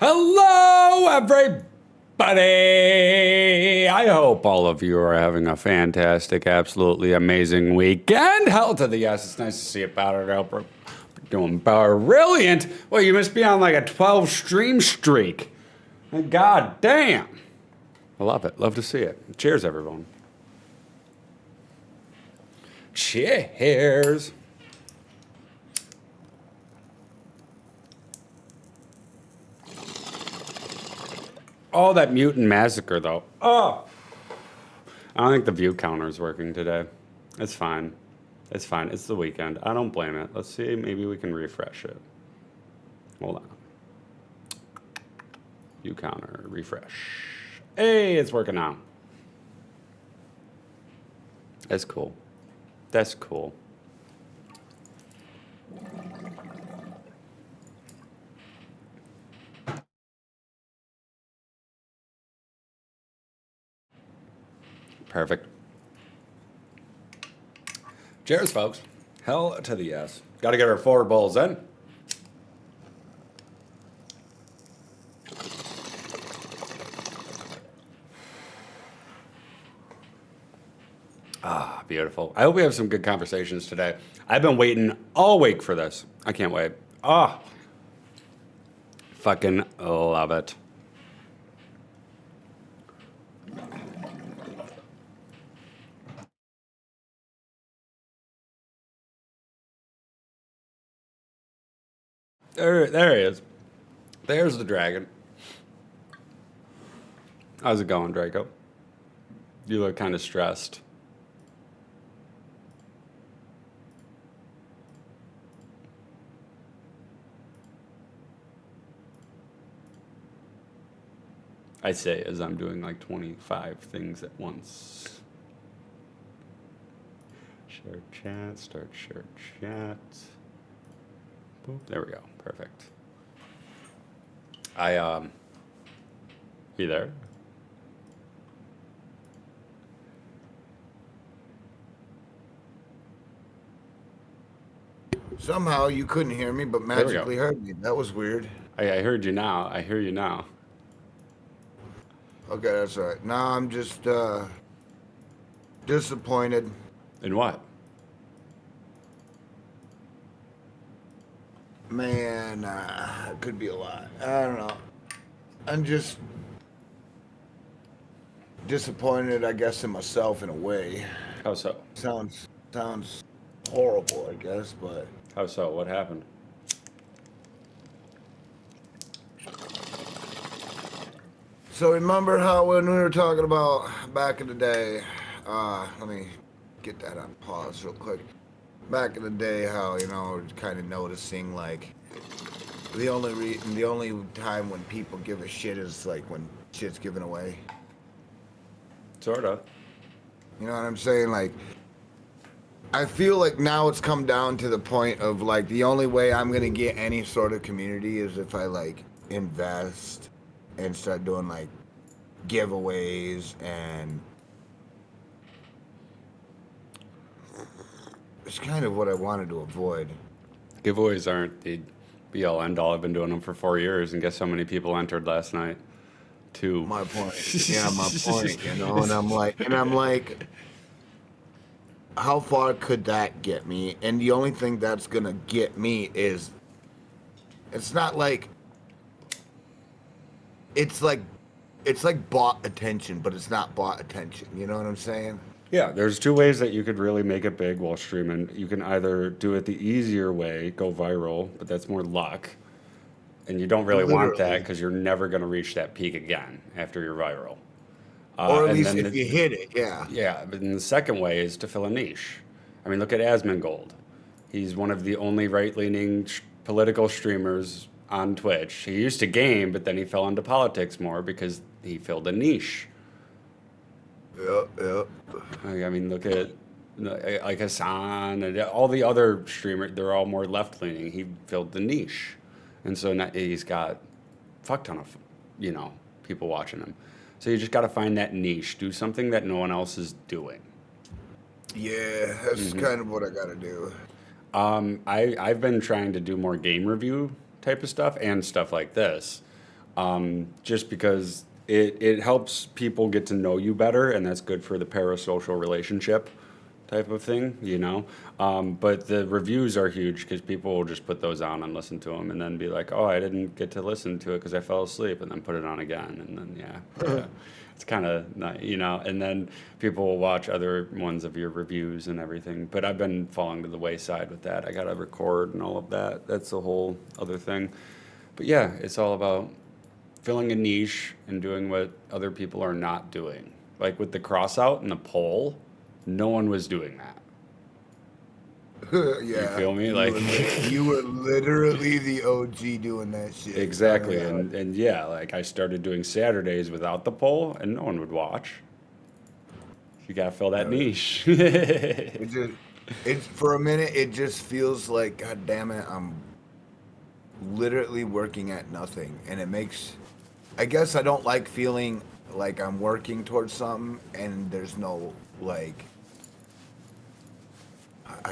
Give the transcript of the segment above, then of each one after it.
Hello, everybody! I hope all of you are having a fantastic, absolutely amazing weekend. Hell to the yes, it's nice to see you powdered out. We're doing brilliant. Well, you must be on like a 12 stream streak. God damn. I love it. Love to see it. Cheers, everyone. Cheers. Oh, that mutant massacre, though. Oh! I don't think the view counter is working today. It's fine. It's fine. It's the weekend. I don't blame it. Let's see. Maybe we can refresh it. Hold on. View counter. Refresh. Hey, it's working now. That's cool. That's cool. Perfect. Cheers, folks. Hell to the yes. Got to get our 4 bowls in. Ah, beautiful. I hope we have some good conversations today. I've been waiting all week for this. I can't wait. Ah, fucking love it. There he is. There's the dragon. How's it going, Draco? You look kind of stressed. I say as I'm doing like 25 things at once. Share chat, start share chat. Boop, there we go, perfect. You there? Somehow you couldn't hear me, but magically heard me. That was weird. I heard you now. I hear you now. Okay, that's all right. Now I'm just disappointed. In what? Man, it could be a lot. I don't know. I'm just disappointed, I guess, in myself in a way. How so? Sounds horrible, I guess, but How so? What happened? so remember how when we were talking about back in the day, let me get that on pause real quick. Back in the day, how kind of noticing like the only time when people give a shit is like when shit's given away. Sort of. You know what I'm saying? Like, I feel like now it's come down to the point of like the only way I'm gonna get any sort of community is if I like invest and start doing like giveaways, and it's kind of what I wanted to avoid. Giveaways aren't the be all end all. I've been doing them for 4 years, and guess how many people entered last night? 2. My point. Yeah, my point. And I'm like, how far could that get me? And the only thing that's gonna get me is, it's not like, it's like bought attention, but it's not bought attention. You know what I'm saying? Yeah, there's 2 ways that you could really make it big while streaming. You can either do it the easier way, go viral, but that's more luck. And you don't really want that because you're never going to reach that peak again after you're viral. Or at least if you hit it, yeah. Yeah, but then the second way is to fill a niche. I mean, look at Asmongold. He's one of the only right-leaning political streamers on Twitch. He used to game, but then he fell into politics more because he filled a niche. Yep. I mean, look at like Hassan and all the other streamers. They're all more left-leaning. He filled the niche, and so now he's got fuck ton of people watching him. So you just got to find that niche. Do something that no one else is doing. Yeah, that's kind of what I got to do. I've been trying to do more game review type of stuff and stuff like this. just because it helps people get to know you better, and that's good for the parasocial relationship type of thing, you know. But the reviews are huge because people will just put those on and listen to them, and then be like, "Oh, I didn't get to listen to it because I fell asleep," and then put it on again, and then yeah. It's kind of not, you know. And then people will watch other ones of your reviews and everything. But I've been falling to the wayside with that. I gotta record and all of that. That's a whole other thing. But yeah, it's all about filling a niche and doing what other people are not doing. Like with the cross out and the poll, no one was doing that. You Yeah, feel me? Like you were literally the OG doing that shit. exactly. And yeah, like I started doing Saturdays without the poll and no one would watch. You gotta fill that niche. It just, it's for a minute. It just feels like, God damn it, I'm literally working at nothing, and it makes. I guess I don't like feeling like I'm working towards something, and there's no like.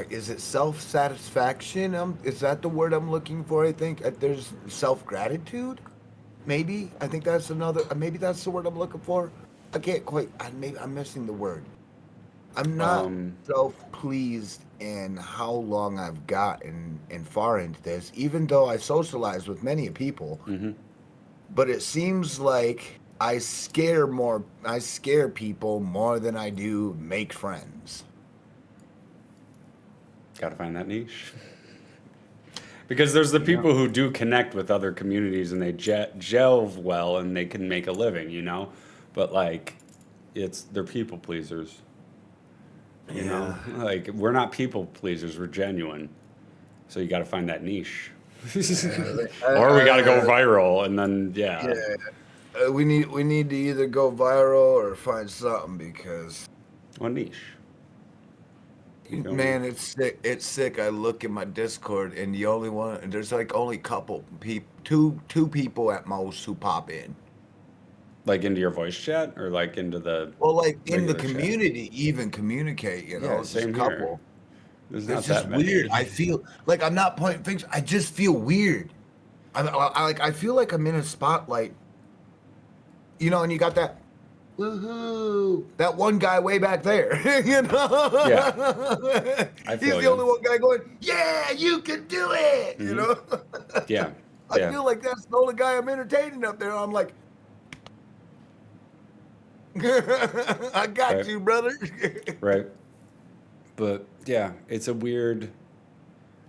Is it self-satisfaction? Is that the word I'm looking for? I think there's self-gratitude. Maybe I think that's another. Maybe that's the word I'm looking for. I can't quite. Maybe I'm missing the word. I'm not um, self-pleased in how long I've gotten and far into this, even though I socialize with many people. mhm. But it seems like I scare people more than I do make friends. Gotta find that niche. Because there's the Yeah. people who do connect with other communities and they gel well and they can make a living, you know? But like, they're people pleasers, you know? Yeah. Like, we're not people pleasers, we're genuine. So you gotta find that niche. Or we gotta go viral and then, Yeah. yeah, We need to either go viral or find something because one niche. You feel me? man, it's sick. It's sick. I look in my Discord and the only one there's like only couple people, two people at most who pop in. Like into your voice chat or like into the Well, like in the regular chat? community, even communicate. Yeah, It's just a same here. couple. There's It's not just that weird. many. I feel like I'm not pointing fingers. I just feel weird. I feel like I'm in a spotlight, and you got that woohoo, that one guy way back there, Yeah, I He's feel the only you. one guy going, yeah, you can do it, Hmm. Yeah, I yeah, feel like that's the only guy I'm entertaining up there. I'm like, I got right, you, brother. right. But yeah, it's a weird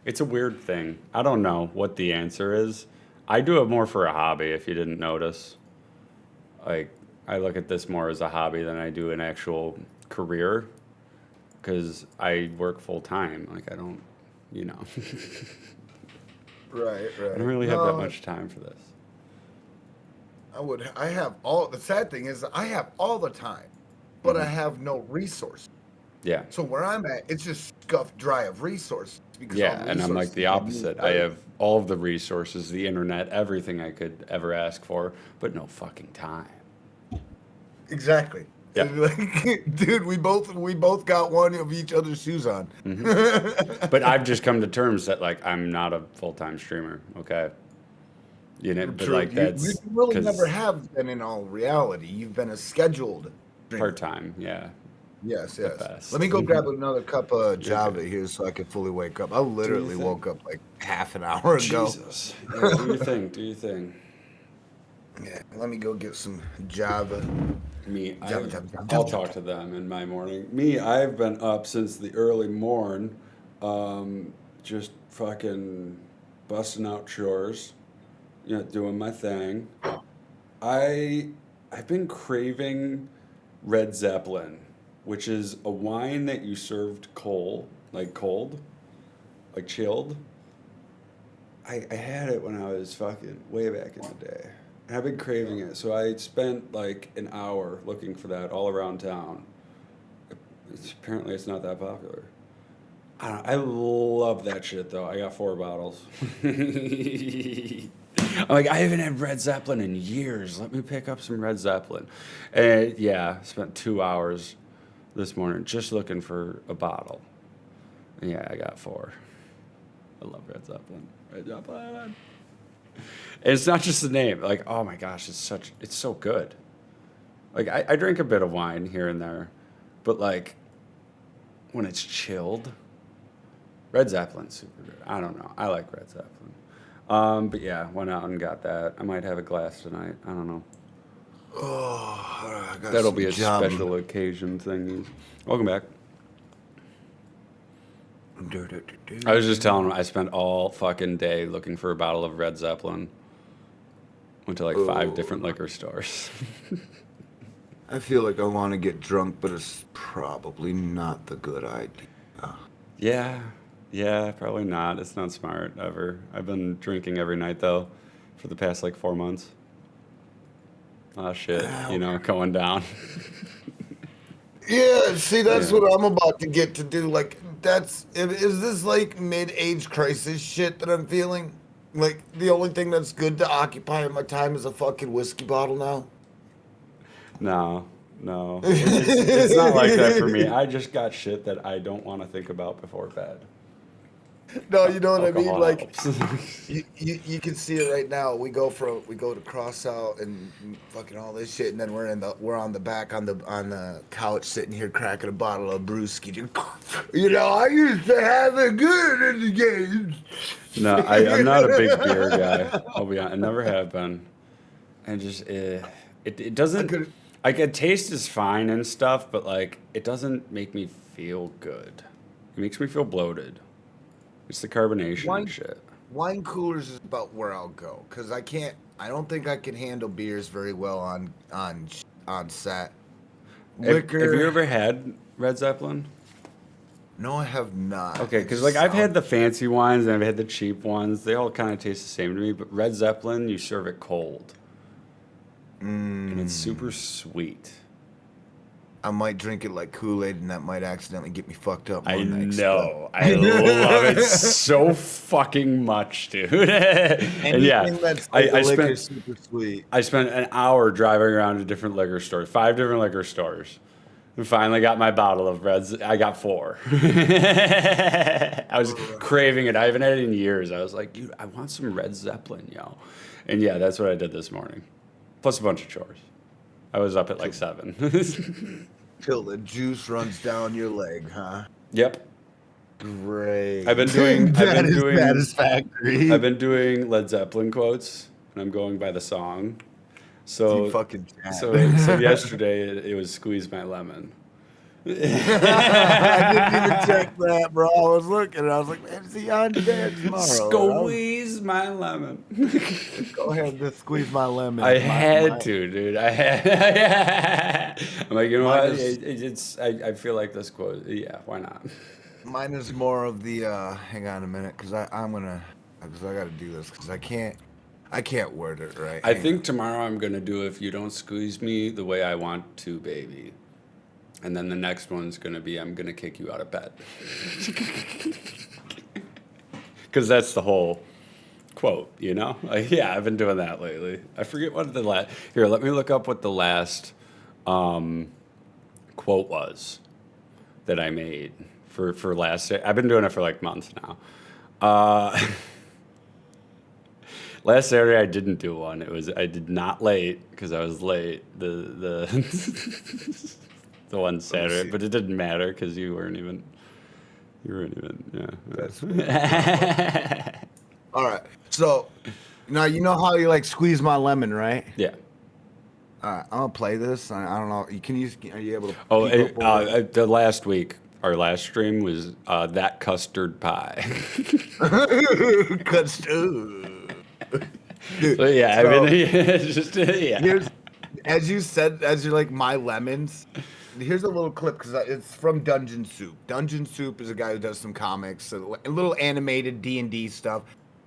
thing. I don't know what the answer is. I do it more for a hobby, if you didn't notice. Like, I look at this more as a hobby than I do an actual career because I work full time. Like, I don't, you know, Right, I don't right. really have that No, much time for this. I have all, the sad thing is I have all the time, but I Hmm. have no resource. Yeah. So where I'm at, it's just scuffed dry of resources because all Yeah. the And I'm like resources the have been used opposite. I earlier. have all of the resources, the internet, everything I could ever ask for, but no fucking time. Exactly. Yeah. Like, dude, we both got one of each other's shoes on. Hmm. But I've just come to terms that like I'm not a full time streamer. Okay. You know, but True. like You that's really never because have been in all reality. You've been a scheduled part streamer. time. Yeah. Yes, The yes. Let me best. go grab another cup of You're Java good. here so I can fully wake up. I Do your literally thing. woke up like half an hour ago. Jesus. Yeah. Do your thing. Do your thing. Yeah, let me go get some Java. Me, Java, Java, Java, I'll Java, Java. talk to them in my morning. Me, I've been up since the early morn, just fucking busting out chores, doing my thing. I I've been craving Red Zeppelin, which is a wine that you served cold, like chilled. I had it when I was fucking way back in the day. And I've been craving it. So I spent like an hour looking for that all around town. Apparently, it's not that popular. I love that shit though. I got 4 bottles. I'm like, I haven't had Red Zeppelin in years. Let me pick up some Red Zeppelin. And yeah, spent 2 hours this morning just looking for a bottle. And yeah, I got four. I love Red Zeppelin. Red Zeppelin. It's not just the name. Like, oh my gosh, it's so good. Like, I drink a bit of wine here and there, but like when it's chilled, Red Zeppelin's super good. I don't know. I like Red Zeppelin. But yeah, went out and got that. I might have a glass tonight. I don't know. Oh, I got That'll some be a job. special occasion thing. Welcome back. I was just telling him I spent all fucking day looking for a bottle of Red Zeppelin. Went to like 5 different liquor stores. I feel like I want to get drunk, but it's probably not the good idea. Yeah, probably not. It's not smart ever. I've been drinking every night though for the past like 4 months. Oh shit, going down. Yeah, see, that's Yeah. what I'm about to get to do. Like, is this like mid-age crisis shit that I'm feeling? Like, the only thing that's good to occupy my time is a fucking whiskey bottle now? No. It's not like that for me. I just got shit that I don't want to think about before bed. No, you know what I mean? Alcohol Like, helps. you can see it right now. We go to cross out and fucking all this shit, and then we're on the back on the couch sitting here cracking a bottle of brewski. You know, I used to have it good in the games. No, I'm not a big beer guy. I'll be honest. I never have been. And just it doesn't. Like, a taste is fine and stuff, but like it doesn't make me feel good. It makes me feel bloated. It's the carbonation and shit. Wine coolers is about where I'll go, because I don't think I can handle beers very well on set. Liquor. Have you ever had Red Zeppelin? No, I have not. Okay, because like I've had the fancy wines and I've had the cheap ones. They all kind of taste the same to me. But Red Zeppelin, you serve it cold, and it's super sweet. I might drink it like Kool-Aid, and that might accidentally get me fucked up. I know. I love it so fucking much, dude. And yeah, that's I liquor spent super sweet. I spent an hour driving around to different liquor stores, 5 different liquor stores, and finally got my bottle of Reds. I got 4. I was craving it. I haven't had it in years. I was like, dude, I want some Red Zeppelin, yo. And yeah, that's what I did this morning, plus a bunch of chores. I was up at like 7. Till the juice runs down your leg, huh? Yep. Great. I've been doing satisfactory. I've been doing Led Zeppelin quotes, and I'm going by the song. So so yesterday it was "Squeeze My Lemon." I didn't even check that, bro. I was looking, and I was like, man, is he on today or tomorrow? Squeeze my lemon. Go ahead, just squeeze my lemon. I had to, dude. I had. I'm like, you know what? I feel like this quote. Yeah, why not? Mine is more of the. Hang on a minute, because I got to do this because I can't word it right. I think tomorrow I'm gonna do "If You Don't Squeeze Me the Way I Want to, Baby." And then the next one's going to be, I'm going to kick you out of bed. Because that's the whole quote, you know? Like, yeah, I've been doing that lately. I forget what the last... Here, let me look up what the last quote was that I made for last... I've been doing it for like months now. Last Saturday I didn't do one. I did not late because I was late. The one Saturday, but it didn't matter because you weren't even. Yeah. All right. So now you know how you like squeeze my lemon, right? Yeah. All right. I'm gonna play this. I don't know. Are you able to? Oh, the last week, our last stream was that custard pie. Custard. Dude, so yeah, I mean, just yeah. Here's, as you're like my lemons. Here's a little clip because it's from Dungeon Soup. Dungeon Soup is a guy who does some comics, a little animated D&D stuff.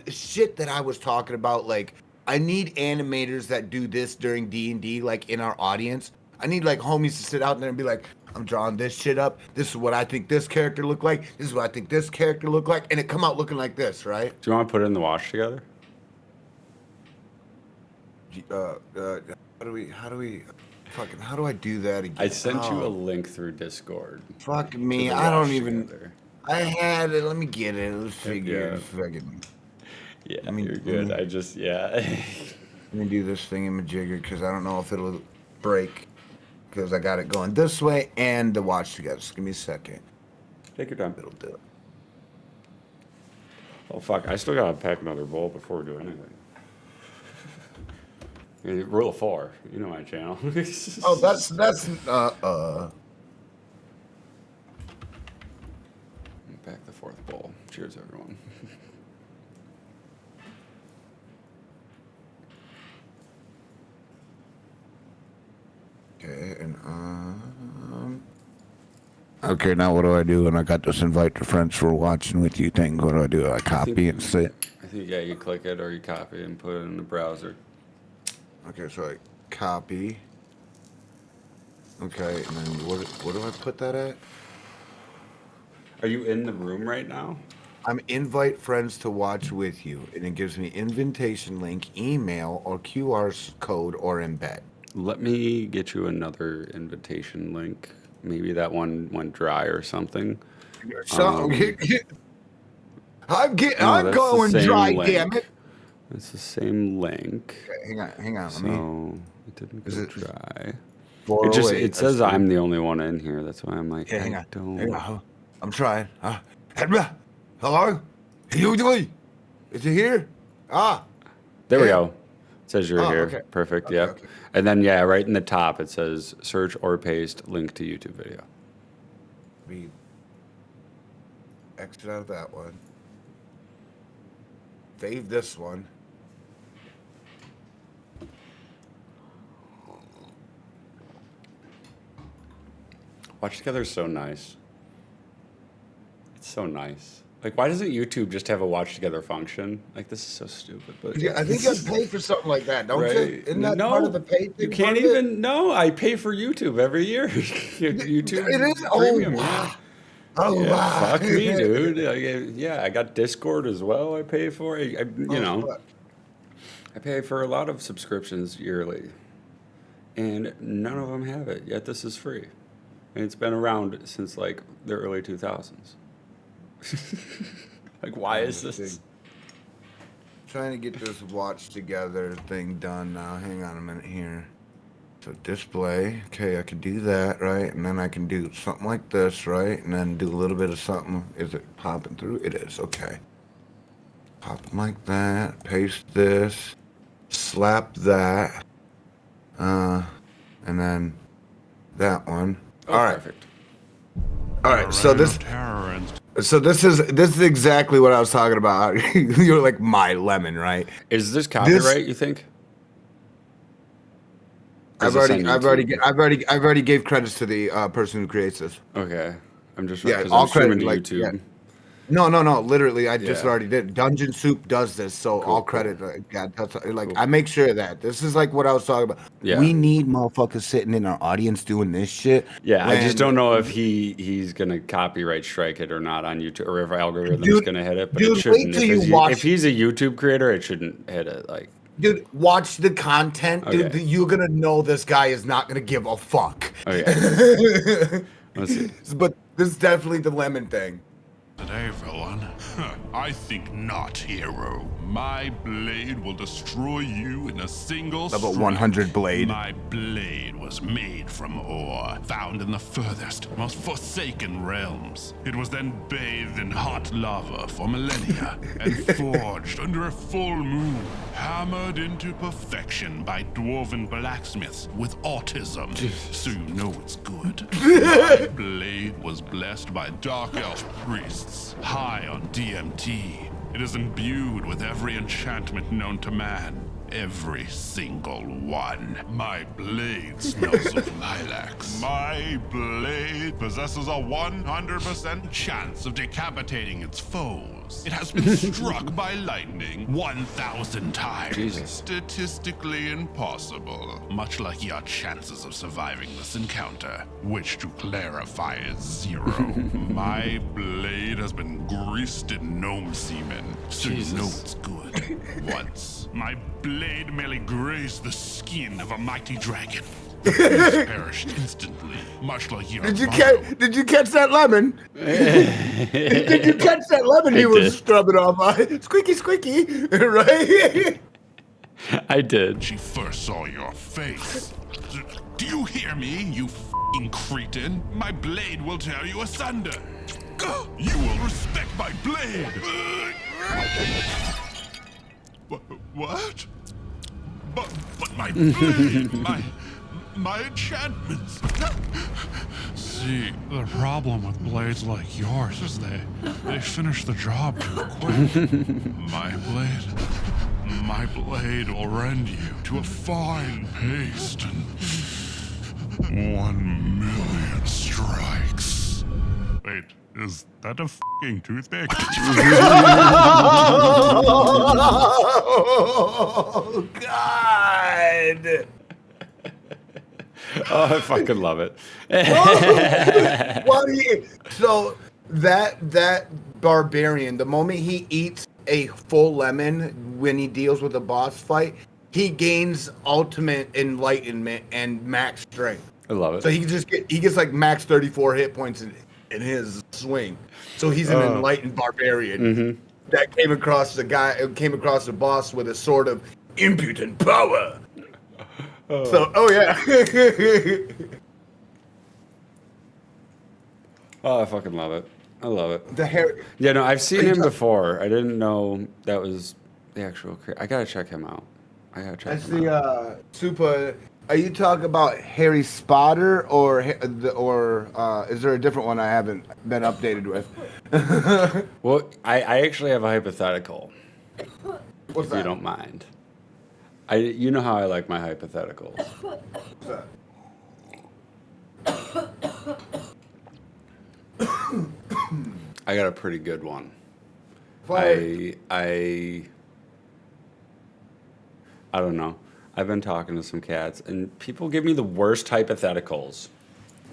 Shit that I was talking about, like I need animators that do this during D&D, like in our audience. I need like homies to sit out there and be like, I'm drawing this shit up. This is what I think this character look like. This is what I think this character look like, and it come out looking like this, right? Do you want to put it in the wash together? How do I do that again? I sent you a link through Discord. Fuck me, I don't even. I had it. Let me get it. Let's figure it. Fucking. Yeah, I mean, you're good. I just, yeah. Let me do this thing in my jigger because I don't know if it'll break because I got it going this way and the watch together. Just give me a second. Take your time. It'll do it. Oh, fuck. I still gotta pack another bowl before we do anything. Rule of 4. You know my channel. Oh, that's Pack the 4th bowl. Cheers, everyone. okay. And okay, now what do I do when I got this invite to friends for watching with you thing? What do I do? I copy and say it. I think, yeah, you click it or you copy it and put it in the browser. Okay, so I copy. Okay, and then what do I put that at? Are you in the room right now? I'm invite friends to watch with you, and it gives me invitation link, email, or QR code, or embed. Let me get you another invitation link. Maybe that one went dry or something. So, I'm that's going the same dry, link. damn it. It's the same link. Okay, hang on. So it didn't go dry. It 408. says I'm the only one in here. That's why I'm like, Okay, hang on. don't. Hang on. I'm trying. Hello? Is it here? There we go. It says you're here. Okay. Perfect. Okay, Yep. okay. And then right in the top it says search or paste link to YouTube video. We exit out of that one. Save this one. Watch Together is so nice. It's so nice. Like, why doesn't YouTube just have a watch together function? Like, this is so stupid. But Yeah, I think you have to pay for something like that, don't you? right? Isn't that No, part of the pay thing? you can't even. No, I pay for YouTube every year. YouTube It is? Premium. Oh, Yeah. wow. Oh, Yeah, wow. fuck me, dude. I got Discord as well. I pay for. I pay for a lot of subscriptions yearly, and none of them have it. Yet this is free, and it's been around since like the early 2000s. Like, why is this? Trying to get this watch together thing done now. Hang on a minute here. So display, okay, I can do that, right? And then I can do something like this, right? And then do a little bit of something. Is it popping through? It is, okay. Popping like that, paste this, slap that, and then that one. Oh, all right. Perfect. All right, so this is exactly what I was talking about. You're like my lemon, right? Is this copyright? You think? Or is I've this on already gave credits to the person who creates this. Okay, I'm just Yeah, because all I'm streaming credit, to like, YouTube. yeah. No. Literally, I just Yeah. already did. Dungeon Soup does this, so Cool, all cool. credit. That's like Cool. I make sure of that this is like what I was talking about. Yeah. We need motherfuckers sitting in our audience doing this shit. Yeah, I just when- don't know if he's gonna copyright strike it or not on YouTube, or if algorithm's Dude- gonna hit it. But dude, it shouldn't. wait till you watch- If he's a YouTube creator, it shouldn't hit it. Like, Dude, watch the content, dude. Okay. You're gonna know this guy is not gonna give a fuck. okay, let's see. But this is definitely the lemon thing. Today, villain. I think not, hero. My blade will destroy you in a single Level stroke. 100 blade. My blade was made from ore, found in the furthest, most forsaken realms. It was then bathed in hot lava for millennia, and forged under a full moon, hammered into perfection by dwarven blacksmiths with autism. So you know it's good. My blade was blessed by dark elf priests, high on DMT. It is imbued with every enchantment known to man. Every single one. My blade smells of lilacs. My blade possesses a 100% chance of decapitating its foes. It has been struck by lightning 1,000 times. Jesus. Statistically impossible. Much like your chances of surviving this encounter, which to clarify is 0. My blade has been greased in gnome semen, so you know Jesus. it's good. Once, my blade merely grazed the skin of a mighty dragon. The beast perished instantly, much like your Did you mother. Did you catch that lemon? Did you catch that lemon he was scrubbing off? Squeaky, squeaky, right? I did. She first saw your face. Do you hear me, you f***ing cretin? My blade will tear you asunder. You will respect my blade. What? But my blade, my enchantments. See, the problem with blades like yours is they finish the job too quick. My blade will rend you to a fine paste in 1,000,000 strikes. Wait, is that a f***ing toothpick? Oh God! Oh, I fucking love it. What do you? So that barbarian, the moment he eats a full lemon when he deals with a boss fight, he gains ultimate enlightenment and max strength. I love it. So he gets like max 34 hit points in his swing. So he's an enlightened barbarian that came across the boss with a sword of impotent power. So, yeah. Oh, I fucking love it. I love it. The hair. Yeah, no, I've seen him before. I didn't know that was the actual. I gotta check him out. That's the super. Are you talking about Harry Spotter or is there a different one I haven't been updated with? Well, I actually have a hypothetical. What's if that? you don't mind. You know how I like my hypotheticals. What's that? I got a pretty good one. Fire. I don't know. I've been talking to some cats, and people give me the worst hypotheticals.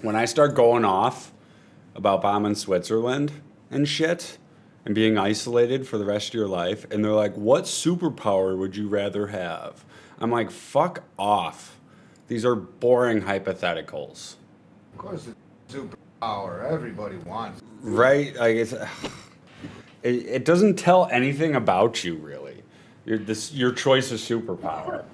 When I start going off about bombing Switzerland and shit, and being isolated for the rest of your life, and they're like, what superpower would you rather have? I'm like, fuck off. These are boring hypotheticals. Of course, it's superpower. Everybody wants it. Right? Like it doesn't tell anything about you, really. Your choice of superpower.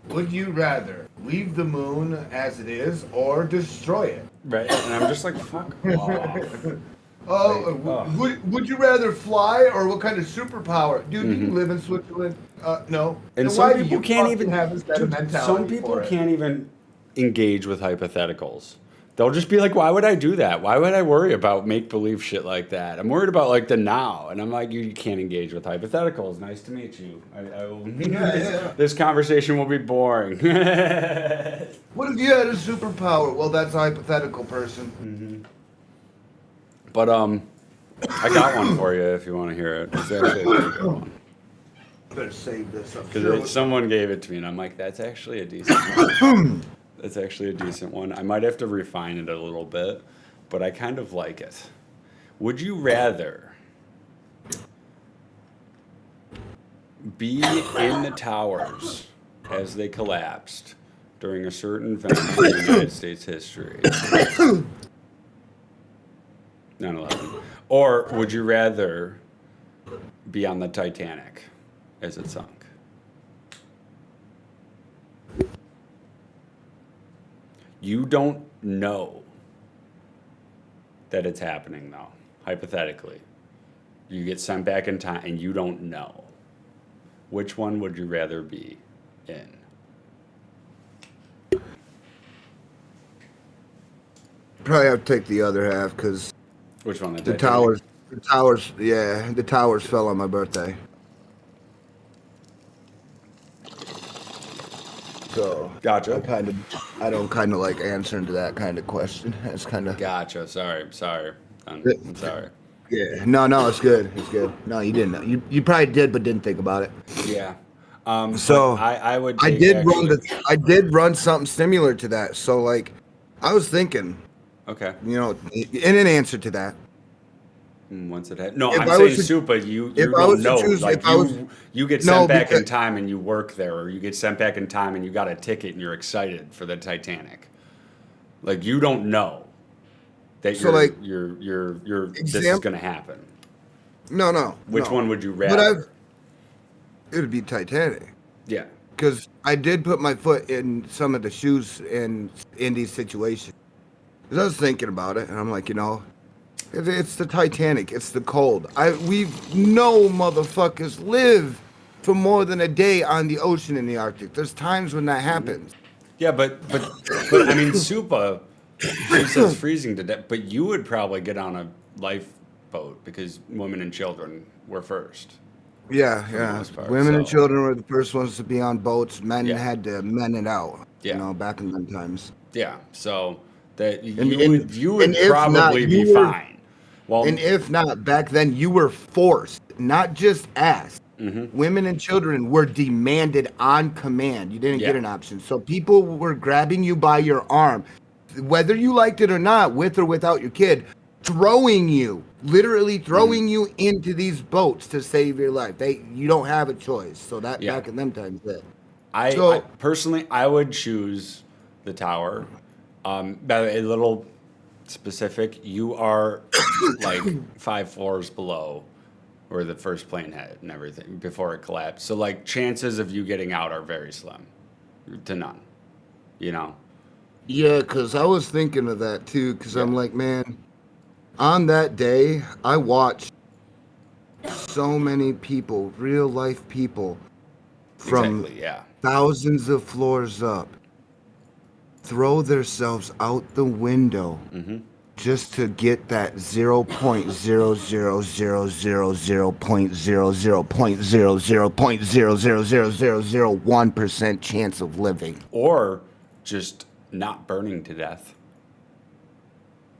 Would you rather leave the moon as it is or destroy it? Right? And I'm just like, fuck off. Would you rather fly or what kind of superpower? Dude, do you live in Switzerland? No. And Then some why do people you can't fucking even have this kind of dude, mentality some people for it? can't even engage with hypotheticals. They'll just be like, why would I do that? Why would I worry about make-believe shit like that? I'm worried about like the now. And I'm like, you can't engage with hypotheticals. Nice to meet you. This conversation will be boring. What if you had a superpower? Well, that's a hypothetical person. But I got one for you if you want to hear it. It's actually a pretty good one. Better save this up. Because someone gave it to me, and I'm like, that's actually a decent one. That's actually a decent one. I might have to refine it a little bit, but I kind of like it. Would you rather be in the towers as they collapsed during a certain event in United States history? 9/11. Or would you rather be on the Titanic as it sunk? You don't know that it's happening, though, hypothetically. You get sent back in time and you don't know. Which one would you rather be in? Probably have to take the other half because Which one? the towers, the towers fell on my birthday. So Gotcha. I don't kind of like answering to that kind of question. It's kind of Gotcha. Sorry. I'm sorry. yeah. No, it's good. It's good. No, you didn't know. You probably did, but didn't think about it. Yeah. So I would. I did run something similar to that. So like, I was thinking, Okay. in an answer to that, Once it had no, If I'm I saying was to- Super. You if I don't was to know. choose- Like if I was- you get No, sent back in because- time and you work there, or you get sent back in time and you got a ticket and you're excited for the Titanic. Like you don't know that So, like, you're this is exam- gonna happen. No. Which one would you But rather? it would be Titanic. Yeah. Because I did put my foot in some of the shoes in these situations. Because I was thinking about it, and I'm like, it's the Titanic. It's the cold. No motherfuckers live for more than a day on the ocean in the Arctic. There's times when that happens. Yeah, but I mean, Supa, she says freezing to death, but you would probably get on a lifeboat because women and children were first. Yeah. most part, Women and so- children were the first ones to be on boats. Men Yeah. had to men it out. Yeah. Back in them times. Yeah, so that you And- would and if probably not, be you were- fine. Well, And if not, back then you were forced, not just asked. Mm-hmm. Women and children were demanded on command. You didn't get Yeah. an option. So people were grabbing you by your arm, whether you liked it or not, with or without your kid, literally throwing Mm-hmm. you into these boats to save your life. You don't have a choice. So that Yeah. back in them times, that. I personally, I would choose the tower. But a little specific, you are like 5 floors below where the first plane hit and everything before it collapsed. So like chances of you getting out are very slim to none. Yeah, because I was thinking of that too, because I'm like, man, on that day, I watched so many people, real life people, from Exactly, yeah. thousands of floors up, throw themselves out the window just to get that 0.00000.000.0000001% chance of living. Or just not burning to death.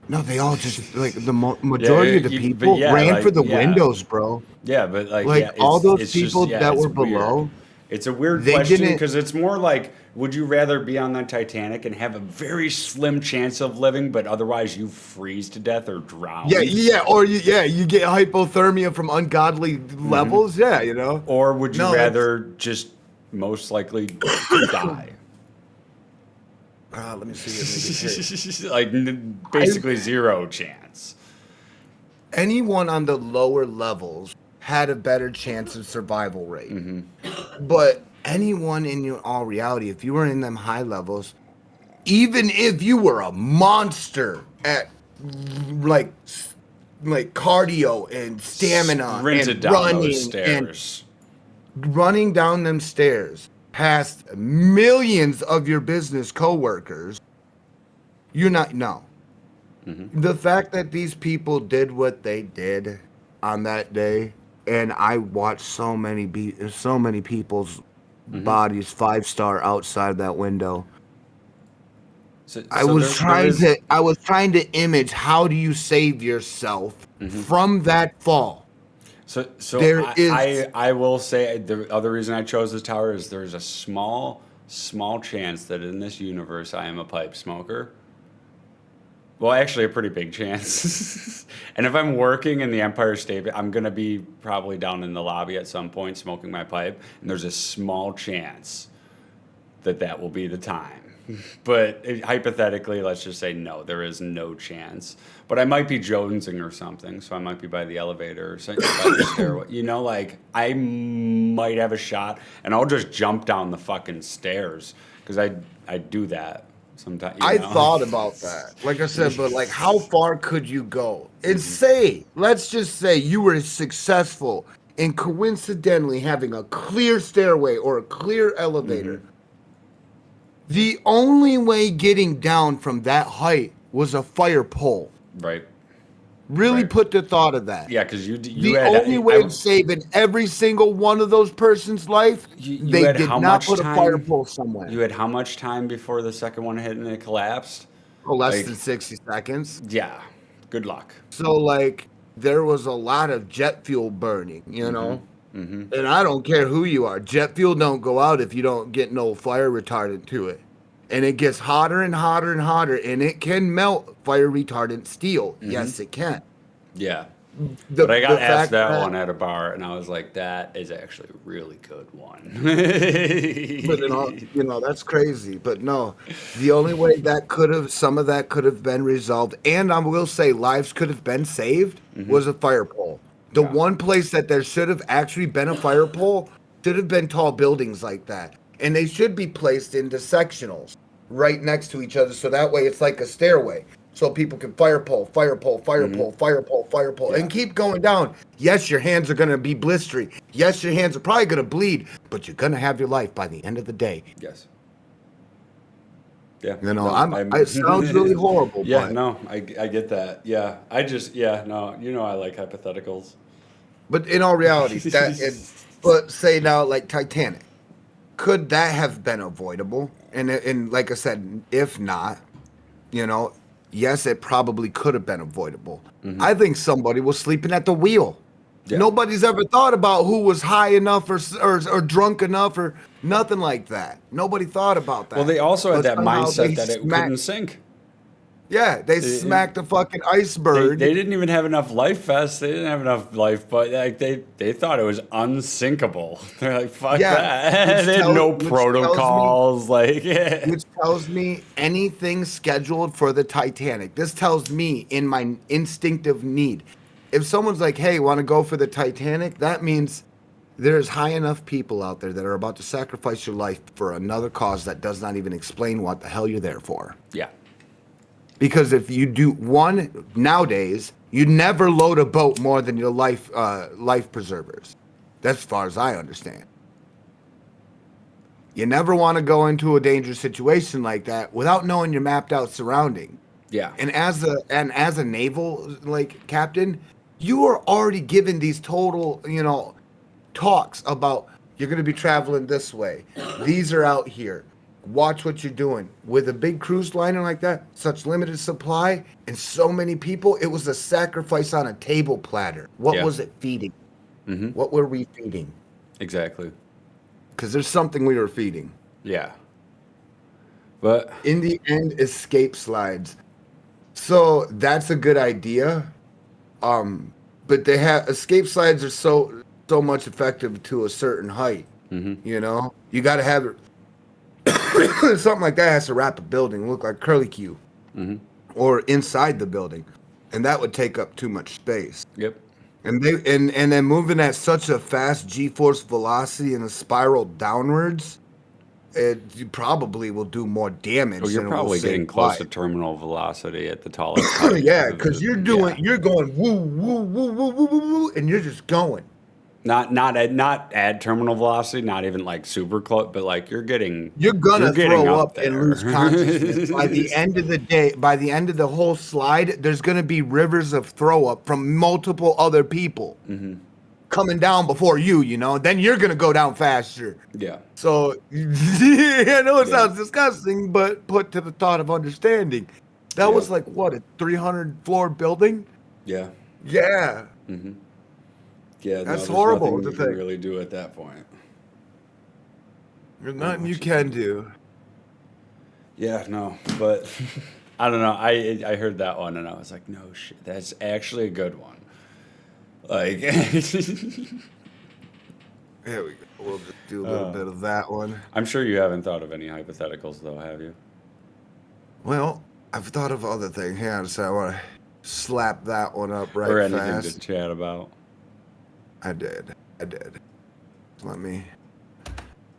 No, they all just like the majority of the but people yeah, ran like, for the yeah. windows, bro. Yeah, but like Like, yeah, all those it's people that it's were below, weird. It's a weird they question didn't- because it's more like, would you rather be on the Titanic and have a very slim chance of living, but otherwise you freeze to death or drown? or you get hypothermia from ungodly levels, Or would you No, rather just most likely die? Let me see. Like basically zero chance. Anyone on the lower levels had a better chance of survival rate. But anyone in all reality, if you were in them high levels, even if you were a monster at like cardio and stamina Sprinted and down running those stairs. and running down them stairs past millions of your business coworkers, you're not The fact that these people did what they did on that day, and I watched so many people's bodies 5-star outside that window. I was trying to image, how do you save yourself from that fall? So There I will say the other reason I chose this tower is there's a small chance that in this universe I am a pipe smoker. Well, actually, a pretty big chance. And if I'm working in the Empire State, I'm going to be probably down in the lobby at some point smoking my pipe. And there's a small chance that will be the time. But hypothetically, let's just say no, there is no chance. But I might be jonesing or something. So I might be by the elevator or something, by the stairway. Like I might have a shot. And I'll just jump down the fucking stairs. Because I do that. Sometimes, I thought about that. Like I said, but like, how far could you go? And let's just say you were successful in coincidentally having a clear stairway or a clear elevator. The only way getting down from that height was a fire pole. Right. Really Right. put the thought of that. Yeah, because you The had only way of saving every single one of those person's life, You they had did how not much put time? a fire pole somewhere. You had how much time before the second one hit and it collapsed? Less like- than 60 seconds. Yeah. Good luck. So, like, there was a lot of jet fuel burning, And I don't care who you are. Jet fuel don't go out if you don't get no fire retardant to it. And it gets hotter and hotter and hotter, and it can melt fire retardant steel. Yes, it can. Yeah. But I got asked fact that one at a bar, and I was like, "That is actually a really good one." But that's crazy. But no, the only way that some of that could have been resolved, and I will say lives could have been saved, was a fire pole. The Yeah. one place that there should have actually been a fire pole should have been tall buildings like that, and they should be placed into sectionals right next to each other, so that way it's like a stairway. So people can fire pole, fire pole, fire pole, fire pole, fire pole, Yeah. and keep going down. Yes, your hands are going to be blistery. Yes, your hands are probably going to bleed, but you're going to have your life by the end of the day. Yes. Yeah. It sounds really horrible, Yeah, but no, I get that. Yeah, no, I like hypotheticals. in all reality, but say now like Titanic, could that have been avoidable? And like I said, if not, yes, it probably could have been avoidable. I think somebody was sleeping at the wheel. Yeah. Nobody's ever thought about who was high enough or drunk enough or nothing like that. Nobody thought about that. Well, they also had But that somehow mindset they that it smacked- couldn't sink. Yeah, they smacked a fucking iceberg. They didn't even have enough life vests. They didn't have enough life, but like they thought it was unsinkable. They're like, fuck that. They had no protocols. Which tells me anything scheduled for the Titanic. This tells me in my instinctive need. If someone's like, hey, want to go for the Titanic? That means there's high enough people out there that are about to sacrifice your life for another cause that does not even explain what the hell you're there for. Yeah. Because if you do nowadays, you never load a boat more than your life preservers. That's as far as I understand. You never want to go into a dangerous situation like that without knowing your mapped out surrounding. Yeah. And as a naval captain, you are already given these total, talks about you're going to be traveling this way. These are out here. Watch what you're doing. With a big cruise liner like that, such limited supply and so many people, it was a sacrifice on a table platter. What was it feeding? What were we feeding? Exactly. Because there's something we were feeding. Yeah. But in the end, escape slides. So that's a good idea. But they have escape slides are so much effective to a certain height. You got to have it. Something like that has to wrap a building, look like curly Q, or inside the building, and that would take up too much space. Yep. And then moving at such a fast G-force velocity in a spiral downwards, you probably will do more damage. Well, you're probably getting close to terminal velocity at the tallest height. Yeah, because you're going woo woo woo woo woo woo woo, and you're just going. Not at terminal velocity, not even like super close, but like you're gonna throw up and lose consciousness. By the end of the day, by the end of the whole slide, there's gonna be rivers of throw up from multiple other people coming down before you. Then you're gonna go down faster. Yeah. So I know it sounds disgusting, but put to the thought of understanding, that was like what, a 300 floor building? Yeah. Yeah. Yeah, that's there's horrible nothing to you can think. really do at that point. There's nothing you can do. Yeah, no, but I don't know. I heard that one and I was like, no shit, that's actually a good one. Like, There we go. We'll just do a little bit of that one. I'm sure you haven't thought of any hypotheticals though, have you? Well, I've thought of other things. Hang on a second. I want to slap that one up right Or anything fast. to chat about. I did. Let me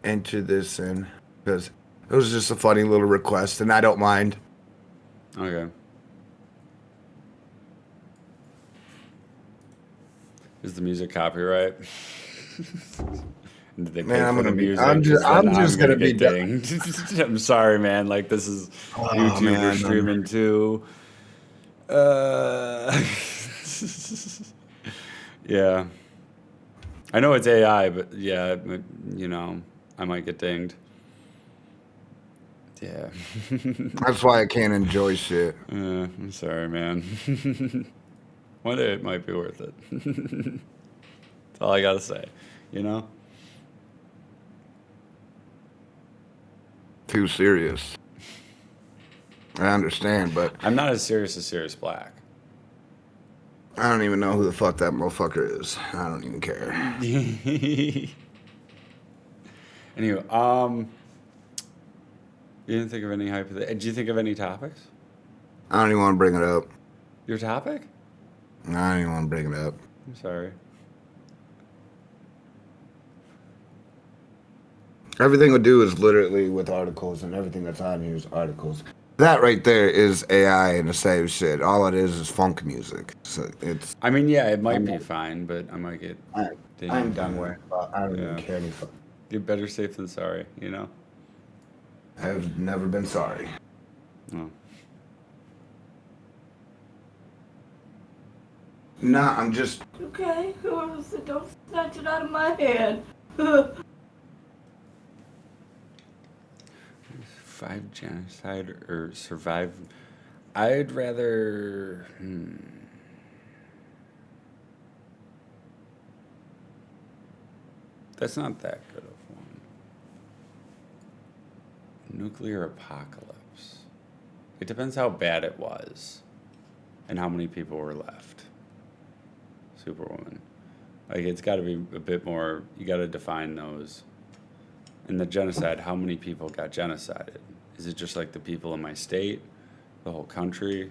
enter this in because it was just a funny little request, and I don't mind. Okay. Is the music copyright? Did they pay Man, for the music? I'm just gonna be dinged. I'm sorry, man. Like this is YouTube man, or streaming too. Yeah. I know it's AI, but yeah, I might get dinged. Yeah. That's why I can't enjoy shit. I'm sorry, man. One day it might be worth it. That's all I gotta say, Too serious. I understand, but I'm not as serious as Sirius Black. I don't even know who the fuck that motherfucker is. I don't even care. Anyway, you didn't think of any Did you think of any topics? I don't even want to bring it up. Your topic? I don't even want to bring it up. I'm sorry. Everything we do is literally with articles, and everything that's on here is articles. That right there is AI and the same shit. All it is funk music. So it's. I mean, yeah, it might be fine, but I might get. I'm done with. I don't even Yeah. care any fuck. You're better safe than sorry, you know? I've never been sorry. Oh. Nah, I'm just. Okay, whoever said don't snatch it out of my hand. 5 genocide or survive. I'd rather. That's not that good of one. Nuclear apocalypse. It depends how bad it was and how many people were left. Superwoman. Like, it's got to be a bit more, you got to define those. And the genocide, how many people got genocided? Is it just like the people in my state, the whole country,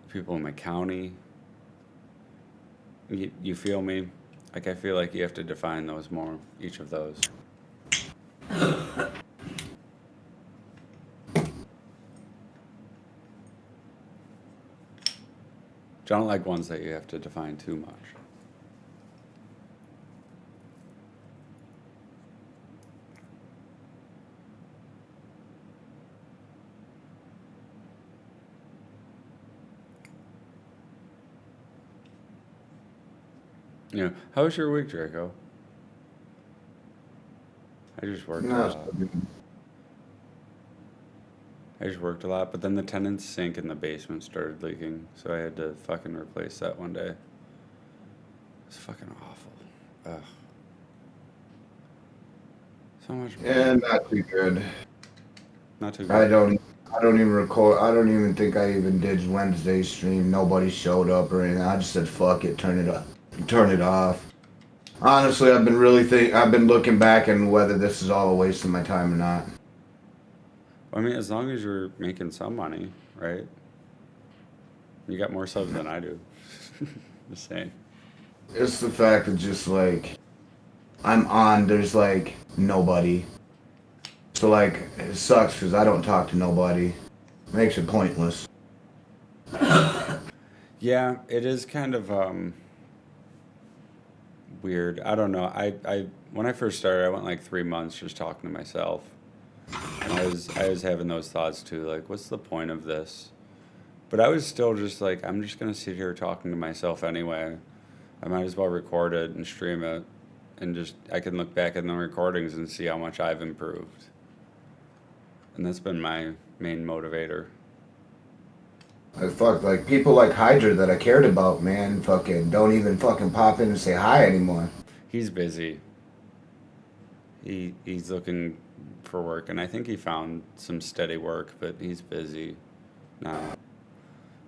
people in my county? You feel me? Like, I feel like you have to define those more, each of those. I don't like ones that you have to define too much. You know, how was your week, Draco? I just worked a lot. I just worked a lot, but then the tenant's sink in the basement started leaking, so I had to fucking replace that one day. It's fucking awful. Ugh. So much. Yeah, not too good. Not too good. I don't even record. I don't even think I even did Wednesday's stream. Nobody showed up or anything. I just said fuck it, turn it off. Honestly, I've been looking back and whether this is all a waste of my time or not. I mean, as long as you're making some money, right? You got more subs than I do. Just saying. It's the fact that just like I'm on. There's like nobody. So like it sucks because I don't talk to nobody. Makes it pointless. Yeah, it is kind of weird. I don't know. I when I first started, I went like 3 months just talking to myself. And I was having those thoughts too, like, what's the point of this? But I was still just like, I'm just gonna sit here talking to myself anyway. I might as well record it and stream it, and just I can look back at the recordings and see how much I've improved. And that's been my main motivator. Like people like Hydra that I cared about, man, fucking don't even fucking pop in and say hi anymore. He's busy. He's looking for work, and I think he found some steady work, but he's busy now.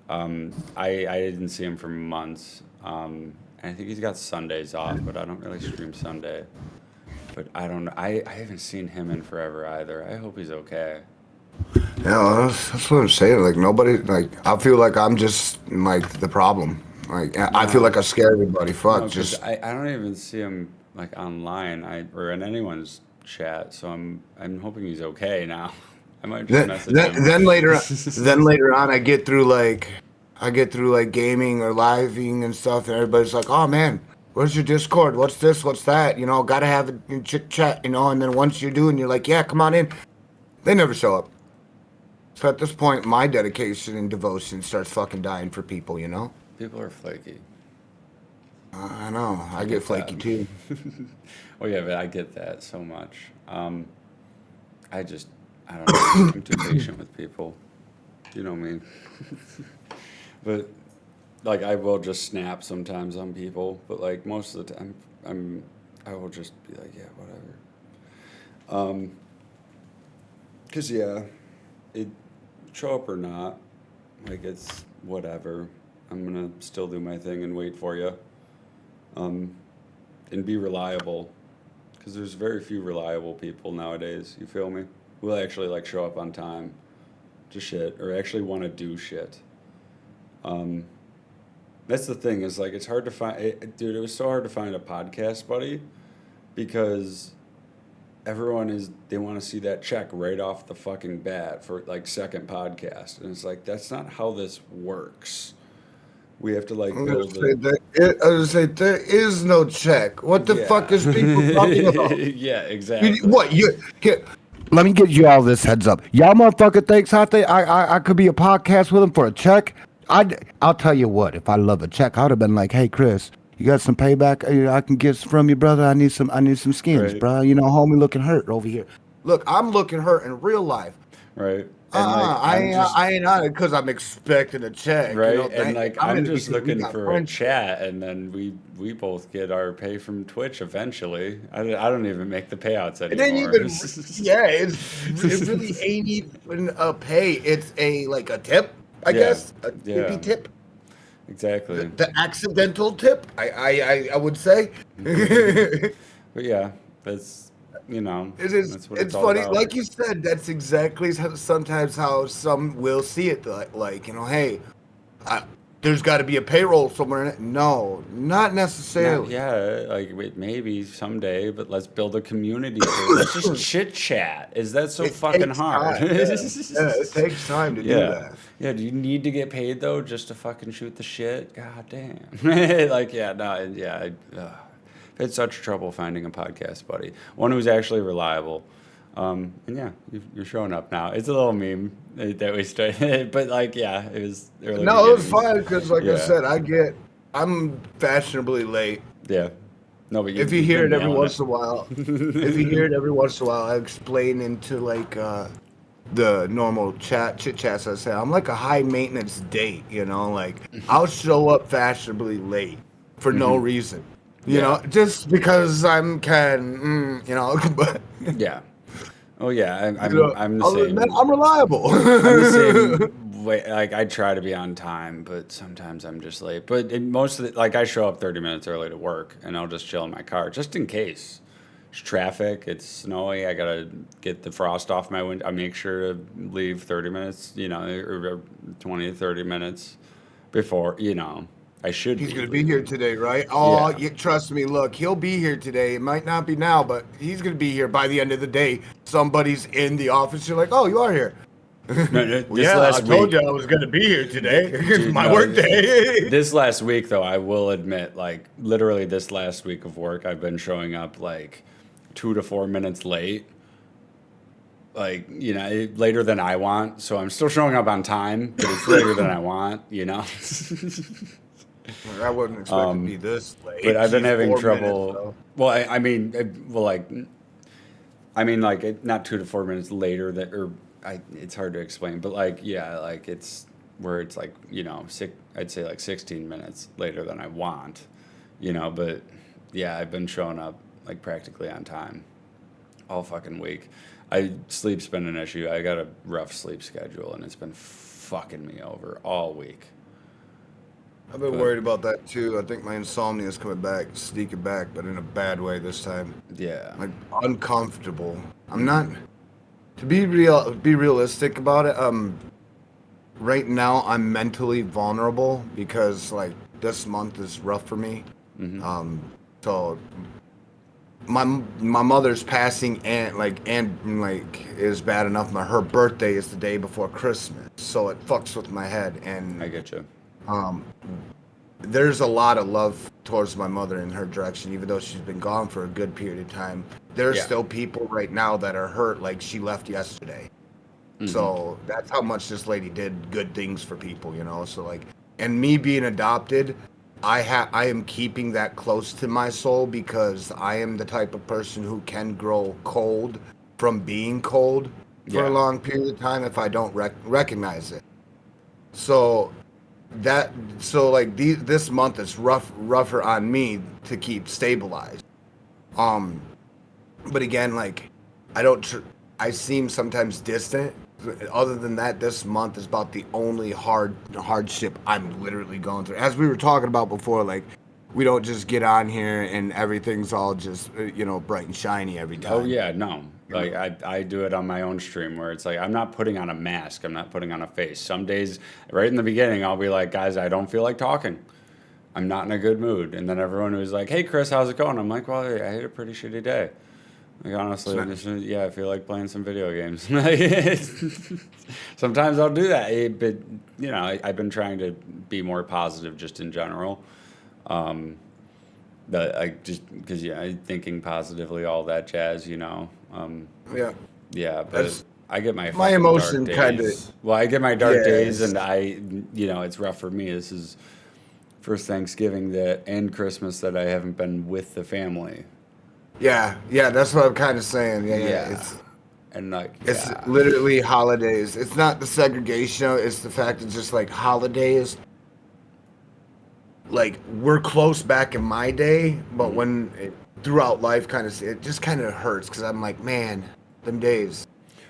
I didn't see him for months. And I think he's got Sundays off, but I don't really stream Sunday. But I don't know. I haven't seen him in forever either. I hope he's okay. Yeah, that's what I'm saying. Like nobody, like I feel like I'm just like the problem. Like I feel like I scare everybody. Fuck, No, just I don't even see him like online or in anyone's chat. So I'm hoping he's okay now. I might just message him. then later on, I get through like gaming or living and stuff, and everybody's like, "Oh man, where's your Discord? What's this? What's that? You know, gotta have a chit chat, you know." And then once you're doing, you're like, "Yeah, come on in." They never show up. So at this point, my dedication and devotion starts fucking dying for people, you know? People are flaky. I know. I get flaky too. Oh yeah, but I get that so much. I don't know. I'm too patient with people. You know me. But like I will just snap sometimes on people, but like most of the time I will just be like, yeah, whatever. 'Cause yeah, it show up or not, like it's whatever. I'm gonna still do my thing and wait for you. And be reliable, because there's very few reliable people nowadays. You feel me? Who actually like show up on time to shit or actually want to do shit. That's the thing is like it's hard to find, dude. It was so hard to find a podcast buddy because they want to see that check right off the fucking bat for like second podcast, and it's like that's not how this works. We have to like build it. I was gonna say there is no check. What the fuck is people talking about? Yeah, exactly. Let me get you all this heads up. Y'all motherfucker thinks I could be a podcast with him for a check. I'll tell you what. If I love a check, I would have been like, hey Chris, you got some payback I can get from you, brother? I need some skins, right. bro. You know, homie looking hurt over here. Look, I'm looking hurt in real life. Right. I ain't on it because I'm expecting a check. Right, You know, and like I'm just looking for a friends. chat, and then we both get our pay from Twitch eventually. I don't even make the payouts It anymore. ain't even, it really ain't even a pay. It's a tip, I guess. A tippy tip. Exactly. The accidental tip, I would say. But yeah, that's It is. That's what It's all funny, about. like you said. That's exactly sometimes how some will see it. Like hey, there's got to be a payroll somewhere in it. No, not necessarily. Maybe someday, but let's build a community. Let's just chit chat. Is that so fucking takes hard? time, yeah, it takes time to do that. Yeah, do you need to get paid though just to fucking shoot the shit? God damn. I've had such trouble finding a podcast buddy. One who's actually reliable. And yeah, you're showing up now. It's a little meme that we started, but it was early. No, it was beginnings. fine because, like I Yeah. said, I'm fashionably late. Yeah. No, but If you hear it every once in a while. while, I explain into the normal chit chats. I say I'm like a high maintenance date. Like I'll show up fashionably late for no reason. You know, just because I'm but Yeah. Oh yeah, I'm the other same. than that, I'm reliable. I'm the same way. Like I try to be on time, but sometimes I'm just late. But most of I show up 30 minutes early to work, and I'll just chill in my car just in case. There's traffic. It's snowy. I gotta get the frost off my window. I make sure to leave 30 minutes, or 20 to 30 minutes before. I should. He's going to be here today, right? Oh, Yeah. trust me. Look, he'll be here today. It might not be now, but he's going to be here by the end of the day. Somebody's in the office. You're like, oh, you are here. I told you I was going to be here today. It's my work day. This last week, though, I will admit, literally this last week of work, I've been showing up 2 to 4 minutes late. Later than I want. So I'm still showing up on time, but it's later than I want, I wasn't expecting to be this late. But I've been She's having 4 trouble. minutes, Not 2 to 4 minutes later it's hard to explain, but it's where it's I'd say 16 minutes later than I want, but yeah, I've been showing up practically on time all fucking week. Sleep's been an issue. I got a rough sleep schedule, and it's been fucking me over all week. I've been worried about that too. I think my insomnia is coming back, sneaking back, but in a bad way this time. Yeah. Uncomfortable. I'm not. To be realistic about it. Right now I'm mentally vulnerable because this month is rough for me. Mm-hmm. So my mother's passing and is bad enough. Her birthday is the day before Christmas, so it fucks with my head. And I get you. There's a lot of love towards my mother in her direction, even though she's been gone for a good period of time. There's still people right now that are hurt like she left yesterday. Mm-hmm. So that's how much this lady did good things for people, So and me being adopted, I am keeping that close to my soul because I am the type of person who can grow cold from being cold for a long period of time if I don't recognize it. So this month is rougher on me to keep stabilized. But again, I seem sometimes distant. Other than that, this month is about the only hardship I'm literally going through. As we were talking about before, like we don't just get on here and everything's all just bright and shiny every time. Oh yeah, no. Like I do it on my own stream where it's like I'm not putting on a mask, I'm not putting on a face. Some days, right in the beginning, I'll be like, guys, I don't feel like talking. I'm not in a good mood. And then everyone was like, hey Chris, how's it going? I'm like, well, I had a pretty shitty day. Like honestly, I feel like playing some video games. Sometimes I'll do that, but I've been trying to be more positive just in general. But I just because thinking positively, all that jazz, Yeah. Yeah, but I get my emotion dark days. Well, I get my dark days, Yes. and it's rough for me. This is first Thanksgiving and Christmas that I haven't been with the family. Yeah, that's what I'm kind of saying. Yeah. It's literally holidays. It's not the segregation. It's the fact it's just like holidays. Like we're close back in my day, but throughout life, it just kind of hurts because I'm like, man, them days.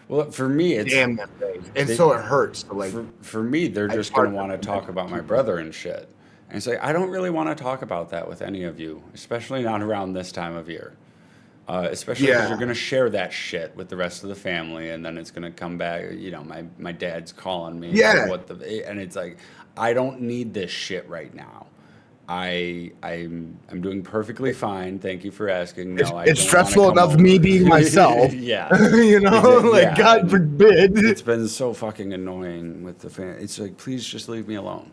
Well, for me, it's damn them days, and so it hurts. So like for me, they're just gonna want to talk about my brother and shit, and it's like I don't really want to talk about that with any of you, especially not around this time of year. Especially because you're going to share that shit with the rest of the family, and then it's going to come back. My dad's calling me. Yeah. And it's like, I don't need this shit right now. I'm doing perfectly fine. Thank you for asking. No, it's stressful enough me being myself. Yeah. God forbid. It's been so fucking annoying with the family. It's like, please just leave me alone.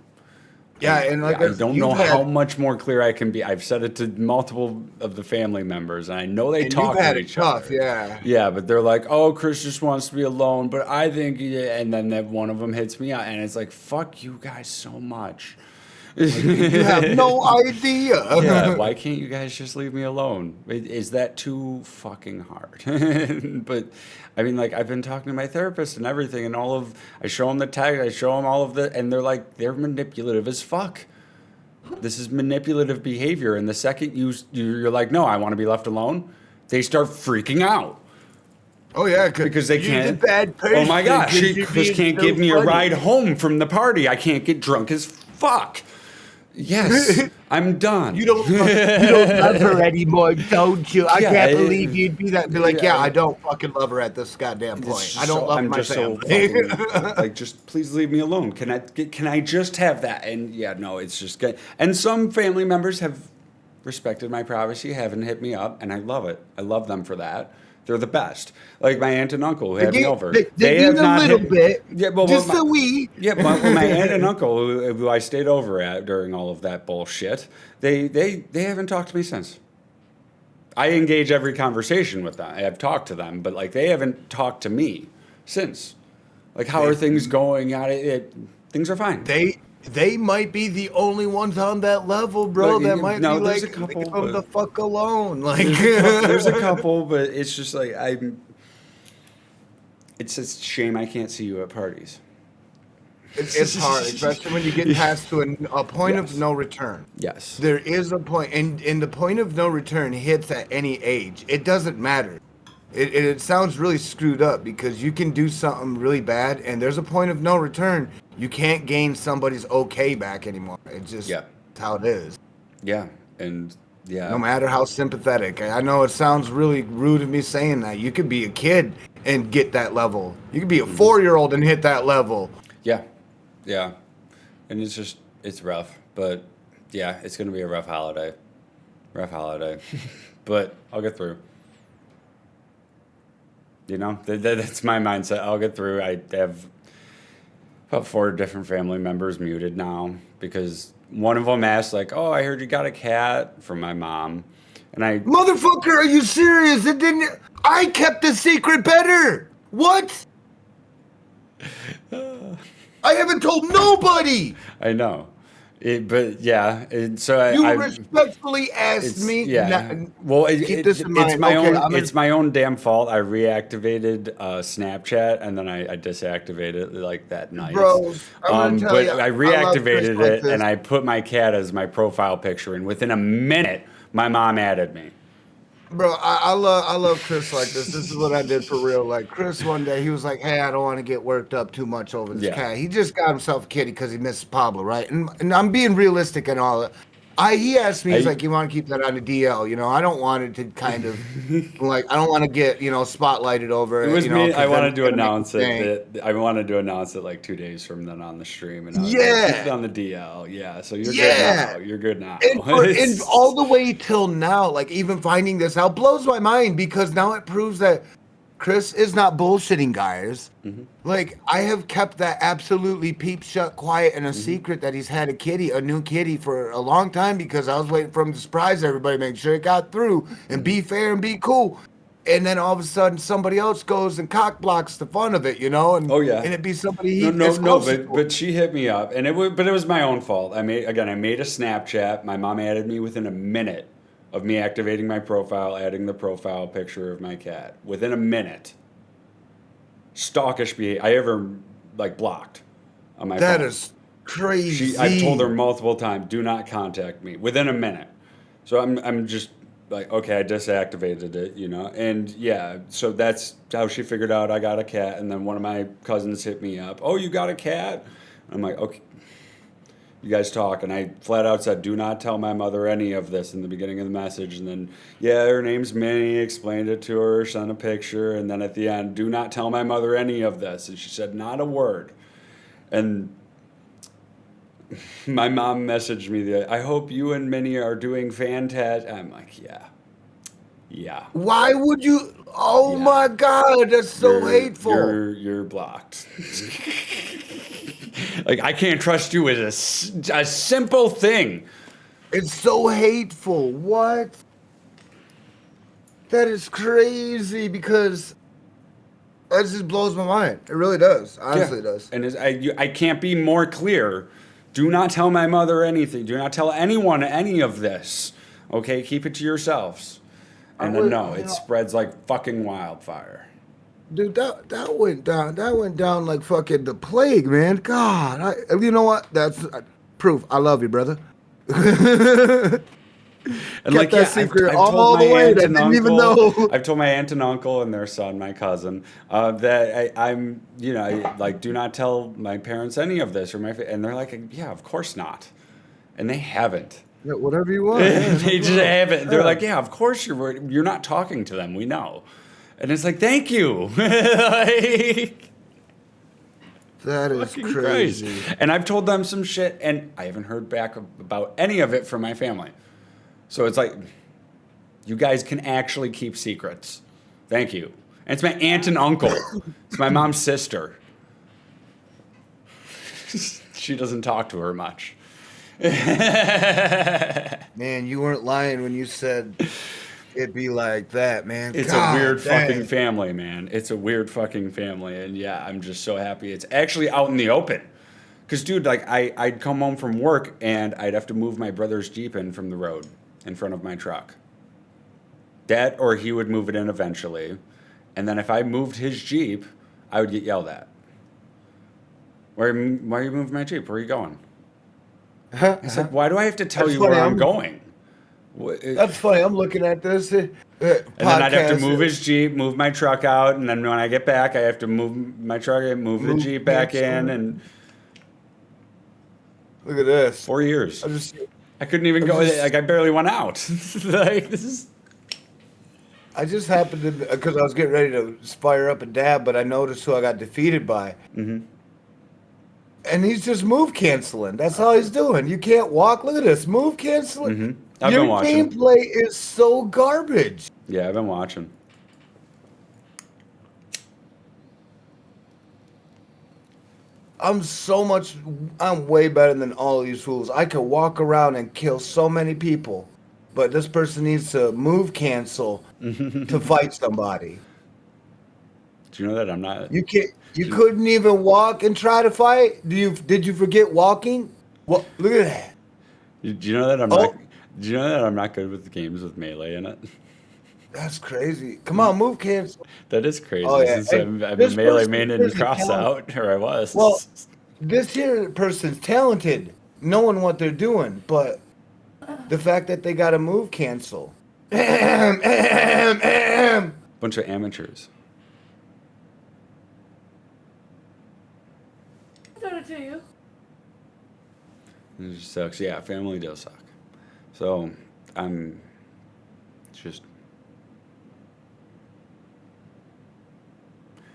Yeah, and like I don't know how much more clear I can be. I've said it to multiple of the family members, and I know they talk to each other. Yeah, but they're like, "Oh, Chris just wants to be alone," but I think, and then that one of them hits me out, and it's like, "Fuck you guys so much." You have no idea. Yeah, why can't you guys just leave me alone? Is that too fucking hard? But I mean, like, I've been talking to my therapist and everything, and I show them the tag, I show them all of the, and they're manipulative as fuck. This is manipulative behavior, and the second you're like, no, I want to be left alone, they start freaking out. Oh yeah, because they can't. Bad person, oh my gosh, Chris can't give me a ride home from the party. I can't get drunk as fuck. Yes, I'm done. You don't love her anymore, don't you? I can't believe you'd be that. Be like, I don't fucking love her at this goddamn point. I don't love my family. Like, just please leave me alone. Can I just have that? And no, it's just good. And some family members have respected my privacy, haven't hit me up, and I love it. I love them for that. They're the best. Like my aunt and uncle who had me over. They have not a little bit. Yeah, well, just a wee. Yeah, my aunt and uncle who I stayed over at during all of that bullshit. They haven't talked to me since. I engage every conversation with them. I have talked to them, but like they haven't talked to me since. Like, how are things going? Things are fine. They might be the only ones on that level, bro. That might be like, a couple, leave them the fuck alone. Like, there's a couple, but it's just like it's a shame I can't see you at parties. It's hard, especially when you get past to a point of no return. Yes, there is a point, and the point of no return hits at any age. It doesn't matter. It sounds really screwed up because you can do something really bad, and there's a point of no return. You can't gain somebody's okay back anymore. It's just that's how it is. Yeah, and no matter how sympathetic. I know it sounds really rude of me saying that. You could be a kid and get that level. You could be a 4-year-old and hit that level. Yeah, and it's rough, but it's gonna be a rough holiday, but I'll get through. That's my mindset. I'll get through. I have about 4 different family members muted now because one of them asked, like, "Oh, I heard you got a cat," from my mom, and motherfucker, are you serious? I kept the secret better. What? I haven't told nobody. I know. So you respectfully asked me. It's my own damn fault. I reactivated Snapchat and then I deactivated it like that night. Bro, I reactivated it and I put my cat as my profile picture, and within a minute, my mom added me. Bro, I love Chris like this. This is what I did for real. Like Chris, one day he was like, "Hey, I don't want to get worked up too much over this Yeah. cat." He just got himself a kitty because he misses Pablo, right? And I'm being realistic and all that. He asked me, he's like, "You want to keep that on the DL?" You know, I don't want it to kind of like I don't want to get spotlighted over It was you know, me. 'cause I then wanted it's to gonna make announce me think. it. I wanted to announce it like 2 days from then on the stream, and I was like, "Keep it Yeah, on the DL." Yeah, so you're good yeah. now. You're good now. And all the way till now, like even finding this out blows my mind because now it proves that Chris is not bullshitting, guys. Like I have kept that absolutely peep shut quiet and a secret that he's had a new kitty for a long time because I was waiting for him to surprise everybody, make sure it got through and be fair and be cool. And then all of a sudden somebody else goes and cock blocks the fun of it, and Oh yeah. and it be somebody No, no, that's no. closer to him. But she hit me up, and but it was my own fault. I made a Snapchat. My mom added me within a minute of me activating my profile, adding the profile picture of my cat. Within a minute, stalkish behavior. I ever like blocked on my That phone. is crazy. I've told her multiple times, do not contact me within a minute. So I'm just like, okay, I deactivated it, and yeah, so that's how she figured out I got a cat. And then one of my cousins hit me up, oh, you got a cat? I'm like, okay, you guys talk. And I flat out said, do not tell my mother any of this in the beginning of the message. And then, yeah, her name's Minnie, explained it to her, sent a picture. And then at the end, do not tell my mother any of this. And she said, not a word. And my mom messaged me I hope you and Minnie are doing fantastic. I'm like, yeah. Why would you? Oh Yeah. my God, that's so hateful. You're blocked. Like I can't trust you with a simple thing. It's so hateful. What? That is crazy because that just blows my mind. It really does. Honestly, it does. And I can't be more clear. Do not tell my mother anything. Do not tell anyone any of this. Okay, keep it to yourselves. And then it spreads like fucking wildfire. Dude, that went down. That went down like fucking the plague, man. God, you know what? That's proof. I love you, brother. And Kept that secret I've all told my the way. aunt I and didn't even uncle. know. I've told my aunt and uncle and their son, my cousin, that I'm, do not tell my parents any of this and they're like, yeah, of course not, and they haven't. Yeah, whatever you want. Yeah, They just haven't. They're like, yeah, of course you're not talking to them. We know, and it's like, thank you. Like, that is fucking crazy. Christ. And I've told them some shit, and I haven't heard back about any of it from my family. So it's like, you guys can actually keep secrets. Thank you. And it's my aunt and uncle. It's my mom's sister. She doesn't talk to her much. Man, you weren't lying when you said it'd be like that, man. It's God, a weird dang. fucking family, man. It's a weird fucking family. And yeah, I'm just so happy it's actually out in the open. Because, dude, like, I'd come home from work and I'd have to move my brother's Jeep in from the road in front of my truck. That or he would move it in eventually. And then if I moved his Jeep, I would get yelled at. Why are you moving my Jeep? Where are you going? I said, why do I have to tell That's you funny, where I'm going? That's funny. I'm looking at this. And then I'd have to move his Jeep, move my truck out, and then when I get back, I have to move my truck and move the Jeep back in. And look at this. 4 years. I couldn't even go. Like I barely went out. Like this is. I just happened to because I was getting ready to fire up a dab, but I noticed who I got defeated by. Mm-hmm. And he's just move canceling. That's all he's doing. You can't walk. Look at this. Move canceling. Mm-hmm. I've Your been watching. gameplay is so garbage. Yeah, I've been watching. I'm way better than all these fools. I could walk around and kill so many people, but this person needs to move cancel to fight somebody. Do you know that I'm not? You can't. You couldn't even walk and try to fight. Did you forget walking? Well, look at that. Do you know that I'm not? Do you know that I'm not good with the games with melee in it? That's crazy. Come on, move cancel. That is crazy. Oh, yeah. Since Hey, I'm this a melee person- main this and is cross talent. out, or I was. Well, this here person's talented, knowing what they're doing, but the fact that they got to move cancel, Bunch of amateurs. I done it to you. It just sucks. Yeah, family does suck. So I'm just.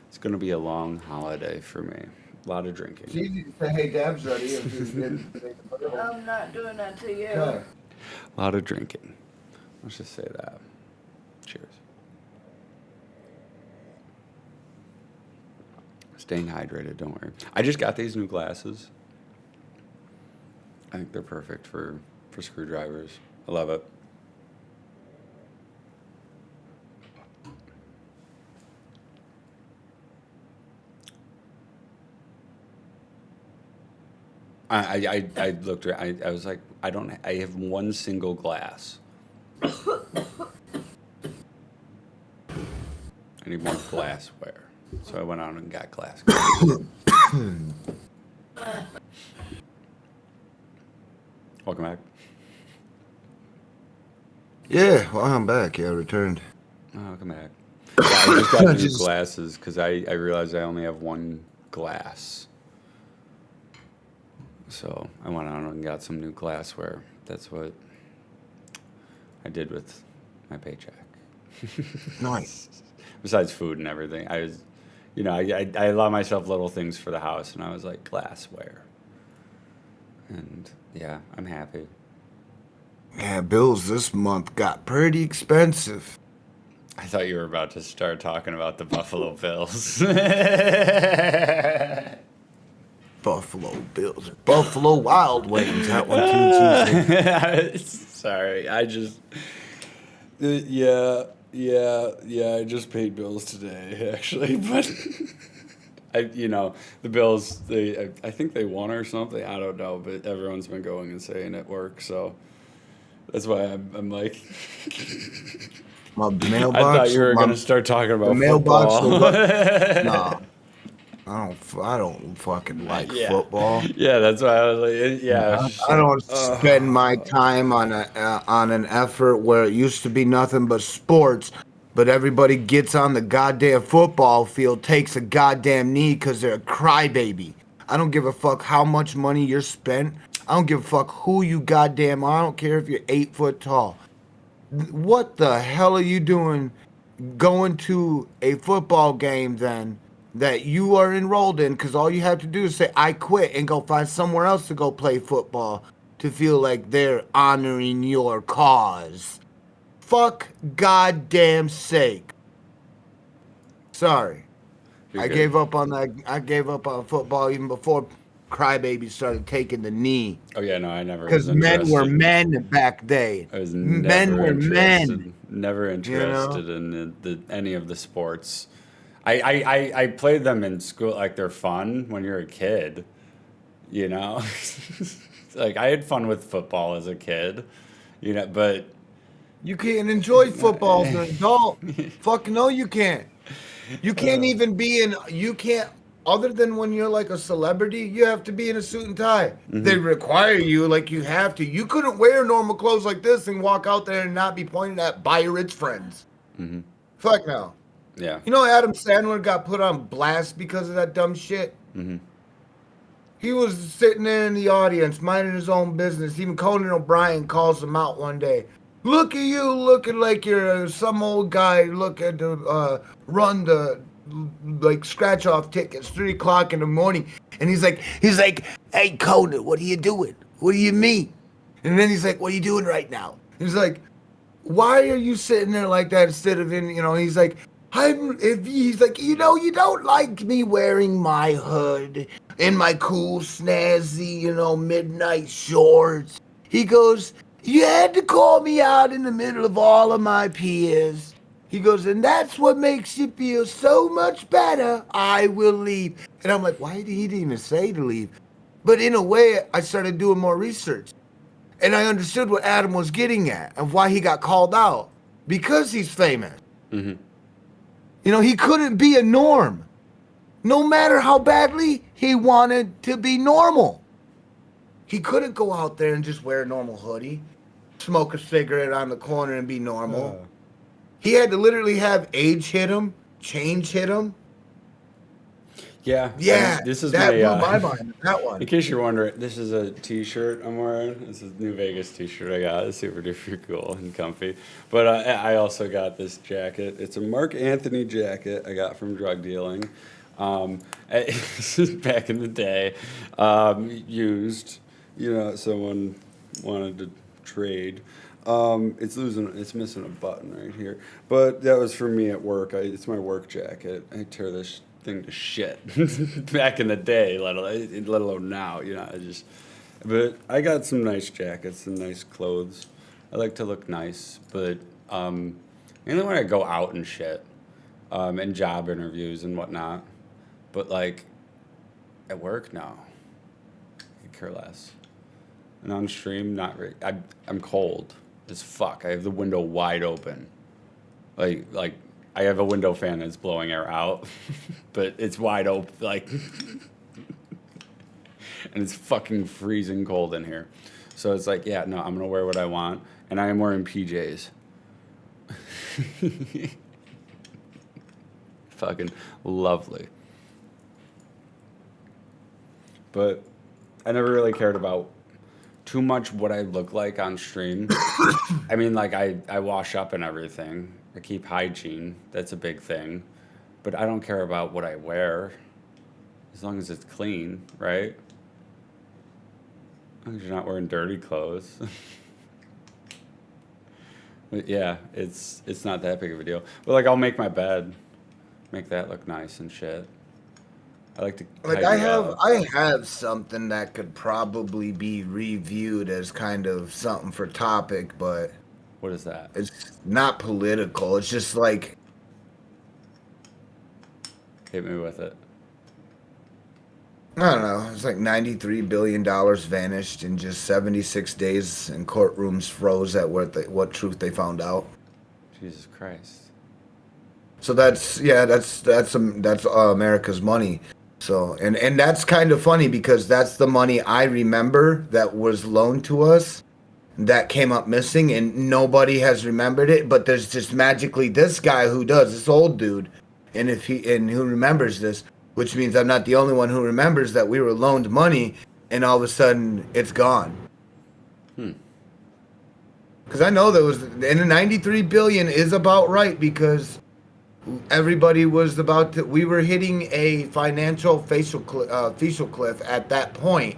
It's gonna be a long holiday for me. A lot of drinking. It's easy to say, hey, Dab's ready. If you didn't I'm not doing that to you. Okay. A lot of drinking. Let's just say that. Cheers. Staying hydrated, don't worry. I just got these new glasses. I think they're perfect for screwdrivers. I love it. I looked at I was like, I have one single glass. I need more glassware. So I went out and got glass. Welcome back. Yeah, well, I'm back. Yeah, I returned. Oh, welcome back. Yeah, I just got new glasses because I realized I only have one glass. So I went out and got some new glassware. That's what I did with my paycheck. Nice. Besides food and everything, I was, I allow myself little things for the house, and I was like glassware. And yeah, I'm happy. Yeah, bills this month got pretty expensive. I thought you were about to start talking about the Buffalo Bills. Buffalo Bills. Buffalo Wild Wings. That one too cheesy. Sorry, I just. I just paid bills today, actually, but the Bills. I think they won or something. I don't know, but everyone's been going and saying it works, so that's why I'm like. My I mailbox. thought you were gonna start talking about mailbox. football. Nah, I don't fucking like Yeah. football. Yeah, that's why I was like, yeah. it's just I like, don't spend my time on an effort where it used to be nothing but sports, but everybody gets on the goddamn football field, takes a goddamn knee because they're a crybaby. I don't give a fuck how much money you're spent. I don't give a fuck who you goddamn are. I don't care if you're 8 foot tall. What the hell are you doing going to a football game then that you are enrolled in? Because all you have to do is say, I quit, and go find somewhere else to go play football to feel like they're honoring your cause. Fuck goddamn sake. Sorry. You're I good. gave up on that. I gave up on football even before crybabies started taking the knee. Oh yeah, no, I never. Because Was men were interested. men back then. I was Men never were interested. men. Never know? interested in any of the sports. I played them in school. Like they're fun when you're a kid. Like I had fun with football as a kid. But You can't enjoy football as an adult. Fuck no, you can't. You can't even be in. You can't. Other than when you're like a celebrity, you have to be in a suit and tie. They require you, like you have to. You couldn't wear normal clothes like this and walk out there and not be pointed at by your rich friends. Fuck no. yeah. You know, Adam Sandler got put on blast because of that dumb shit. He was sitting there in the audience, minding his own business. Even Conan O'Brien calls him out one day. Look at you, looking like you're some old guy looking to run the scratch off tickets 3 o'clock in the morning. And he's like, hey Conan, what are you doing? What do you mean? And then he's like, what are you doing right now? He's like, why are you sitting there like that instead of he's like, he's like, you don't like me wearing my hood and my cool snazzy, midnight shorts. He goes, you had to call me out in the middle of all of my peers. He goes, and that's what makes you feel so much better. I will leave. And I'm like, why did he even say to leave? But in a way, I started doing more research. And I understood what Adam was getting at of why he got called out. Because he's famous. He couldn't be a norm. No matter how badly he wanted to be normal. He couldn't go out there and just wear a normal hoodie. smoke a cigarette on the corner and be normal. He had to literally have age hit him, change hit him. Yeah. Yeah, This is that my. blew my mind. That one. In case you're wondering, this is a T-shirt I'm wearing. This is a New Vegas T-shirt I got. It's super duper cool and comfy. But I also got this jacket. It's a Mark Anthony jacket I got from drug dealing. This is back in the day, used. You know, someone wanted to trade. It's missing a button right here. But that was for me at work. It's my work jacket. I tear this thing to shit back in the day, let alone now. You know, but I got some nice jackets, some nice clothes. I like to look nice, but mainly when I go out and shit, and job interviews and whatnot. But like at work, no, I could care less. And on stream, not really. I'm cold as fuck. I have the window wide open, like. I have a window fan that's blowing air out, but it's wide open, like, and it's fucking freezing cold in here. So it's like, yeah, no, I'm gonna wear what I want, and I am wearing PJs. Fucking lovely. But I never really cared about too much what I look like on stream. I mean, like, I wash up and everything. I keep hygiene. That's a big thing. But I don't care about what I wear as long as it's clean, right? As long as you're not wearing dirty clothes. But yeah, it's not that big of a deal. But like, I'll make my bed, make that look nice and shit. I like to Like tidy up. I have something that could probably be reviewed as kind of something for topic, but What is that? it's not political. It's just like Hit me with it. I don't know. It's like $93 billion vanished in just 76 days, and courtrooms froze at what truth they found out. Jesus Christ. So that's America's money. So and that's kind of funny because that's the money I remember that was loaned to us that came up missing, and nobody has remembered it. But there's just magically this guy who does, this old dude, and who remembers this, which means I'm not the only one who remembers that we were loaned money, and all of a sudden it's gone. Because I know there was, and the 93 billion is about right because everybody was we were hitting a financial facial cliff at that point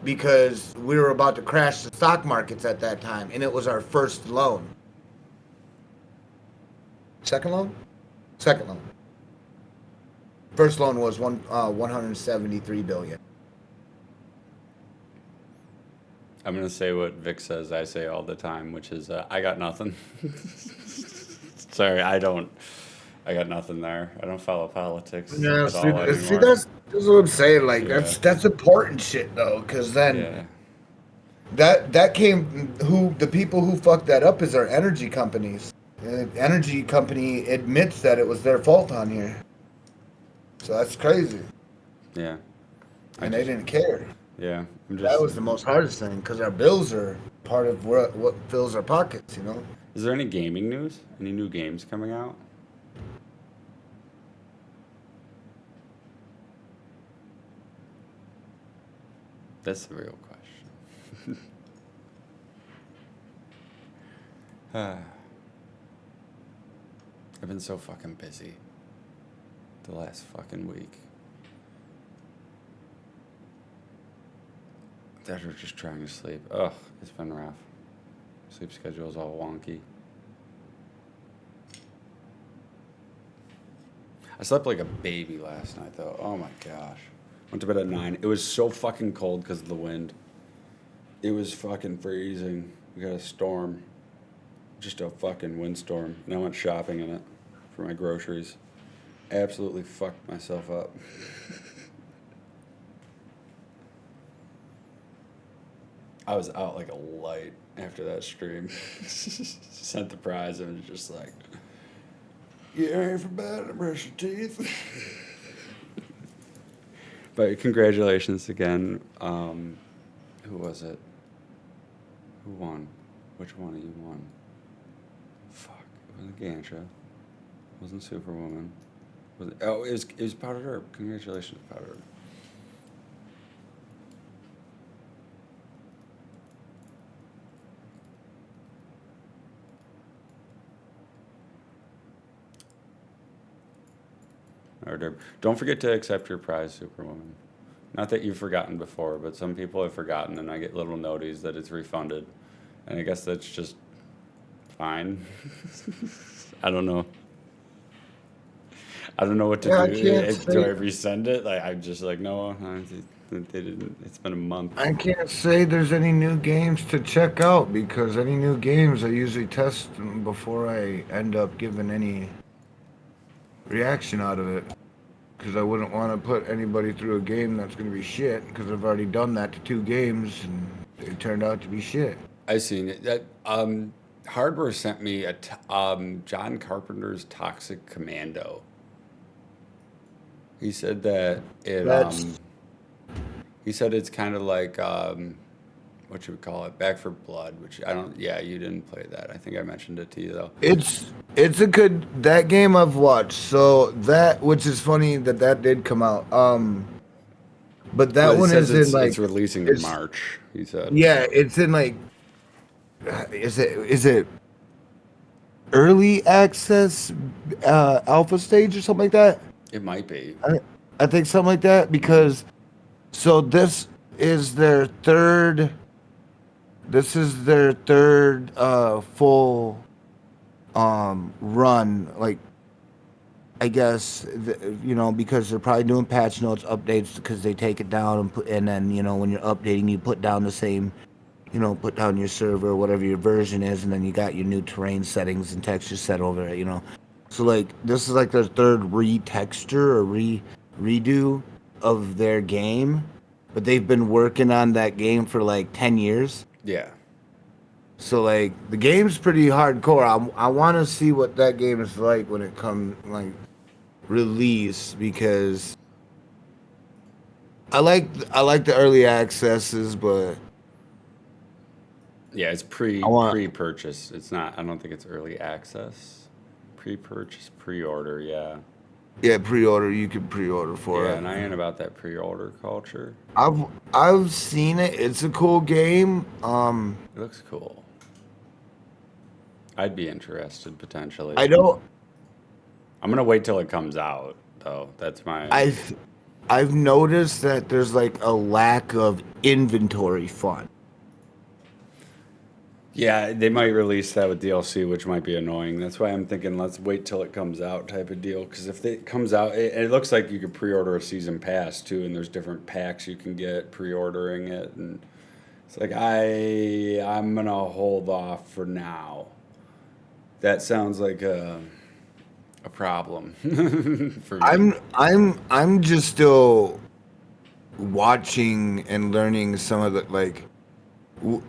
because we were about to crash the stock markets at that time, and it was our first loan. Second loan? Second loan. First loan was 173 billion. I'm going to say what Vic says I say all the time, which is, I got nothing. Sorry, I got nothing there. I don't follow politics Yeah, at all see, anymore. that's what I'm saying. Like, Yeah. that's important shit, though, because then that came, the people who fucked that up is our energy companies. The energy company admits that it was their fault on here. So that's crazy. Yeah. And they didn't care. Yeah. That was the most hardest thing, because our bills are part of what fills our pockets, you know? Is there any gaming news? Any new games coming out? That's the real question. I've been so fucking busy the last fucking week. That or just trying to sleep. Ugh, it's been rough. Sleep schedule's all wonky. I slept like a baby last night, though. Oh my gosh. Went to bed at 9. It was so fucking cold because of the wind. It was fucking freezing. We got a storm. Just a fucking windstorm. And I went shopping in it for my groceries. Absolutely fucked myself up. I was out like a light after that stream. Sent the prize and was just like, you ain't for bed to brush your teeth. But congratulations again. Who was it? Who won? Which one of you won? Fuck. It wasn't Gansha. It wasn't Superwoman. Was it, oh, it was Powdered Herb. Congratulations, Powdered Herb. Don't forget to accept your prize, Superwoman. Not that you've forgotten before, but some people have forgotten, and I get little noties that it's refunded. And I guess that's just fine. I don't know. I don't know what to Yeah, I do. can't Do I say. resend it? Like I'm just like, no, they didn't. It's been a month. I can't say there's any new games to check out because any new games I usually test them before I end up giving any reaction out of it. Because I wouldn't want to put anybody through a game that's going to be shit. Because I've already done that to 2 games and they turned out to be shit. I seen it. That Hardware sent me John Carpenter's Toxic Commando. He said that it That's he said it's kind of like what should we call it? Back for Blood, which I don't. Yeah, you didn't play that. I think I mentioned it to you though. it's a good that game I've watched. So that which is funny that did come out. But that Well, it one says is in it's like releasing in it's March. He said. yeah, it's in like is it early access alpha stage or something like that? It might be. I think something like that because so is their third this is their third full run like I guess because they're probably doing patch notes updates because they take it down and then when you're updating you put down the same put down your server whatever your version is and then you got your new terrain settings and textures set over it. So like this is like their third retexture or redo of their game, but they've been working on that game for like 10 years. Yeah. So like the game's pretty hardcore. I want to see what that game is like when it comes like release because I like the early accesses, but Yeah, it's I want pre-purchase. It's not. I don't think it's early access. Pre-purchase, pre-order. Yeah. yeah pre-order. You can pre-order for Yeah, it. and I ain't about that pre-order culture. I've seen it. It's a cool game. It looks cool. I'd be interested potentially. I don't. I'm gonna wait till it comes out, though. That's my. I've noticed that there's like a lack of inventory fun. Yeah, they might release that with DLC, which might be annoying. That's why I'm thinking let's wait till it comes out type of deal. Because if it comes out, it looks like you could pre-order a season pass too, and there's different packs you can get pre-ordering it, and it's like I'm gonna hold off for now. That sounds like a problem for me. I'm just still watching and learning some of the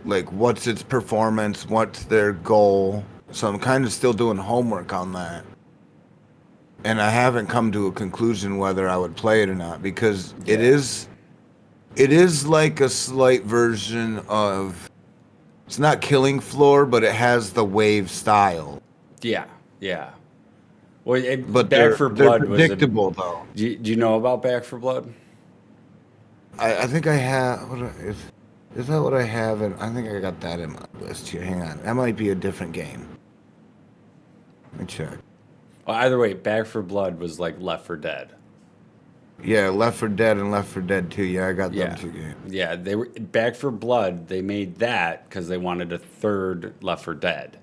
like what's its performance, what's their goal. So I'm kind of still doing homework on that. And I haven't come to a conclusion whether I would play it or not because it is like a slight version of it's not Killing Floor, but it has the wave style. Yeah, yeah. Well, But Back for they're Blood was a. predictable though. Do you know about Back for Blood? I think I have. Is that what I have? I think I got that in my list here. Hang on. That might be a different game. Let me check. Well, either way, Back for Blood was like Left 4 Dead. Yeah, Left 4 Dead and Left 4 Dead 2. Yeah, I got Yeah, them 2 games. yeah. They were Back for Blood. They made that because they wanted a third Left 4 Dead,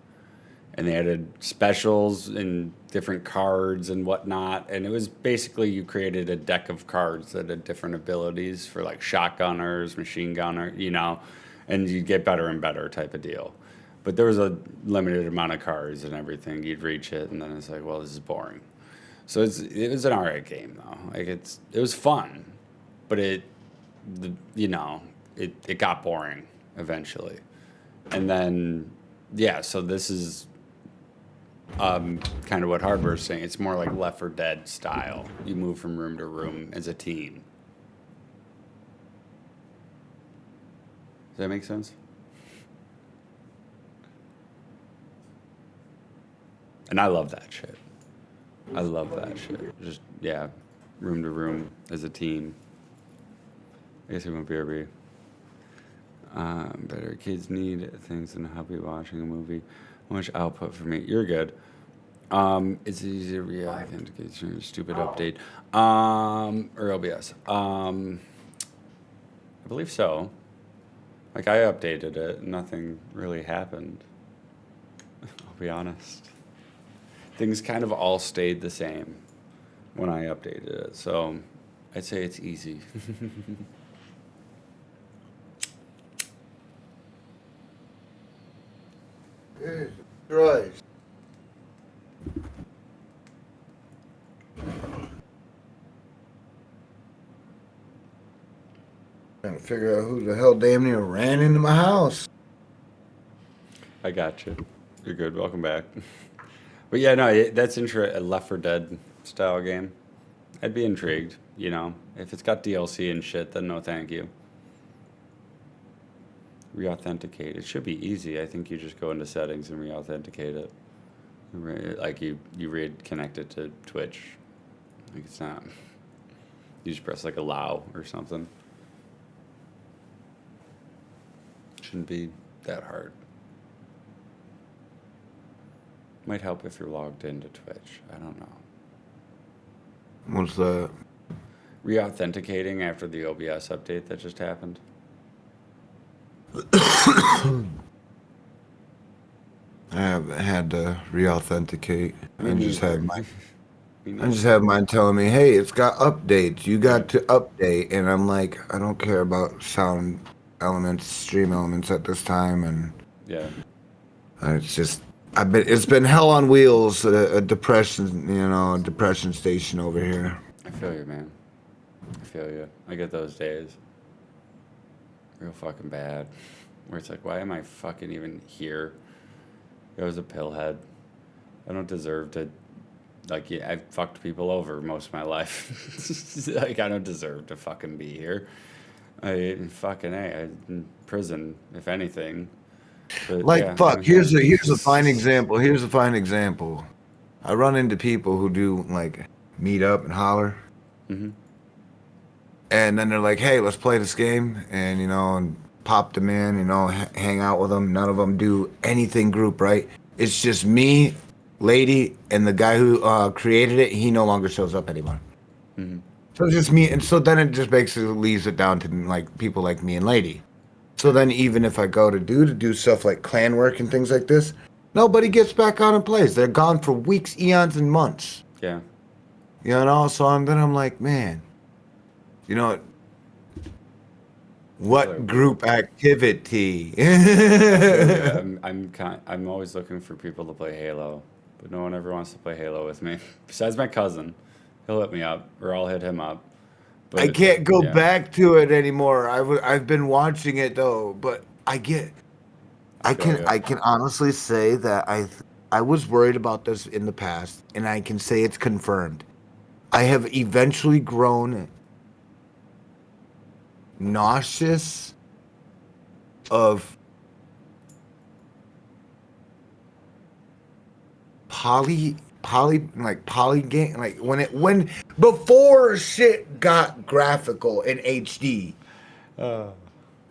and they added specials and different cards and whatnot. And it was basically you created a deck of cards that had different abilities for like shotgunners, machine gunner, and you get better and better type of deal. But there was a limited amount of cards and everything. You'd reach it, and then it's like, well, this is boring. So it was an alright game though. Like it was fun, but it got boring eventually. And then so this is kind of what Hardware's saying. It's more like Left 4 Dead style. You move from room to room as a team. Does that make sense? And I love that shit. I love that shit. Just, yeah, room to room as a team. I guess we won't BRB. Better kids need things than a hobby watching a movie. Much output for me. You're good. It's easy to re-authenticate your stupid update. Or OBS. I believe so. Like, I updated it. Nothing really happened. I'll be honest. Things kind of all stayed the same when I updated it. So I'd say it's easy. Jesus Christ. Trying to figure out who the hell damn near ran into my house. I got you. You're good. Welcome back. But yeah, no, that's a Left 4 Dead style game. I'd be intrigued, you know. If it's got DLC and shit, then no thank you. Re-authenticate. It should be easy. I think you just go into settings and re-authenticate it. Like you reconnect it to Twitch. Like it's not. You just press like allow or something. Shouldn't be that hard. Might help if you're logged into Twitch. I don't know. What's that? Re-authenticating after the OBS update that just happened. I haven't had to re-authenticate. I just have mine telling me, hey, it's got updates. You got to update. And I'm like, I don't care about sound elements, stream elements at this time. And Yeah. it's just, it's been hell on wheels, a depression, depression station over here. I feel you, man. I feel you. I get those days. Real fucking bad. Where it's like, why am I fucking even here? I was a pillhead. I don't deserve to. Like, yeah, I've fucked people over most of my life. Like, I don't deserve to fucking be here. I'm in prison, if anything. But, Like, yeah, fuck, here's a fine example. Here's a fine example. I run into people who do, like, meet up and holler. Mm-hmm. And then they're like, hey, let's play this game. And, and pop them in, hang out with them. None of them do anything group, right? It's just me, lady, and the guy who created it. He no longer shows up anymore. Mm-hmm. So it's just me. And so then it just basically leaves it down to, like, people like me and lady. So then even if I go to do stuff like clan work and things like this, nobody gets back on and plays. They're gone for weeks, eons, and months. Yeah. So I'm like, man, what group activity? Yeah, I'm always looking for people to play Halo, but no one ever wants to play Halo with me. Besides my cousin, he'll hit me up, or I'll hit him up. But I can't go back to it anymore. I've been watching it though, but I can honestly say that I was worried about this in the past, and I can say it's confirmed. I have eventually grown nauseous of poly game, like when before shit got graphical in HD.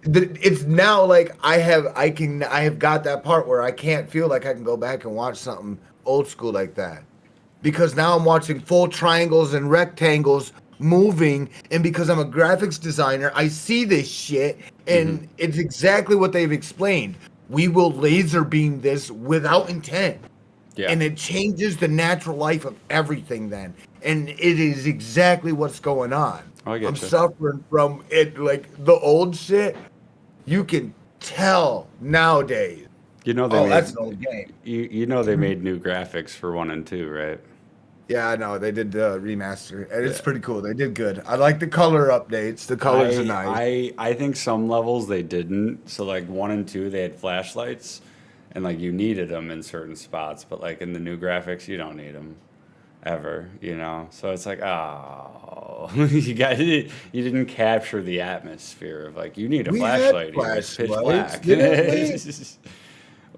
It's now like I have got that part where I can't feel like I can go back and watch something old school like that, because now I'm watching full triangles and rectangles moving, and because I'm a graphics designer, I see this shit, and it's exactly what they've explained. We will laser beam this without intent. Yeah. And it changes the natural life of everything then. And it is exactly what's going on. I get I'm you. suffering from it, like the old shit. You can tell nowadays. That's an old game. They made new graphics for 1 and 2, right? Yeah, I know. They did the remaster. And it's pretty cool. They did good. I like the color updates. The colors are nice. I think some levels they didn't. So like 1 and 2, they had flashlights. And, like, you needed them in certain spots, but, like, in the new graphics, you don't need them ever, So it's like, oh, you didn't capture the atmosphere of, like, you need a flashlight here. It's pitch black.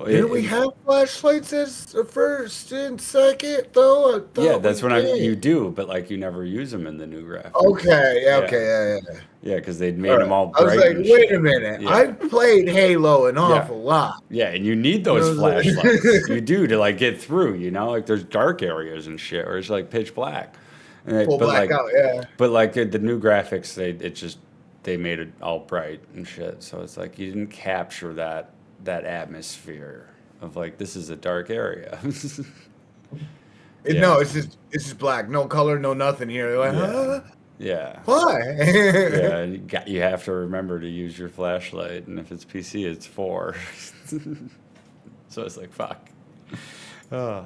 Didn't we have flashlights as a first and second though? I Yeah, thought that's we what did. you do, but like you never use them in the new graphics. Okay, yeah, Yeah. okay, yeah. Yeah, because they'd All made them right. all I was bright like, and wait a shit. minute. Yeah. I played Halo an Yeah. awful lot. Yeah, and you need You those know what I'm saying? flashlights. You do to like get through, like there's dark areas and shit, or it's like pitch black. Full blackout, yeah. But like the new graphics, they made it all bright and shit. So it's like you didn't capture that atmosphere of like this is a dark area. Yeah. No, it's just black. No color, no nothing here. You're like, Yeah. huh? Yeah. Why? Yeah, you have to remember to use your flashlight, and if it's PC, it's 4. So it's like fuck. Oh.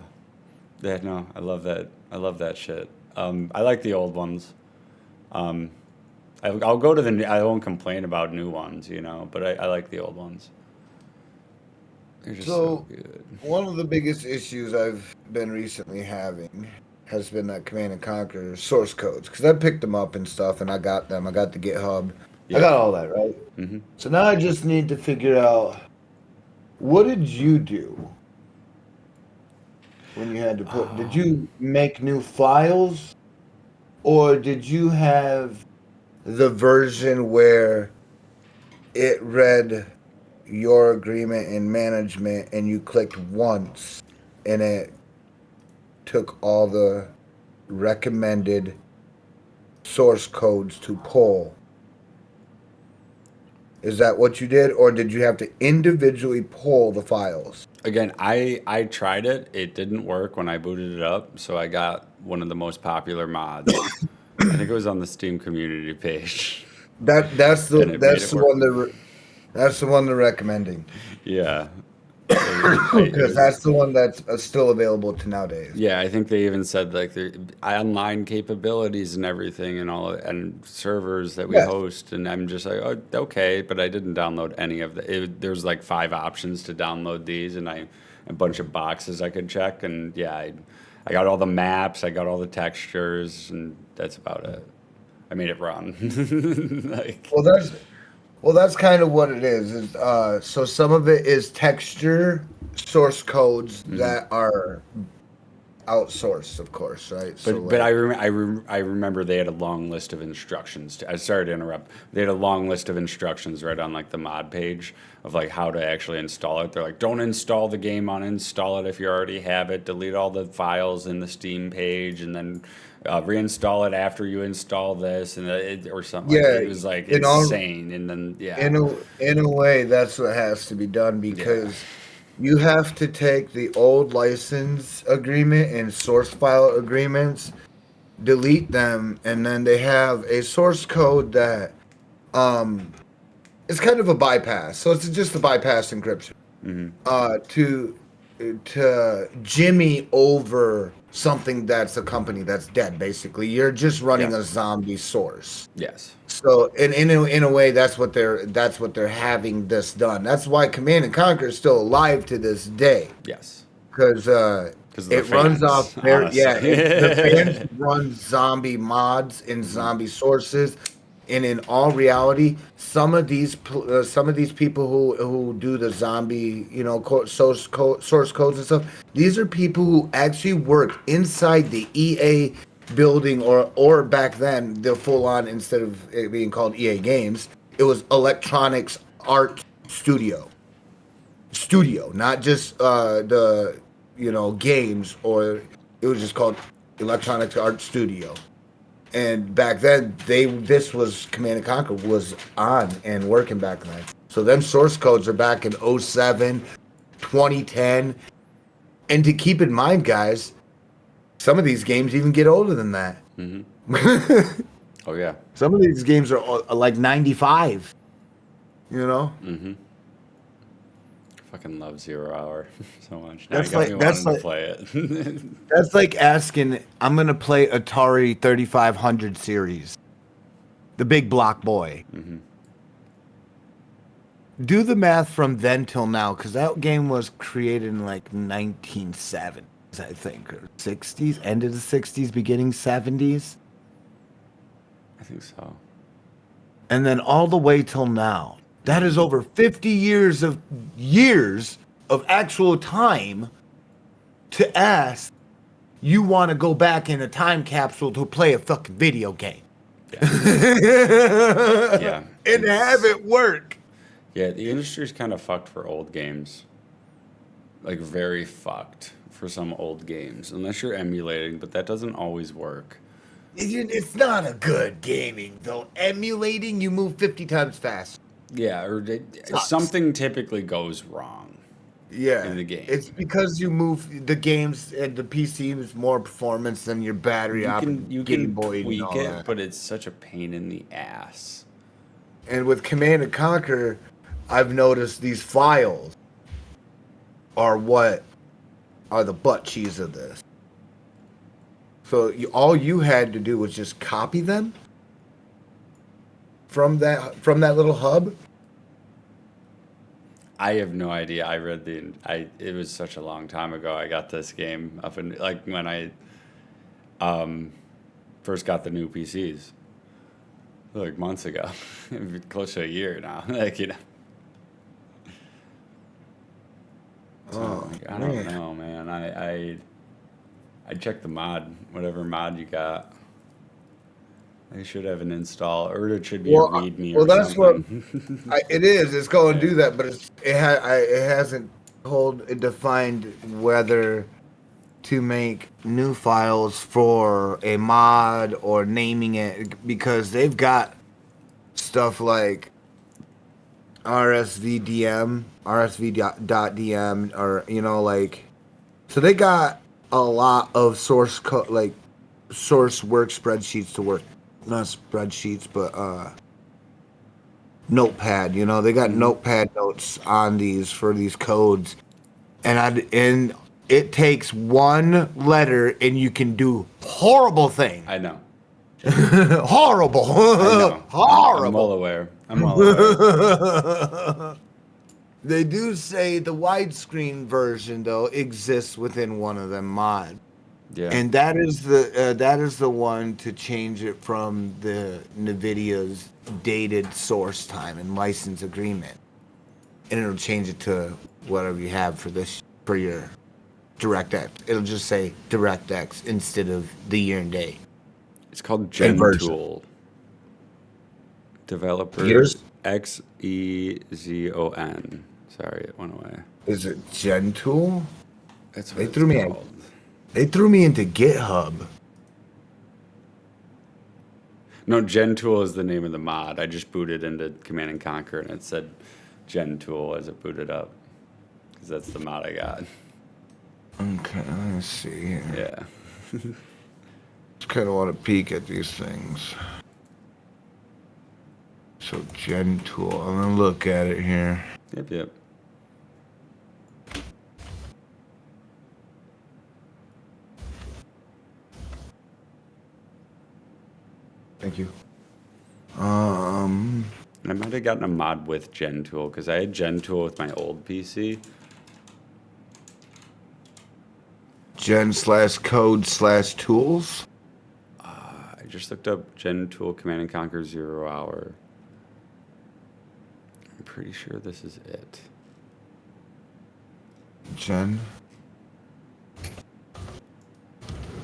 Yeah, no, I love that. I love that shit. I like the old ones. I'll go to the new. I won't complain about new ones, but I like the old ones. They're just so good. One of the biggest issues I've been recently having has been that Command and Conquer source codes, because I picked them up and stuff, and I got them. I got the GitHub. Yeah. I got all that, right? Mm-hmm. So now I just need to figure out, what did you do when you had to put? Did you make new files, or did you have the version where it read your agreement and management, and you clicked once, and it took all the recommended source codes to pull? Is that what you did, or did you have to individually pull the files? Again, I tried it. It didn't work when I booted it up, so I got one of the most popular mods. I think it was on the Steam community page. That's the And it made it work. That's the one they're recommending, Yeah. because that's the one that's still available to nowadays. Yeah, I think they even said like the online capabilities and everything and and servers that we Yes. host, and I'm just like, oh, okay, but I didn't download any of there's like 5 options to download these, and a bunch of boxes I could check, and yeah, I got all the maps, I got all the textures, and that's about it. I made it run. Like, Well, that's kind of what it is. So some of it is texture source codes that are outsourced, of course, right? But I remember they had a long list of instructions. I sorry to interrupt. They had a long list of instructions right on like the mod page of like how to actually install it. They're like, don't install the game, uninstall it if you already have it. Delete all the files in the Steam page, and then reinstall it after you install this, and or something. Yeah, Like, it was like insane. And then in a way, that's what has to be done, because you have to take the old license agreement and source file agreements, delete them, and then they have a source code that it's kind of a bypass. So it's just a bypass encryption to jimmy over something that's a company that's dead. Basically, you're just running a zombie source. Yes. So in a way, that's what they're having this done. That's why Command and Conquer is still alive to this day. Yes. Because it runs off their the fans run zombie mods and zombie sources, and in all reality, some of these people who do the zombie source codes and stuff, these are people who actually work inside the EA building, or back then the full on, instead of it being called EA Games, it was Electronics Art Studio, not just the games, or it was just called Electronics Art Studio. And back then, this was Command and Conquer was on and working back then. So them source codes are back in 07, 2010. And to keep in mind, guys, some of these games even get older than that. Mm-hmm. Oh yeah. Some of these games are like 95. Mm-hmm. Fucking love 0 Hour so much. Now That's you got me wanting like to play it. that's like asking, I'm gonna play Atari 3500 series, the big block boy. Mm-hmm. Do the math from then till now, because that game was created in like 1970s, I think, or 60s, end of the 60s, beginning 70s, I think so. and then all the way till now. That is over 50 years of of actual time to ask you want to go back in a time capsule to play a fucking video game. Yeah. And have it work. Yeah, the industry's kind of fucked for old games. Like, very fucked for some old games. Unless you're emulating, but that doesn't always work. It's not a good gaming, though. Emulating, you move 50 times fast. Yeah, or something typically goes wrong. Yeah, In the game. it's because you move the games and the PC is more performance than your battery You Game can Boy and tweak all it, that. but it's such a pain in the ass. And with Command and Conquer, I've noticed these files are what are the butt cheese of this. So all you had to do was just copy them from that little hub. I have no idea. It was such a long time ago. I got this game up in like when I first got the new PCs. Like months ago. Close to a year now. Like, you know. So, like, I don't know, man. I checked the mod, whatever mod you got. I should have an install, or it should be a README. Well, or that's something. what it is. It's going to do that, but it hasn't defined whether to make new files for a mod or naming it, because they've got stuff like RSVDM, RSV.dm, or like, so they got a lot of source code, like source work spreadsheets to work. Not spreadsheets, but Notepad. They got Notepad notes on these for these codes, and it takes one letter, and you can do horrible things. I know. Horrible. I know. Horrible. I'm well aware. I'm well aware. They do say the widescreen version though exists within one of them mods. Yeah. And that is the one to change it from the NVIDIA's dated source time and license agreement, and it'll change it to whatever you have for your DirectX. It'll just say DirectX instead of the year and day. It's called Gentool. Developers Years? XEZON. Sorry, it went away. Is it Gentool? That's what They it's threw me in. called. They threw me into GitHub. No, Gentool is the name of the mod. I just booted into Command and Conquer, and it said Gentool as it booted up, because that's the mod I got. Okay, let's see here. Yeah. Just kind of want to peek at these things. So Gentool, I'm gonna look at it here. Yep. Thank you. And I might have gotten a mod with Gentool, because I had Gentool with my old PC. Gen/code/tools. I just looked up Gentool Command and Conquer 0 Hour. I'm pretty sure this is it. Gen.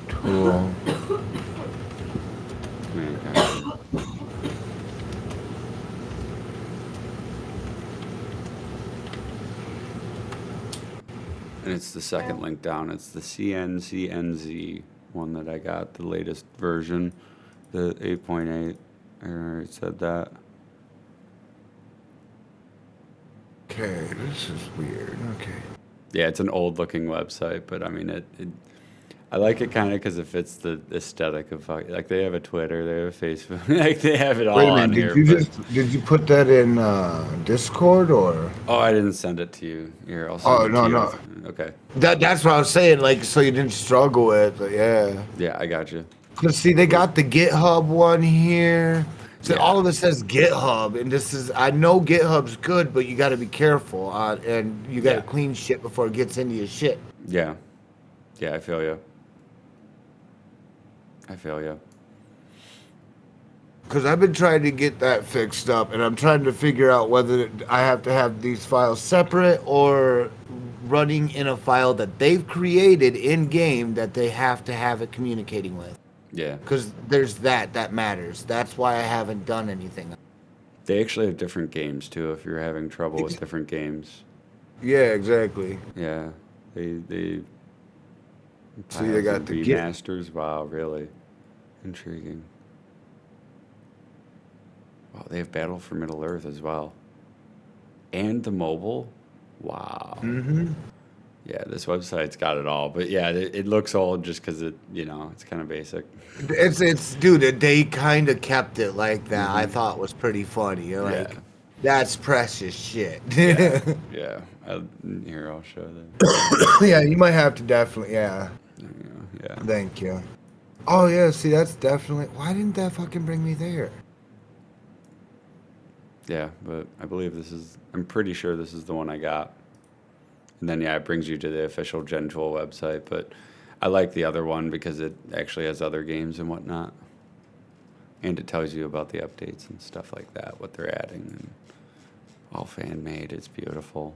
Tool. Command and Conquer. And it's the second link down. It's the CNCNZ one that I got, the latest version, the 8.8. I already said that. Okay, this is weird. Okay. Yeah, it's an old looking website, but I mean, I like it kind of because it fits the aesthetic of, like, they have a Twitter, they have a Facebook, like, they have it all Wait a on minute. here. Did you put that in Discord or? Oh, I didn't send it to you. Here, I'll send it to you. No. Okay. That's what I was saying. Like, so you didn't struggle with it. Yeah. Yeah, I got you. Cause see, they got the GitHub one here. So Yeah. all of it says GitHub, and this is, I know GitHub's good, but you got to be careful, and you got to clean shit before it gets into your shit. Yeah. Yeah, I feel you. Because I've been trying to get that fixed up, and I'm trying to figure out whether I have to have these files separate or running in a file that they've created in game that they have to have it communicating with. Yeah. Because there's that matters. That's why I haven't done anything. They actually have different games too. If you're having trouble with different games. Yeah, exactly. Yeah. They. See, they got the remasters. Wow, really intriguing. Wow, they have Battle for Middle Earth as well, and the mobile. Wow. Mm-hmm. Yeah, this website's got it all. But yeah, it looks old just because it's kind of basic. It's dude, they kind of kept it like that. I thought was pretty funny. You're like, that's precious shit. Yeah. Yeah. Here, I'll show that. Yeah, you might have to definitely. Yeah. There you go. Yeah. Thank you. Oh yeah, see, that's definitely. Why didn't that fucking bring me there? Yeah, but I believe I'm pretty sure this is the one I got. And then, it brings you to the official Gen Tool website. But I like the other one because it actually has other games and whatnot. And it tells you about the updates and stuff like that, what they're adding. And all fan-made. It's beautiful.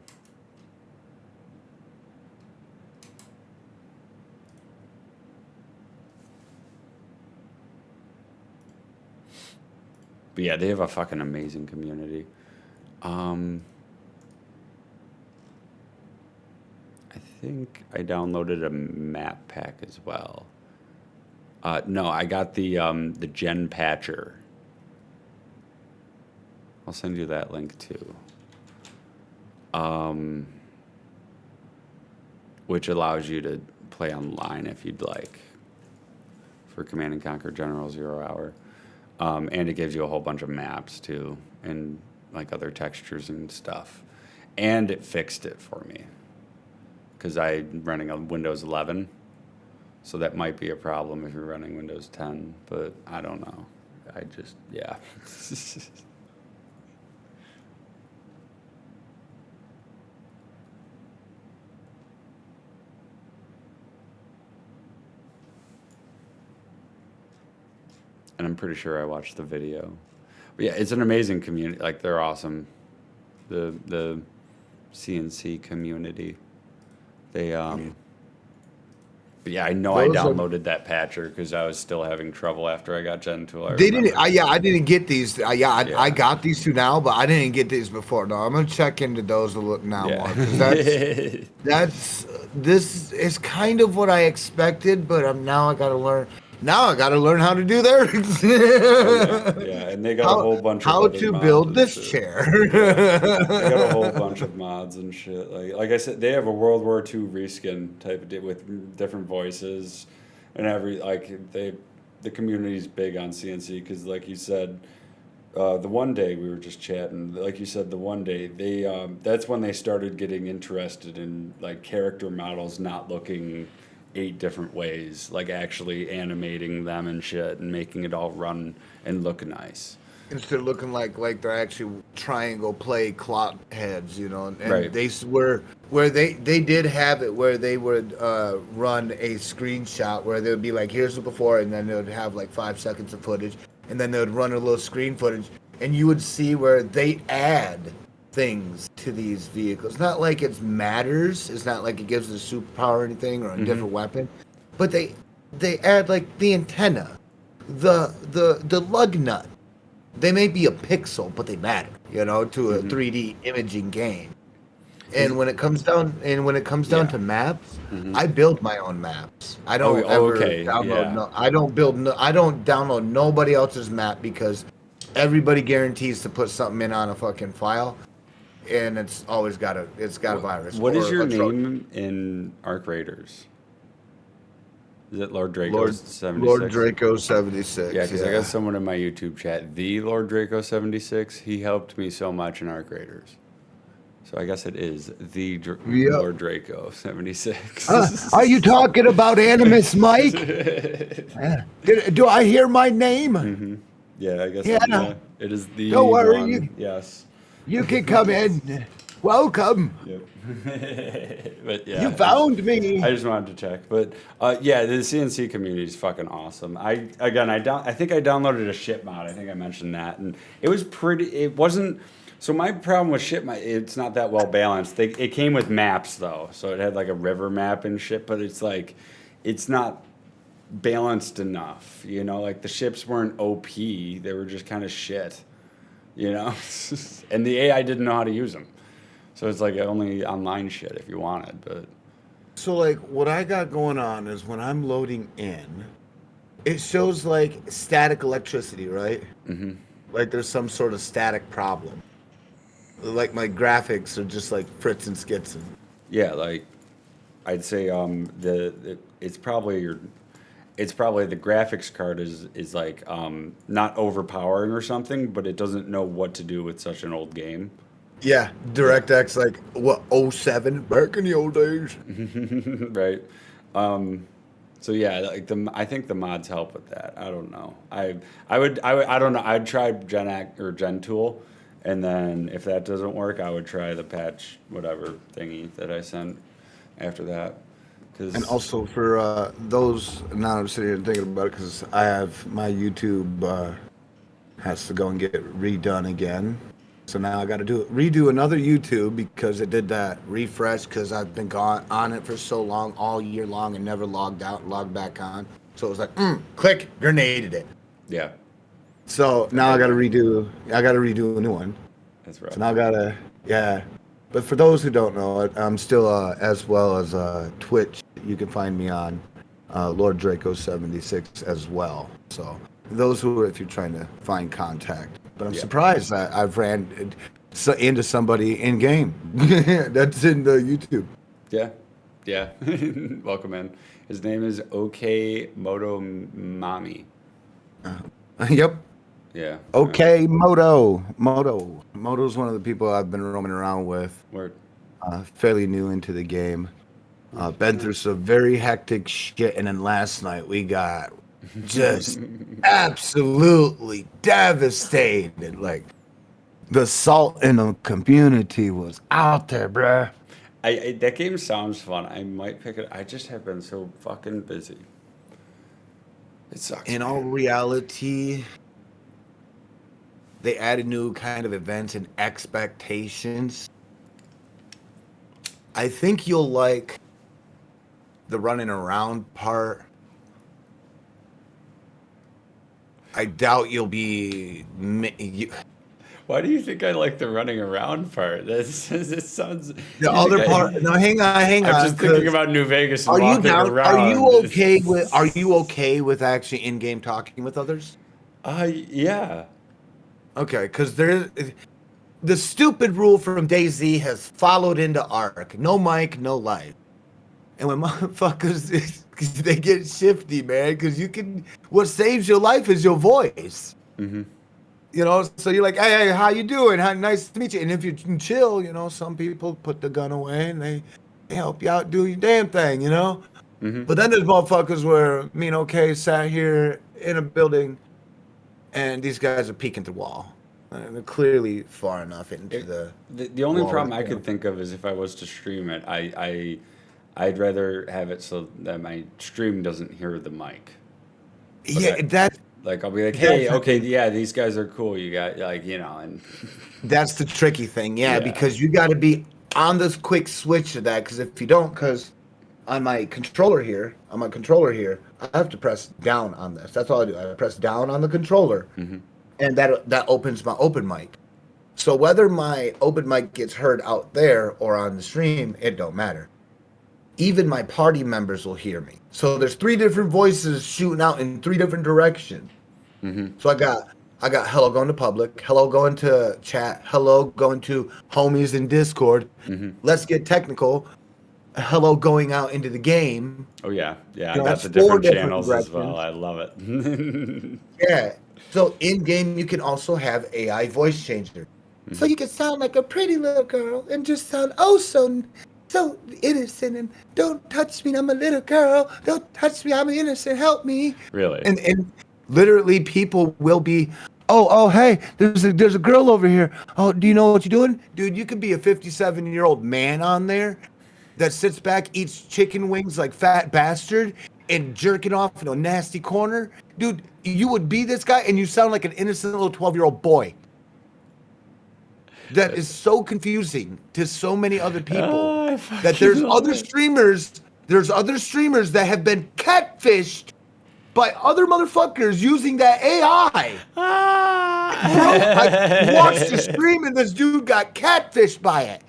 But yeah, they have a fucking amazing community. I think I downloaded a map pack as well. No, I got the Gen Patcher. I'll send you that link too. Which allows you to play online if you'd like for Command and Conquer General 0 Hour. And it gives you a whole bunch of maps too, and like other textures and stuff. And it fixed it for me because I'm running on Windows 11, so that might be a problem if you're running Windows 10. But I don't know. I just And I'm pretty sure I watched the video. But yeah, it's an amazing community. Like, they're awesome. The CNC community. They but yeah, I know I downloaded that patcher because I was still having trouble after I got Gen 2. They didn't. I didn't get these. I got these two now, but I didn't get these before. No, I'm gonna check into those a look now more. 'Cause this is kind of what I expected, but I gotta learn. Now I gotta learn how to do theirs. Yeah, and they got a whole bunch of how to build this chair. Yeah. They got a whole bunch of mods and shit. Like I said, they have a World War II reskin type of deal with different voices and the community's big on CNC because, like you said, the one day we were just chatting. Like you said, the one day that's when they started getting interested in like character models not looking 8 different ways, like actually animating them and shit and making it all run and look nice. Instead of looking like they're actually triangle play clock heads, you know, and right. they were where they did have it where they would run a screenshot where they would be like, here's the before, and then they would have like 5 seconds of footage, and then they would run a little screen footage, and you would see where they add things to these vehicles. Not like it matters. It's not like it gives it a superpower or anything or a different weapon, but they add like the antenna, the lug nut. They may be a pixel, but they matter, you know, to a 3D imaging game. And when it comes down to maps, I build my own maps. I don't download. I don't download nobody else's map because everybody guarantees to put something in on a fucking file. And it's always got a virus. What is your name in Arc Raiders? Is it Lord Draco 76? Lord Draco 76. Yeah, because I got someone in my YouTube chat, the Lord Draco 76. He helped me so much in Arc Raiders. So I guess it is the Lord Draco 76. Are you talking about Animus Mike? Do I hear my name? Mm-hmm. Yeah, I guess it is the Don't worry, one. Yes. You can come in. Welcome. Yep. But yeah, You found me. I just wanted to check, but yeah, the CNC community is fucking awesome. I think I downloaded a ship mod. I think I mentioned that, and it was pretty. It wasn't. So my problem with ship mod, it's not that well balanced. It came with maps though, so it had like a river map and shit, but it's like, it's not balanced enough. You know, like the ships weren't OP. They were just kind of shit. You know, and the AI didn't know how to use them. So it's like only online shit if you wanted, but So like what I got going on is when I'm loading in, it shows like static electricity, right? Mm-hmm. Like there's some sort of static problem. Like my graphics are just like Fritz and Skitson. yeah, like I'd say it's probably the graphics card is like not overpowering or something, but it doesn't know what to do with such an old game. Yeah, DirectX like what, '07 back in the old days. Right. So yeah, like I think the mods help with that. I don't know. I don't know. I'd try Gen Tool, and then if that doesn't work, I would try the patch whatever thingy that I sent after that. And also for those, now I'm sitting here thinking about it because I have my YouTube has to go and get redone again. So now I got to redo another YouTube because it did that refresh because I've been gone on it for so long, all year long, and never logged out and logged back on. So it was like, click, grenaded it. Yeah, So now I got to redo a new one. that's right. So now yeah. But for those who don't know, I'm still, as well as Twitch, you can find me on Lord Draco 76 as well. So those who, if you're trying to find contact. But I'm surprised that I've ran into somebody in game that's in the YouTube. Yeah. Welcome in. His name is OK Moto Mami. Yep. Yeah. Okay, Moto's one of the people I've been roaming around with. Word. Fairly new into the game. Been through some very hectic shit, and then last night we got just absolutely devastated. Like the salt in the community was out there, bruh. That game sounds fun. I might pick it. I just have been so fucking busy. It sucks. In all reality, they added new kind of events and expectations. I think you'll like the running around part. I doubt you'll be. Why do you think I like the running around part? It sounds. The other part. No, hang on. I'm just thinking about New Vegas and Are you walking down? around. Are you okay with actually in-game talking with others? Yeah. Okay, because the stupid rule from DayZ has followed into Ark. No mic, no life. And when motherfuckers, they get shifty, man, because what saves your life is your voice. Mm-hmm. You know, so you're like, hey, how you doing? Nice to meet you. And if you can chill, you know, some people put the gun away and they help you out, do your damn thing, you know? Mm-hmm. But then there's motherfuckers where me and OK sat here in a building and these guys are peeking through the wall. And they're clearly far enough into the only problem I could think of is if I was to stream it, I'd rather have it so that my stream doesn't hear the mic. Like I'll be like, hey, okay, yeah, these guys are cool. You got like, you know, and that's the tricky thing, because you got to be on this quick switch to that. Because if you don't, because on my controller here, I have to press down on this. That's all I do. I press down on the controller, and that opens my open mic. So whether my open mic gets heard out there or on the stream, it don't matter. Even my party members will hear me. So there's 3 different voices shooting out in 3 different directions. Mm-hmm. So I got hello going to public, hello going to chat, hello going to homies in Discord. Mm-hmm. Let's get technical. Hello going out into the game. Oh yeah, You know, I got that's the 4 different channels as well. I love it. Yeah. So in game you can also have AI voice changer. Mm-hmm. So you can sound like a pretty little girl and just sound so innocent and don't touch me, I'm a little girl. Don't touch me, I'm innocent. Help me. Really? And literally people will be, oh, hey, there's a girl over here. Oh, do you know what you're doing? Dude, you could be a 57-year-old man on there that sits back, eats chicken wings like fat bastard, and jerking off in a nasty corner. Dude, you would be this guy, and you sound like an innocent little 12-year-old boy. That is so confusing to so many other people that there's other streamers that have been catfished by other motherfuckers using that AI. Bro, I watched a stream and this dude got catfished by it.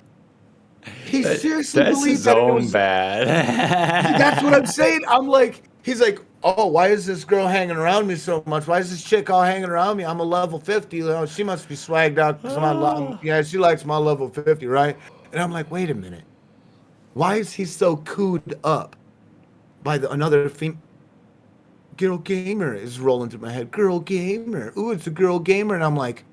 He seriously believed that it was bad. That's what I'm saying. I'm like, he's like, oh, why is this girl hanging around me so much? Why is this chick all hanging around me? I'm a level 50. You know, she must be swagged out because yeah, she likes my level 50, right? And I'm like, wait a minute. Why is he so cooed up by another female? Girl gamer is rolling through my head. Girl gamer. Ooh, it's a girl gamer. And I'm like,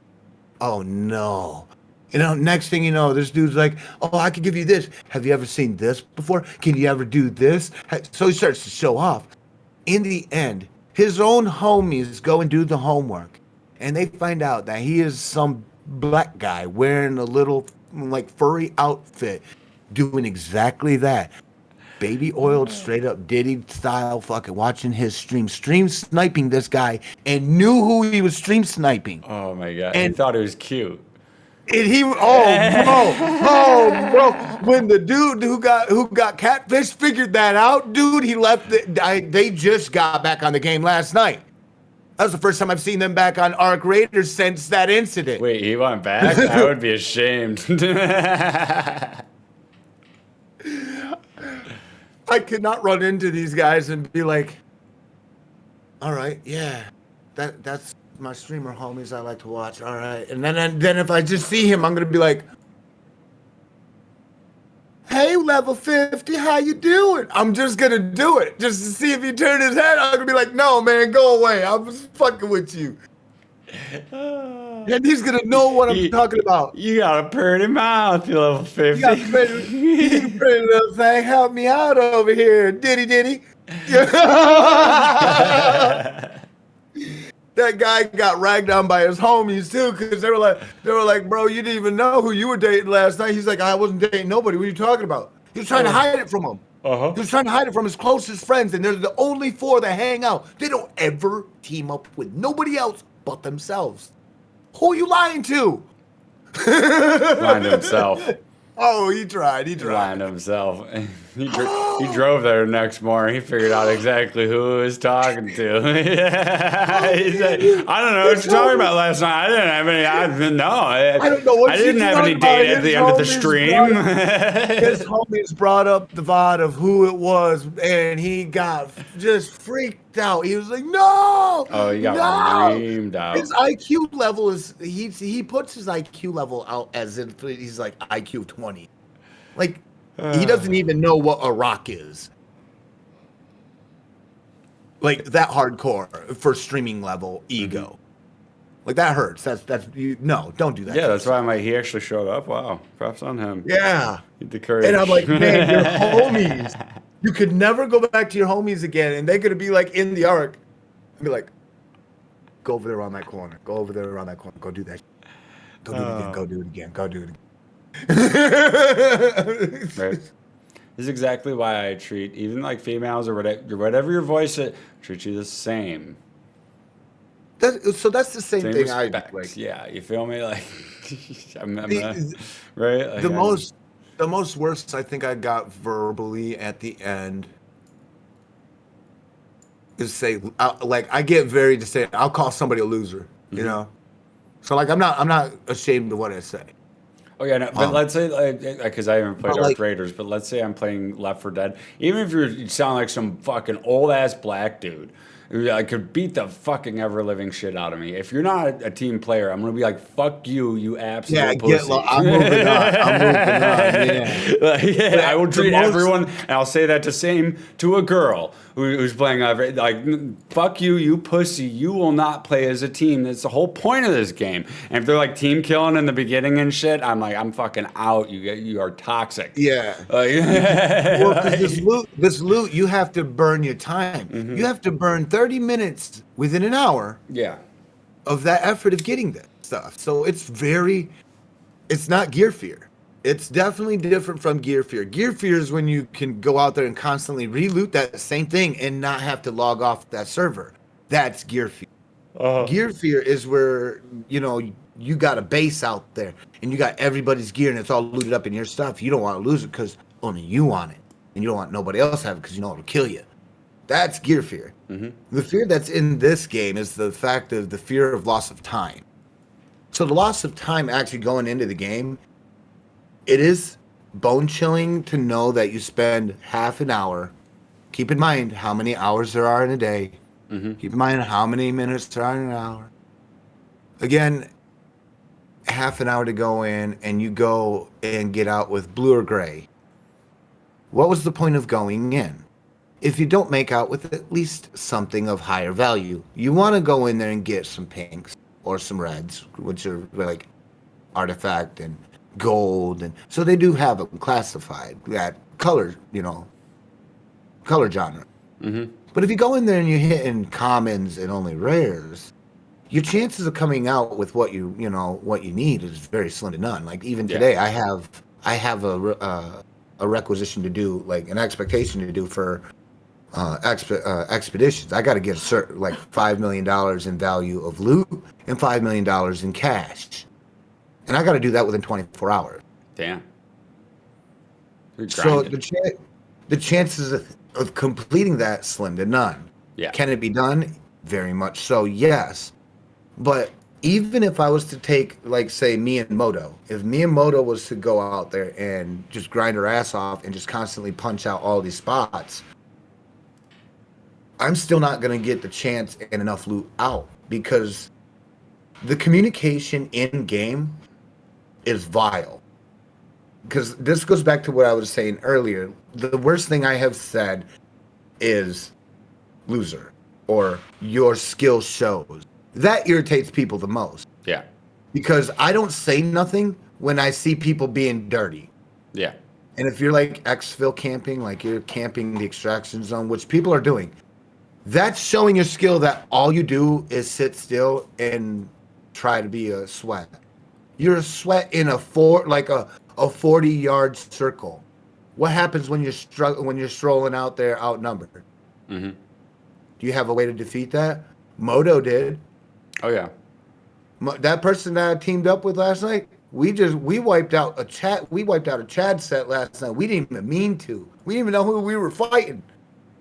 oh no. You know, next thing you know, this dude's like, oh, I could give you this. Have you ever seen this before? Can you ever do this? So he starts to show off. In the end, his own homies go and do the homework. And they find out that he is some black guy wearing a little like furry outfit doing exactly that. Baby oiled, straight up Diddy style, fucking watching his stream sniping this guy, and knew who he was stream sniping. Oh my god! And he thought it was cute. And bro, when the dude who got catfish figured that out, dude, he left. They just got back on the game last night. That was the first time I've seen them back on Arc Raiders since that incident. Wait, he went back? I would be ashamed. I could not run into these guys and be like, all right, yeah, that's my streamer homies I like to watch. All right. And then if I just see him, I'm going to be like, hey, level 50, how you doing? I'm just going to do it just to see if he turned his head. I'm going to be like, no, man, go away. I'm just fucking with you. And he's going to know what I'm talking about. You got a pretty mouth, you level 50. You got a pretty little thing. Help me out over here. Diddy. That guy got ragged on by his homies too, because they were like, bro, you didn't even know who you were dating last night. He's like, I wasn't dating nobody. What are you talking about? He was trying to hide it from him. Uh-huh. He was trying to hide it from his closest friends, and they're the only four that hang out. They don't ever team up with nobody else but themselves. Who are you lying to? Lying to himself. Oh, he tried. Lying to himself. He drove there next morning. He figured out exactly who he was talking to. He said, I don't know what you're talking about last night. I didn't have any. I don't know what I didn't have any date at the end of the stream. His homies brought up the VOD of who it was, and he got just freaked out. He was like, no. Oh, he got reamed out. His IQ level is, he puts his IQ level out as if he's like IQ 20. Like, he doesn't even know what a rock is. Like, that hardcore for streaming level ego. Mm-hmm. Like, that hurts. That's you. No, don't do that. Yeah, that's why I'm like, he actually showed up. Wow, props on him. Yeah. The courage. And I'm like, man, your homies. You could never go back to your homies again, and they're gonna be like in the arc, and be like, go over there around that corner. Go over there around that corner. Go do that. Go do it again. Go do it again. Go do it again. Right. This is exactly why I treat even like females or whatever your voice is, treat you the same. So that's the same thing respect. like. Yeah, you feel me? Like, right? Like, the most worst I think I got verbally at the end is say like I get very distant. I'll call somebody a loser, you know. So like I'm not ashamed of what I say. Oh yeah, no, but let's say because I haven't played Arc Raiders, but let's say I'm playing Left 4 Dead. Even if you sound like some fucking old ass black dude, I could beat the fucking ever living shit out of me. If you're not a team player, I'm gonna be like, "Fuck you, you absolute pussy." I'm moving on. Yeah. Yeah, I will treat everyone, and I'll say that to a girl who's playing like, "Fuck you, you pussy. You will not play as a team." That's the whole point of this game. And if they're like team killing in the beginning and shit, I'm like, I'm fucking out. You are toxic. Yeah. Well, because this loot, you have to burn your time. Mm-hmm. You have to burn 30 minutes within an hour. Yeah. of that effort of getting that stuff. So it's not gear fear. It's definitely different from gear fear. Gear fear is when you can go out there and constantly re-loot that same thing and not have to log off that server. That's gear fear. Gear fear is where, you got a base out there and you got everybody's gear and it's all looted up in your stuff. You don't want to lose it because only you want it. And you don't want nobody else to have it because you know it'll kill you. That's gear fear. Mm-hmm. The fear that's in this game is the fact of the fear of loss of time. So the loss of time actually going into the game, it is bone chilling to know that you spend half an hour. Keep in mind how many hours there are in a day. Mm-hmm. Keep in mind how many minutes there are in an hour. Again, half an hour to go in and you go and get out with blue or gray. What was the point of going in? If you don't make out with at least something of higher value, you want to go in there and get some pinks or some reds, which are like artifact and gold, and so they do have them classified that color, color genre. Mm-hmm. But if you go in there and you're hitting commons and only rares, your chances of coming out with what you need is very slim to none. Like even today, I have a requisition to do, like an expectation to do for expeditions. I got to get a certain like $5 million in value of loot and $5 million in cash. And I got to do that within 24 hours. Damn. So the chances of completing that slim to none. Yeah. Can it be done? Very much so, yes. But even if I was to take, like, say, me and Moto, if me and Moto was to go out there and just grind our ass off and just constantly punch out all these spots, I'm still not going to get the chance and enough loot out because the communication in game is vile. Because this goes back to what I was saying earlier. The worst thing I have said is loser or your skill shows. That irritates people the most. Yeah. Because I don't say nothing when I see people being dirty. Yeah. And if you're like exfil camping, like you're camping the extraction zone, which people are doing, that's showing your skill that all you do is sit still and try to be a sweat. You're a sweat in a 40-yard circle. What happens when you're strolling out there outnumbered? Mm-hmm. Do you have a way to defeat that? Moto did. Oh yeah. That person that I teamed up with last night, we wiped out a Chad set last night. We didn't even mean to. We didn't even know who we were fighting.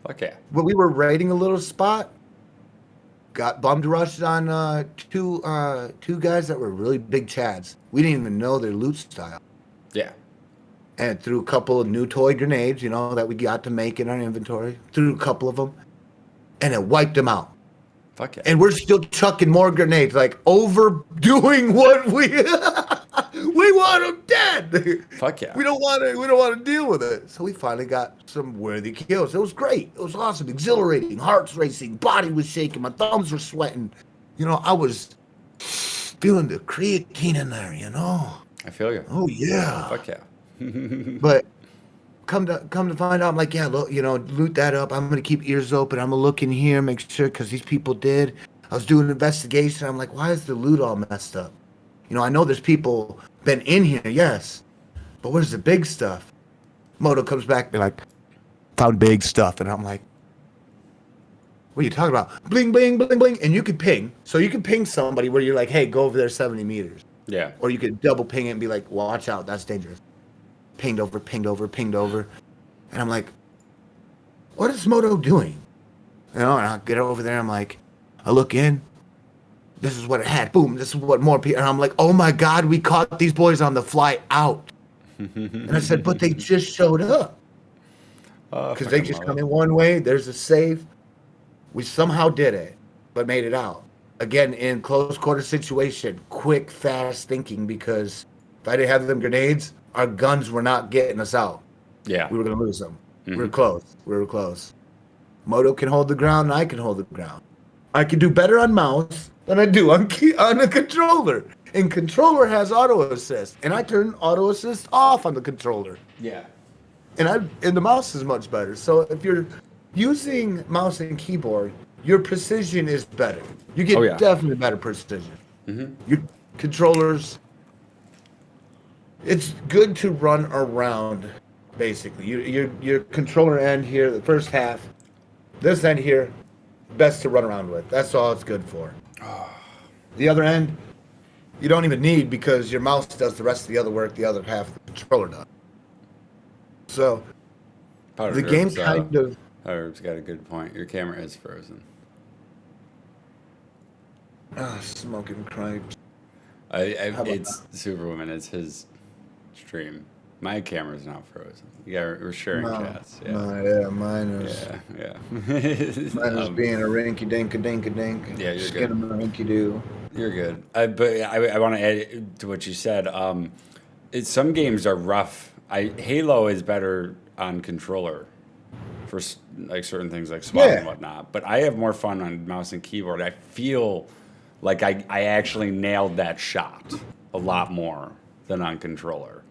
Fuck yeah. But we were raiding a little spot. Got bummed rushed on two guys that were really big Chads. We didn't even know their loot style. Yeah. And threw a couple of new toy grenades, that we got to make in our inventory. Threw a couple of them. And it wiped them out. Fuck yeah. And we're still chucking more grenades, like overdoing what we we want them dead. Fuck yeah. We don't want to deal with it. So we finally got some worthy kills. It was great. It was awesome, exhilarating, hearts racing, body was shaking, my thumbs were sweating. I was feeling the creatine in there. I feel you. Oh yeah. Fuck yeah. But come to find out, I'm like, yeah, look, loot that up. I'm gonna keep ears open. I'm gonna look in here, make sure, because these people did. I was doing an investigation. I'm like, why is the loot all messed up? I know there's people been in here, yes, but where's the big stuff? Moto comes back and be like, found big stuff, and I'm like, what are you talking about? Bling, bling, bling, bling, and you can ping. So you can ping somebody where you're like, hey, go over there 70 meters. Yeah. Or you could double ping it and be like, watch out, that's dangerous. Pinged over. And I'm like, what is Moto doing? And I get over there. I'm like, I look in. This is what it had. Boom. This is what more people. And I'm like, oh my God, we caught these boys on the fly out. And I said, but they just showed up. Because they just come in one way. There's a save. We somehow did it, but made it out. Again, in close quarter situation, quick, fast thinking, because if I didn't have them grenades, our guns were not getting us out. Yeah. We were going to lose them. Mm-hmm. We were close. Moto can hold the ground, and I can hold the ground. I can do better on mouse than I do on a controller. And controller has auto assist, and I turn auto assist off on the controller. Yeah. And the mouse is much better. So if you're using mouse and keyboard, your precision is better. You get definitely better precision. Your controllers, it's good to run around, basically. Your controller end here, the first half, this end here, best to run around with. That's all it's good for. The other end, you don't even need because your mouse does the rest of the other work, the other half the controller does. So, the game kind of... Powder's got a good point. Your camera is frozen. Smoking cripes. It's Superwoman. It's his stream. My camera's not frozen. We're sharing chats. Yeah. Mine is. Yeah. Mine is being a rinky dink a dink a dink. Yeah, you're Skin good. of a rinky doo. You're good. But I want to add to what you said. Some games are rough. Halo is better on controller for like certain things like SWAT and whatnot. But I have more fun on mouse and keyboard. I feel like I actually nailed that shot a lot more than on controller.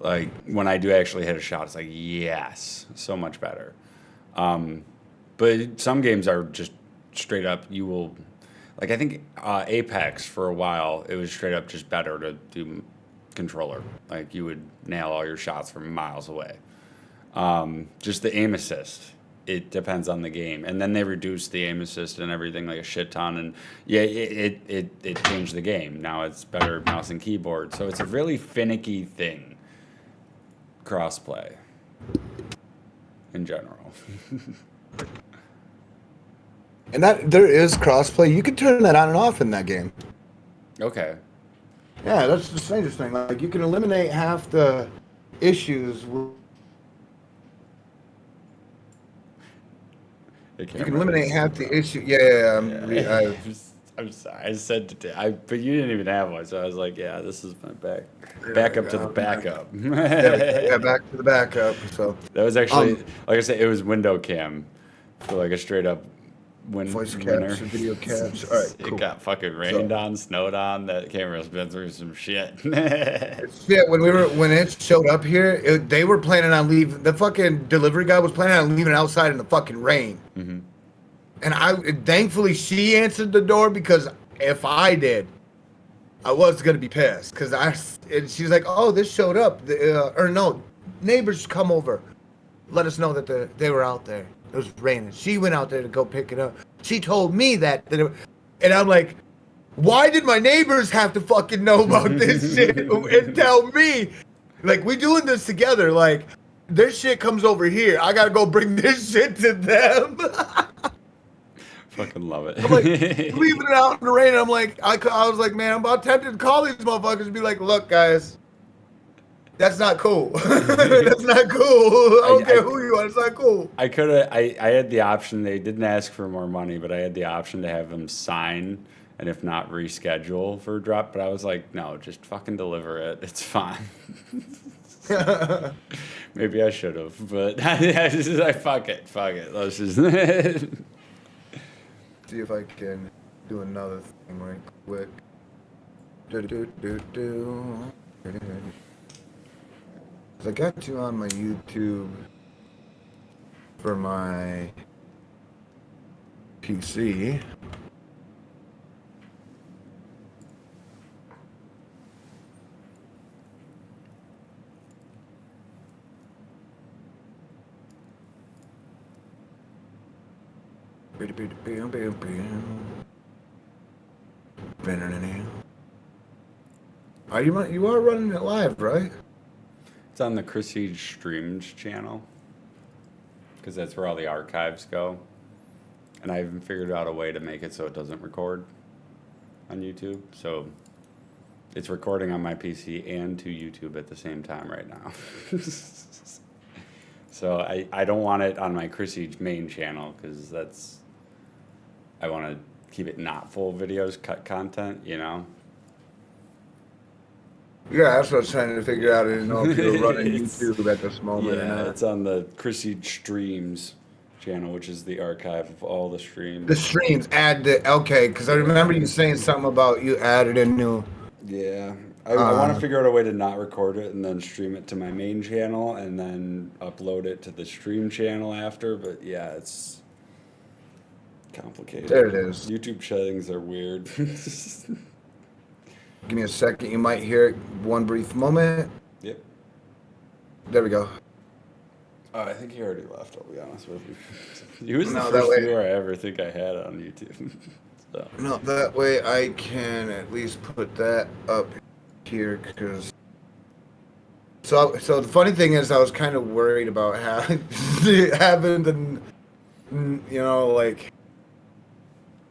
Like when I do actually hit a shot, it's like, yes, so much better. But some games are just straight up, you will, like I think Apex for a while, it was straight up just better to do controller. Like you would nail all your shots from miles away. Just the aim assist, it depends on the game. And then they reduced the aim assist and everything like a shit ton. And yeah, it changed the game. Now it's better mouse and keyboard. So it's a really finicky thing. Crossplay in general. And that there is crossplay. You can turn that on and off in that game. Okay. Yeah, that's the strangest thing. Like you can eliminate half the issues. You can eliminate half the issue. I'm sorry. I said but you didn't even have one, so I was like, yeah, this is my backup to the backup. Back to the backup. So that was actually, like I said, it was window cam for like a straight up voice winter. capture, video capture. All right, cool. It got fucking rained on, snowed on. That camera's been through some shit. Shit, when it showed up here, they were planning on leaving. The fucking delivery guy was planning on leaving outside in the fucking rain. Mm-hmm. And thankfully she answered the door because if I did, I was gonna be pissed because and she's like, "Oh, this showed up," or no, neighbors come over, let us know that they were out there. It was raining. She went out there to go pick it up. She told me that and I'm like, why did my neighbors have to fucking know about this shit and tell me? Like, we doing this together. Like, their shit comes over here. I gotta go bring this shit to them. Fucking love it. I'm like, leaving it out in the rain. I'm like, I was like, man, I'm about tempted to call these motherfuckers and be like, look, guys, that's not cool. That's not cool. I don't care who you are. It's not cool. I could have. I had the option. They didn't ask for more money, but I had the option to have them sign, and if not, reschedule for a drop. But I was like, no, just fucking deliver it. It's fine. Maybe I should have, but I just like fuck it. Let's just. See if I can do another thing right quick. I got you on my YouTube for my PC. You are running it live, right? It's on the Chris Siege Streams channel because that's where all the archives go. And I even figured out a way to make it so it doesn't record on YouTube. So it's recording on my PC and to YouTube at the same time right now. So I don't want it on my Chris Siege main channel because I want to keep it not full videos, cut content, you know? Yeah, that's what I was trying to figure out. I didn't know if you were running YouTube at this moment. Yeah, it's on the Chris Siege Streams channel, which is the archive of all the streams. The streams, okay, because I remember you saying something about you added a new... Yeah, I want to figure out a way to not record it and then stream it to my main channel and then upload it to the stream channel after, but yeah, Complicated. There it is. YouTube settings are weird. Give me a second. You might hear it. One brief moment. Yep. There we go. Oh, I think he already left, I'll be honest with you. He was the No, that first way- viewer I ever think I had on YouTube. So. No, that way I can at least put that up here because. So the funny thing is, I was kind of worried about having the, you know, like.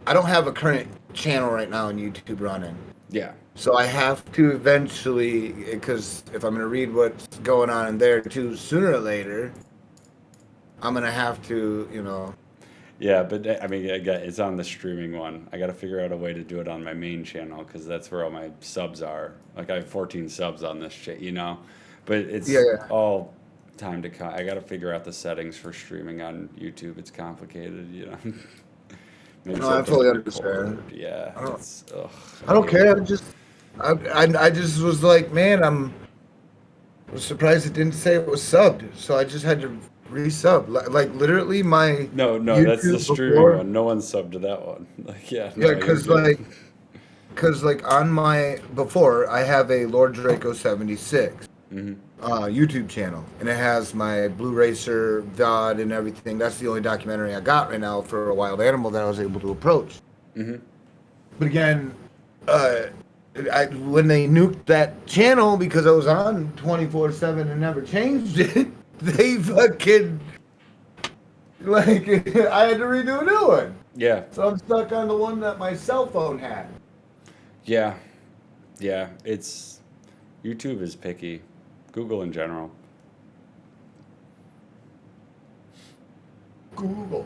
I don't have a current channel right now on YouTube running. Yeah. So I have to eventually, because if I'm going to read what's going on in there too, sooner or later, I'm going to have to, you know. Yeah, but I mean, again, it's on the streaming one. I got to figure out a way to do it on my main channel because that's where all my subs are. Like, I have 14 subs on this shit, you know? But it's all time to come. I got to figure out the settings for streaming on YouTube. It's complicated, you know? Maybe No, I something fully record. understand. Yeah. I don't care. I just was like, man, I was surprised it didn't say it was subbed. So I just had to resub. Like literally my No, YouTube that's the streaming before, one. No one subbed to that one. Like, Yeah, no, because you're good. like on my before I have a Lord Draco 76 YouTube channel, and it has my Blue Racer VOD and everything. That's the only documentary I got right now for a wild animal that I was able to approach. But again, when they nuked that channel because I was on 24/7 and never changed it, they fucking like I had to redo a new one. Yeah. So I'm stuck on the one that my cell phone had. Yeah. Yeah. It's YouTube is picky. Google in general. Google.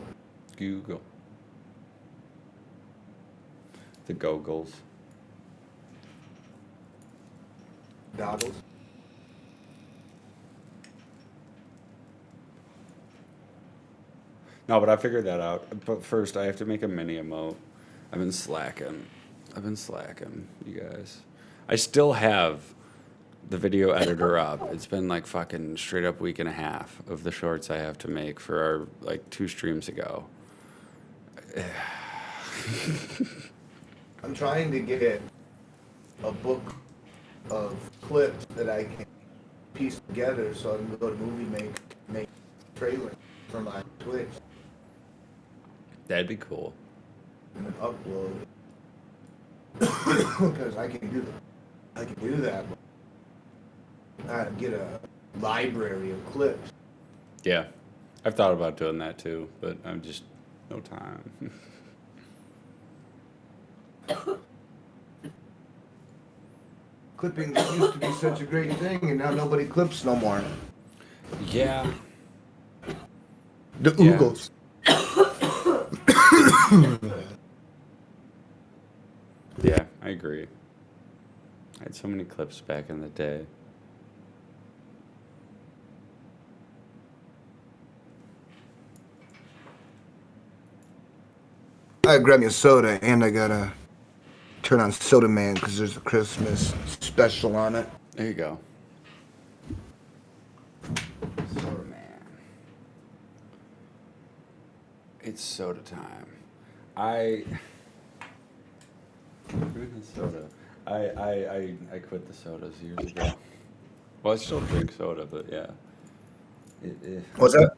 The Googles. Goggles. No, but I figured that out. But first, I have to make a mini emote. I've been slacking, you guys. I still have the video editor up. It's been like fucking straight up week and a half of the shorts I have to make for our like 2 streams ago. I'm trying to get a book of clips that I can piece together so I can go to movie make trailer for my Twitch That'd be cool. and then upload because I can do that. I gotta get a library of clips. Yeah, I've thought about doing that too, but I'm just no time. Clipping used to be such a great thing, and now nobody clips no more. Yeah. The Yeah. oogles. Yeah, I agree. I had so many clips back in the day. I grab me a soda, and I gotta turn on Soda Man because there's a Christmas special on it. There you go. Soda man. It's soda time. Drinking soda. I quit the sodas years ago. Well, I still drink soda, but yeah. What's that?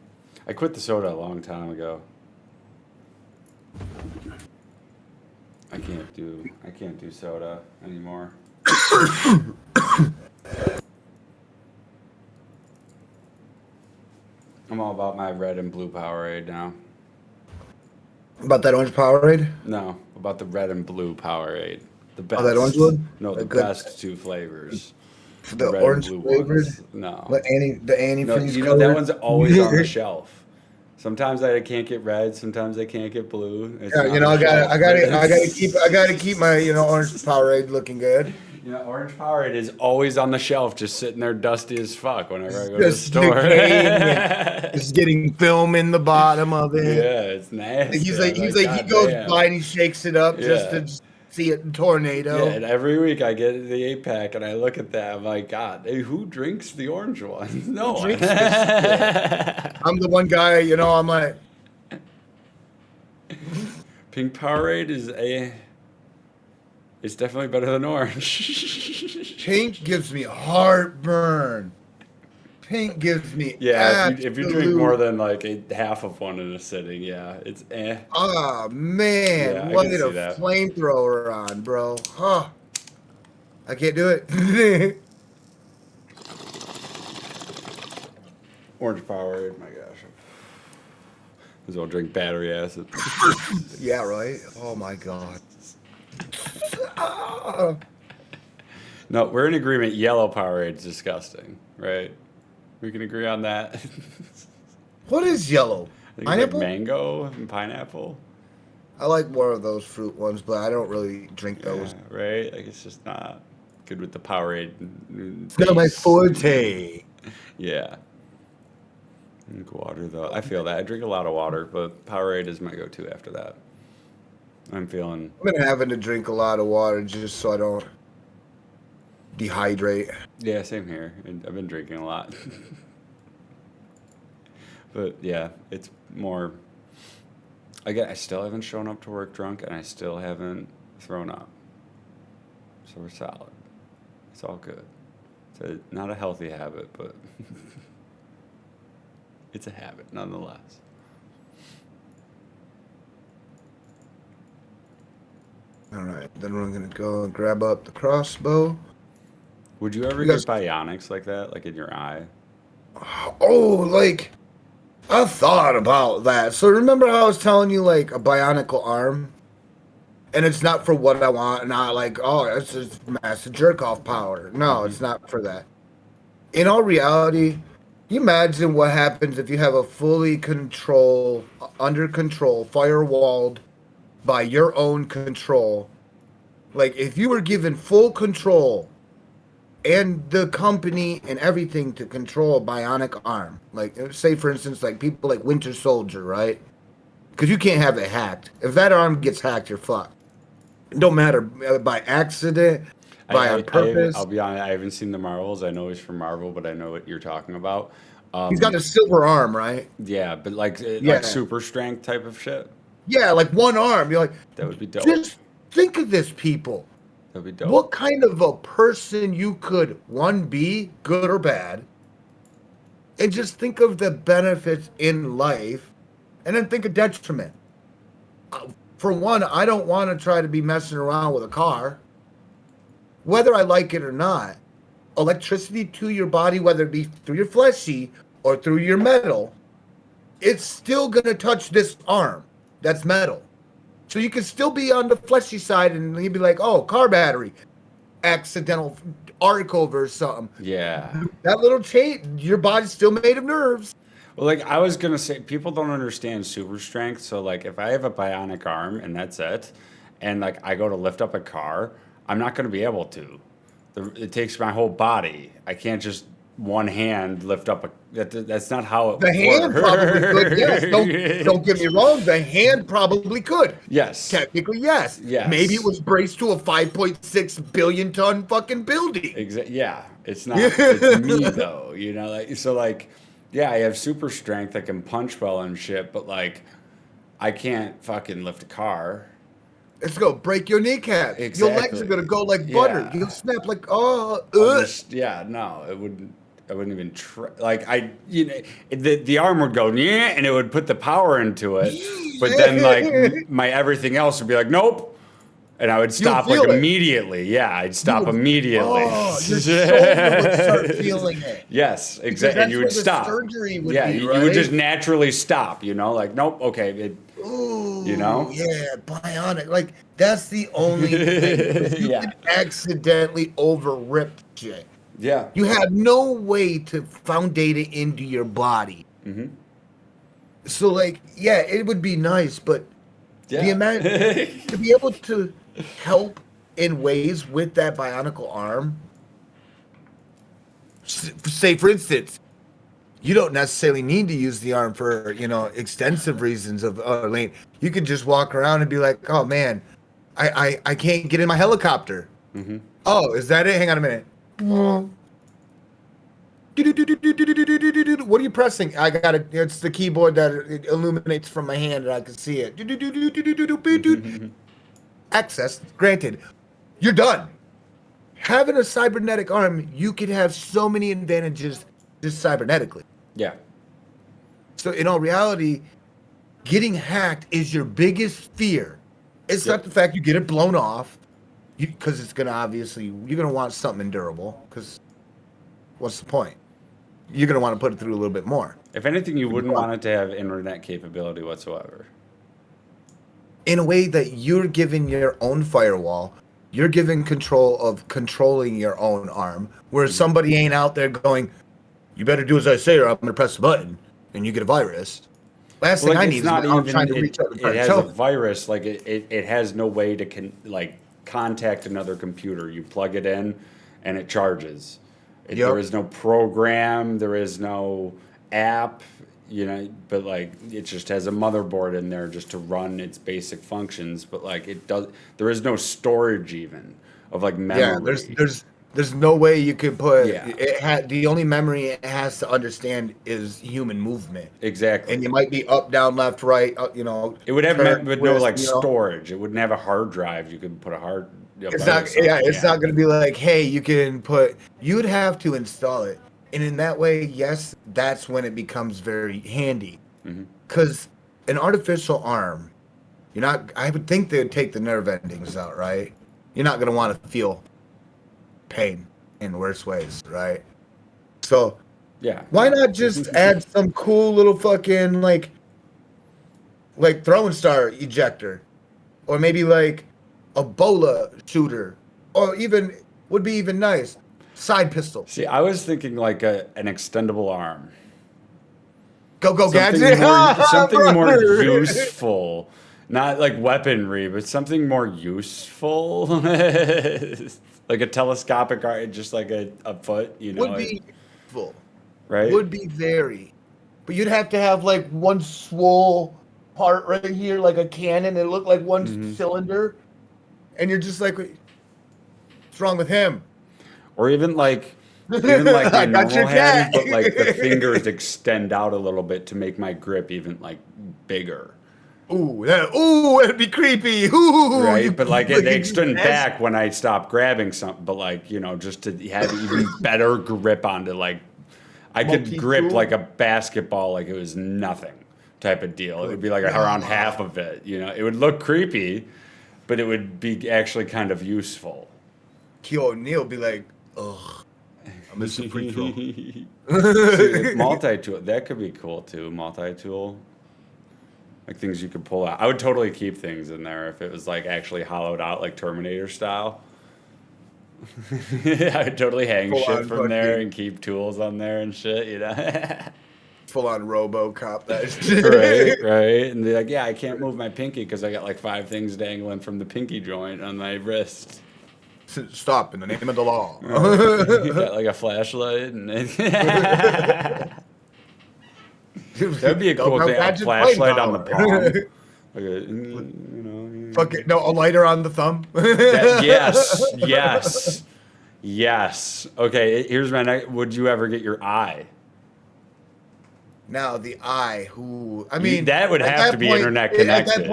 I quit the soda a long time ago. I can't do soda anymore. I'm all about my red and blue Powerade now. About that orange Powerade? No, about the red and blue Powerade. The best. Oh, that orange one? No, the The good- best 2 flavors. The red and orange blue flavored? ones. No. The No, antifreeze you know that color? one's always on the shelf. Sometimes I can't get red. Sometimes I can't get blue. It's Yeah, on you know, the shelf. I gotta keep my, orange Powerade looking good. You know, orange Powerade is always on the shelf, just sitting there dusty as fuck whenever I go to the Just store. It's getting film in the bottom of it. Yeah, it's nasty. He's I'm like, he "God goes damn." by and he shakes it up just Yeah. to see it in tornado. Yeah, and every week I get the 8-pack and I look at that. I'm like, God, hey, who drinks the orange one? No one. drinks this I'm the one guy, I'm like, Pink Powerade is it's definitely better than orange. Pink gives me heartburn. Pink gives me Yeah, if you drink absolute- more than like half of one in a sitting, yeah, it's Oh Yeah, man, I what can a see that. flamethrower on, bro. Huh. I can't do it. Orange Powerade, my gosh. As well drink battery acid. Yeah, right. Oh my god. Ah. No, we're in agreement. Yellow Powerade's disgusting, right? We can agree on that. What is yellow? I think it's like Pineapple? mango and pineapple. I like more of those fruit ones, but I don't really drink Yeah, those. right? Like it's just not good with the Powerade. It's not my Taste. forte. Yeah. Drink water though. I feel that. I drink a lot of water, but Powerade is my go-to after that. I'm feeling. I've been having to drink a lot of water just so I don't dehydrate. Yeah, same here. And I've been drinking a lot. But yeah, it's more. Again, I still haven't shown up to work drunk, and I still haven't thrown up. So we're solid. It's all good. It's not a healthy habit, but it's a habit nonetheless. All right, then we're gonna go and grab up the crossbow. Would you ever You get guys- bionics like that, like in your eye? Oh, like I thought about that. So remember how I was telling you like a bionicle arm, and it's not for what I want. Not like it's just massive jerk off power. No, it's not for that. In all reality, you imagine what happens if you have a fully under control, firewalled by your own control. Like if you were given full control and the company and everything to control a bionic arm. Like say for instance, like people like Winter Soldier, right? Because you can't have it hacked. If that arm gets hacked, you're fucked. It don't matter by accident, on purpose. I'll be honest, I haven't seen the Marvels. I know he's from Marvel, but I know what you're talking about. He's got a silver arm, right? Yeah, but like Yeah. super strength type of shit. Yeah, like one arm. You're like, That would be dope. just think of this, people. That'd be dope. What kind of a person you could, one, be, good or bad, and just think of the benefits in life, and then think of detriment. For one, I don't want to try to be messing around with a car, whether I like it or not. Electricity to your body, whether it be through your fleshy or through your metal, it's still going to touch this arm that's metal. So you can still be on the fleshy side and you'd be like, oh, car battery, accidental arc over or something. Yeah. That little chain, your body's still made of nerves. Well, like I was gonna say, people don't understand super strength. So like, if I have a bionic arm and that's it, and like I go to lift up a car, I'm not gonna be able to. It takes my whole body. I can't just one hand lift up a. That's not how it The hand probably could, yes. Don't get me wrong, the hand probably could. Yes. Technically, yes. Yes. Maybe it was braced to a 5.6 billion ton fucking building. Yeah, it's not. It's me though. You know, like so, like, yeah, I have super strength. I can punch well and shit, but like, I can't fucking lift a car. It's gonna break your kneecap. Your legs Exactly. are gonna go like butter. Yeah. You'll snap like Yeah, no, it wouldn't. I wouldn't even try. Like the arm would go yeah, and it would put the power into it. But then like my everything else would be like nope, and I would stop like feel it. immediately. Yeah, I'd stop immediately. Oh, your shoulder would start feeling it. Yes, Because exactly. And you would that's where stop. the surgery would Yeah, be, you right? would just naturally stop. You know, like nope, okay. Ooh, You know? Yeah, bionic. Like that's the only thing. You Yeah. could accidentally over-rip shit. Yeah. You have no way to foundate it into your body. Mm-hmm. So, like, yeah, it would be nice, but Yeah. the amount to be able to help in ways with that bionicle arm. Say, for instance, you don't necessarily need to use the arm for extensive reasons of lane. You could just walk around and be like, oh man, I can't get in my helicopter. Mm-hmm. Oh, is that it? Hang on a minute. What are you pressing? I got it. It's the keyboard that it illuminates from my hand, and I can see it. Access granted. You're done. Having a cybernetic arm, you could have so many advantages just cybernetically. Yeah. So in all reality, getting hacked is your biggest fear. It's not the fact you get it blown off, because it's gonna obviously you're gonna want something durable. Because what's the point? You're gonna want to put it through a little bit more. If anything, you wouldn't want it to have internet capability whatsoever. In a way that you're given your own firewall, you're given control of controlling your own arm, where somebody ain't out there going, "You better do as I say, or I'm gonna press the button," and you get a virus. Last thing I need is I'm trying to reach out and it has a virus. Like it has no way to contact another computer. You plug it in, and it charges. There is no program. There is no app. You know, but like it just has a motherboard in there just to run its basic functions. But like it does, there is no storage even of like memory. Yeah, there's no way you could put it. The only memory it has to understand is human movement. Exactly. And you might be up, down, left, right. You know, it would have no like storage. It wouldn't have a hard drive. You could put a hard. It's not. Yeah, it's not going to be like, hey, you can put. You'd have to install it, and in that way, yes, that's when it becomes very handy. Because an artificial arm, you're not. I would think they'd take the nerve endings out, right? You're not going to want to feel pain in worse ways, right? So, why not just add some cool little fucking like throwing star ejector, or maybe like a bola shooter, or even would be even nice side pistol. See, I was thinking like an extendable arm. Go Something gadget. something more useful. Not like weaponry, but something more useful. Like a telescopic arm, just like a foot, you know. Would be useful. Right? Would be very. But you'd have to have like one swole part right here, like a cannon. It looked like one cylinder. And you're just like, what's wrong with him? Or even like my normal hand, but like the fingers extend out a little bit to make my grip even like bigger. Ooh, that'd be creepy. Ooh, right, but like they extend back when I stop grabbing something. But like, you know, just to have even better grip onto like, I could grip like a basketball like it was nothing type of deal. It would be like around half of it. You know, it would look creepy, but it would be actually kind of useful. Kyo O'Neal would be like, ugh, I miss the free throw. Multi-tool, that could be cool too. Multi-tool. Like things you could pull out. I would totally keep things in there if it was like actually hollowed out like Terminator style. I would totally hang shit from there and keep tools on there and shit, you know? Full on RoboCop that shit. Right. And they're like, yeah, I can't move my pinky because I got like 5 things dangling from the pinky joint on my wrist. Stop in the name of the law. Got like a flashlight and that'd be a cool thing. A flashlight on the palm. Like a lighter on the thumb. Yes. Okay, here's my next. Would you ever get your eye? Now the eye. I mean, that would have to be internet connected.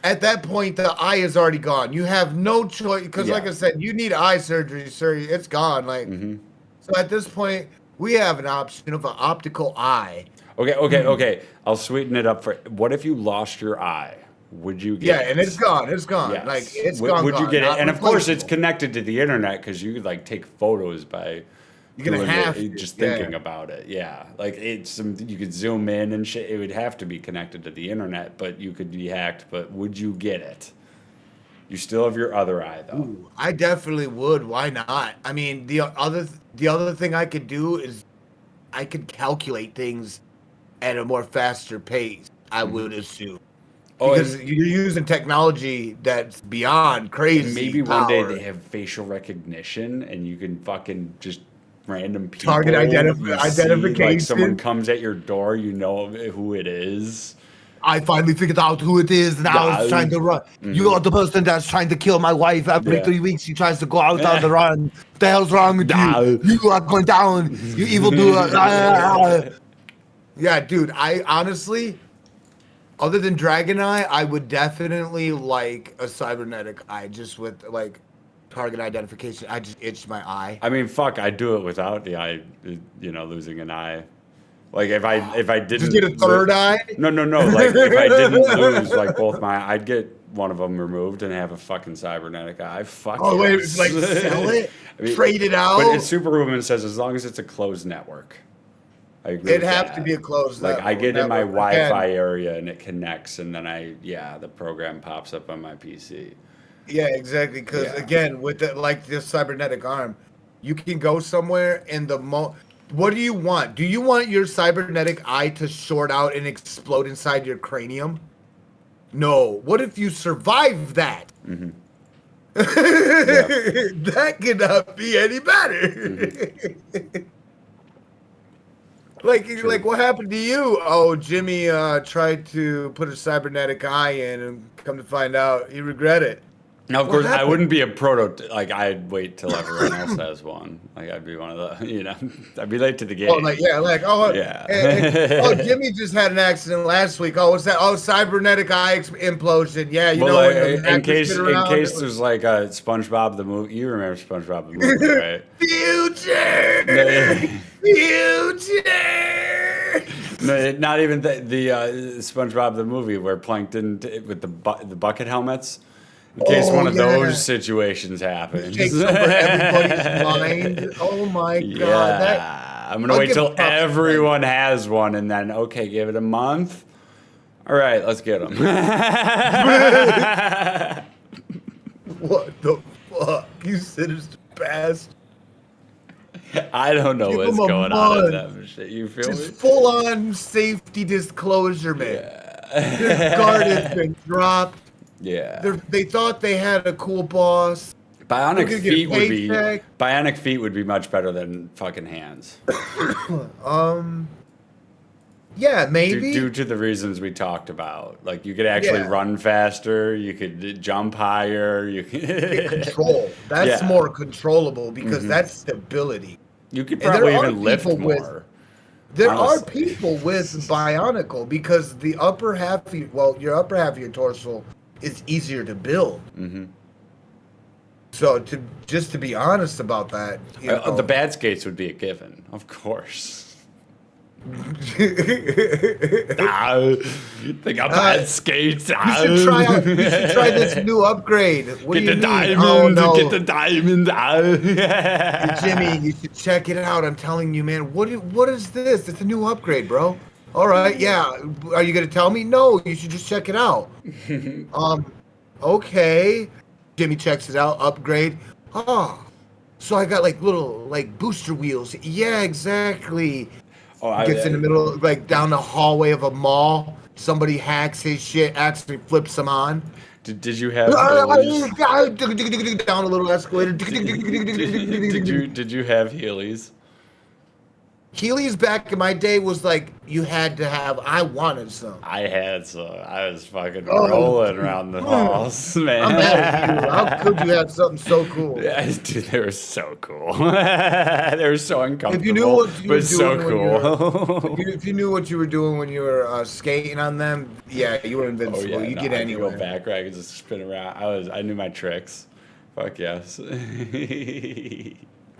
At that point, the eye is already gone. You have no choice because, like I said, you need eye surgery, sir. It's gone. Like, so at this point, we have an option of an optical eye. Okay. I'll sweeten it up for. What if you lost your eye? Would you get it? And it's gone. It's gone. Yes. Like it's gone. Would you get it? And of course, it's connected to the internet because you could like take photos by. You're gonna have just thinking about it. Yeah, like you could zoom in and shit. It would have to be connected to the internet, but you could be hacked. But would you get it? You still have your other eye though. Ooh, I definitely would. Why not? I mean, the other thing I could do is I could calculate things at a more faster pace. I would assume. Because you're using technology that's beyond crazy. Maybe one day they have facial recognition and you can fucking just random people. Target identification. Like someone comes at your door, you know who it is. I finally figured out who it is. Now it's trying to run. You are the person that's trying to kill my wife. Every 3 weeks, she tries to go out on the run. What the hell's wrong with you? You are going down. You evil doer. Yeah, dude. I honestly, other than Dragon Eye, I would definitely like a cybernetic eye, just with like target identification. I just itched my eye. I mean, fuck, I'd do it without the eye, losing an eye. Like if I didn't just get a third eye. No. Like if I didn't lose like both my, I'd get one of them removed and have a fucking cybernetic eye. Fuck. Oh wait, yes. like sell it, trade it out. But Superwoman says as long as it's a closed network. I agree. It'd have to be a closed network. Like I get in my Wi-Fi area and it connects, and then the program pops up on my PC. Yeah, exactly. Because again, with this cybernetic arm, you can go somewhere and what do you want? Do you want your cybernetic eye to short out and explode inside your cranium? No. What if you survive that? Mm-hmm. That cannot be any better. Mm-hmm. Like what happened to you? Oh, Jimmy tried to put a cybernetic eye in, and come to find out, he regret it. Now, of course, I wouldn't be a prototype. Like, I'd wait till everyone else has one. Like, I'd be one of the, I'd be late to the game. Oh, Jimmy just had an accident last week. Oh, what's that? Oh, cybernetic eye implosion. Yeah, in case there's like a SpongeBob the movie. You remember SpongeBob the movie, right? Future. No, not even the SpongeBob the movie where Plankton with the bucket helmets. In case one of those situations happens. Takes over everybody's mind. Oh my god. I'm going to wait till everyone has one and then, okay, give it a month. All right, let's get them. What the fuck? You sinister bastard. I don't know what's going on in that shit. You feel me? Just full on safety disclosure, man. Yeah. Their guard has been dropped. Yeah. They thought they had a cool boss. Bionic feet would be much better than fucking hands. Yeah, maybe. Due to the reasons we talked about. Like you could actually run faster, you could jump higher, you could control. That's more controllable because that's stability. You could probably even lift more. There are people with Bionicle because the upper half of your upper half of your torso is easier to build. Mm-hmm. So to be honest about that, the bad skates would be a given, of course. They got bad skates. You should try this new upgrade. What get the diamond. Get the diamond. Jimmy, you should check it out. I'm telling you, man. What is this? It's a new upgrade, bro. All right, yeah. Are you gonna tell me? No, you should just check it out. Okay. Jimmy checks it out. Upgrade. Oh, so I got like little booster wheels. Yeah, exactly. Gets in the middle, down the hallway of a mall. Somebody hacks his shit. Actually flips him on. Did you have down a little escalator? Did you have Heelys? Heelys back in my day was you had to have. I wanted some. I had some. I was fucking rolling around the halls, man. I'm mad at you. How could you have something so cool? Yeah, dude, they were so cool. They were so uncomfortable. If you knew what you were doing, so cool. If you knew what you were doing when you were skating on them, yeah, you were invincible. You get anywhere. I could go back, I could just spin around. I knew my tricks. Fuck yes.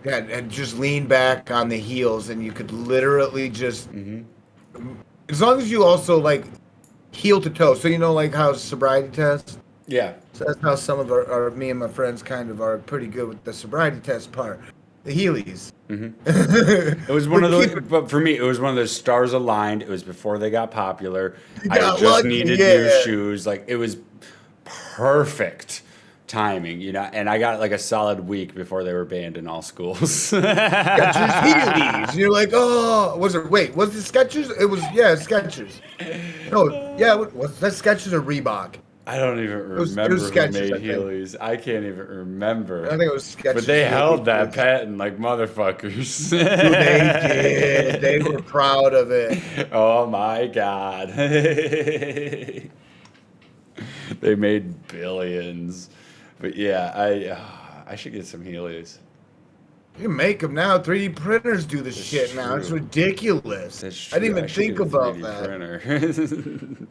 Yeah, and just lean back on the heels, and you could literally just, as long as you also heel to toe. So how sobriety test. Yeah. So that's how some of our me and my friends kind of are pretty good with the sobriety test part. The Heelys. It was one of those, but for me, it was one of those stars aligned. It was before they got popular. I just needed new shoes. It was perfect timing, and I got a solid week before they were banned in all schools. Skechers Heelys. You're oh, was it Skechers? It was, Skechers. No, was that Skechers or Reebok? I don't even was remember who Skechers, made I think. Heelys. I can't even remember. I think it was Skechers. But they held that Heelys. patent like motherfuckers. Dude, they did. They were proud of it. Oh my God. They made billions. But yeah, I should get some Heelys. You can make them now. 3D printers do this shit now. It's true. ridiculous. That's I didn't true. even should think get a about 3D that. Printer.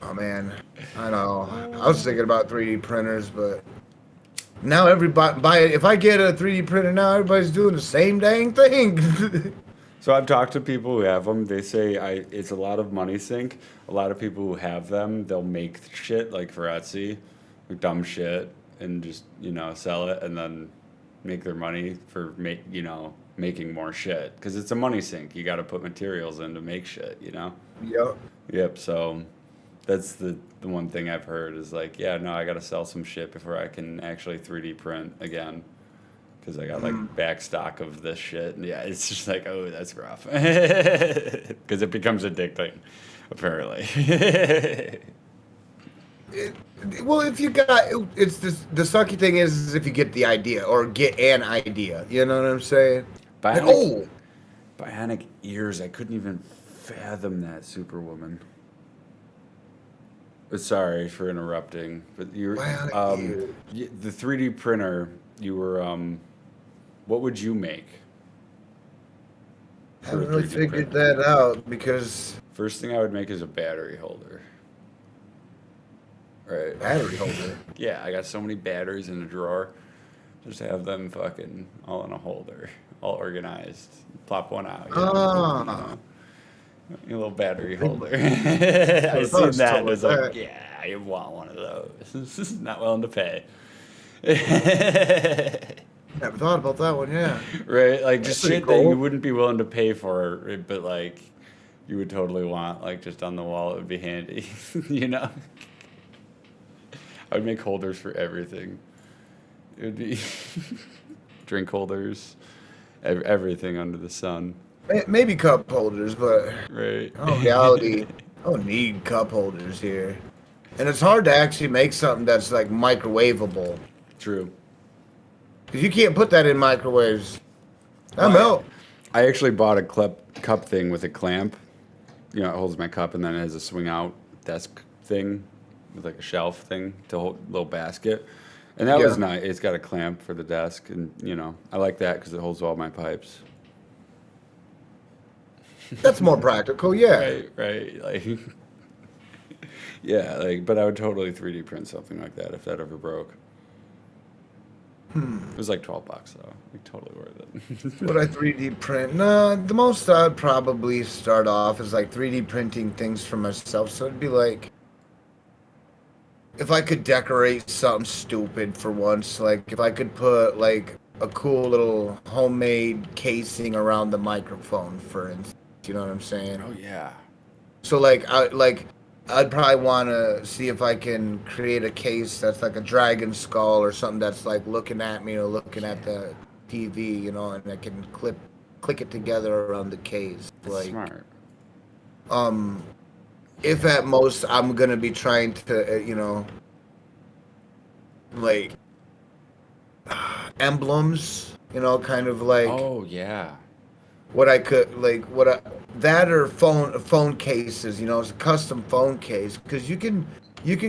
Oh man, I know. I was thinking about 3D printers, but now everybody if I get a 3D printer now, everybody's doing the same dang thing. So I've talked to people who have them. They say it's a lot of money sink. A lot of people who have them, they'll make shit like for Etsy, like dumb shit, and just sell it, and then make their money for making more shit. Because it's a money sink. You got to put materials in to make shit. Yep. Yep. So that's the one thing I've heard is like, yeah, no, I got to sell some shit before I can actually 3D print again. Because I got like back stock of this shit. And yeah, it's just like, oh, that's rough. Because it becomes addicting, apparently. Well, if you got it's the sucky thing is if you get the idea or get an idea, you know what I'm saying? Bionic ears. I couldn't even fathom that, Superwoman. Sorry for interrupting, but you're Bionic ears. the 3D printer. You were what would you make? I haven't really figured that out because First thing I would make is a battery holder. Right. battery holder. Yeah, I got so many batteries in a drawer. Just have them fucking all in a holder, all organized. Plop one out. A little battery holder. I seen that and was like, yeah, I want one of those. Not willing to pay. Never thought about that one. Yeah. Right, like just That's shit pretty that cool. you wouldn't be willing to pay for, but like you would totally want, like just on the wall. It would be handy, I would make holders for everything. It would be drink holders, everything under the sun. Maybe cup holders, but Right. in reality, I don't need cup holders here. And it's hard to actually make something that's like microwavable. True. Because you can't put that in microwaves. That melt. I actually bought a cup thing with a clamp. It holds my cup, and then it has a swing out desk thing with like a shelf thing to hold a little basket. And that was nice. It's got a clamp for the desk, and I like that because it holds all my pipes. That's more practical, yeah. Right. Like, yeah, like, but I would totally 3D print something like that if that ever broke. It was like $12 though. Like, totally worth it. Would I 3D print? No, the most I'd probably start off is like 3D printing things for myself. So it'd be like, if I could decorate something stupid for once, like if I could put like a cool little homemade casing around the microphone, for instance. You know what I'm saying? Oh yeah. So I'd probably want to see if I can create a case that's like a dragon skull or something that's like looking at me or looking at the TV, and I can click it together around the case. That's smart. If at most I'm gonna be trying to, like emblems, kind of like. Oh yeah. What I could that or phone cases, it's a custom phone case because you can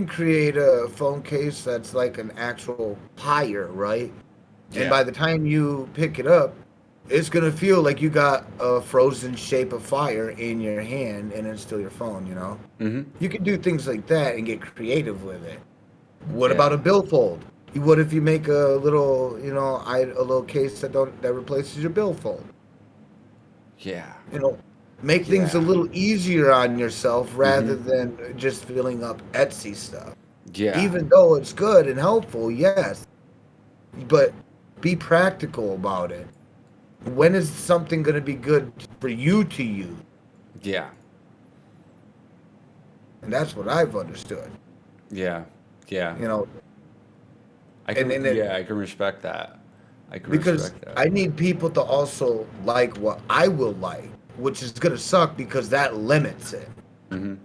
create a phone case that's like an actual pyre, right? Yeah. And by the time you pick it up, it's gonna feel like you got a frozen shape of fire in your hand, and it's still your phone. Mm-hmm. You can do things like that and get creative with it. What about a billfold? What if you make a little, a little case that replaces your billfold? Yeah. Make things a little easier on yourself rather than just filling up Etsy stuff. Yeah. Even though it's good and helpful, yes. But be practical about it. When is something going to be good for you to use? Yeah. And that's what I've understood. Yeah. Yeah. I can respect that. Because I need people to also like what I will like, which is going to suck because that limits it. Mm-hmm.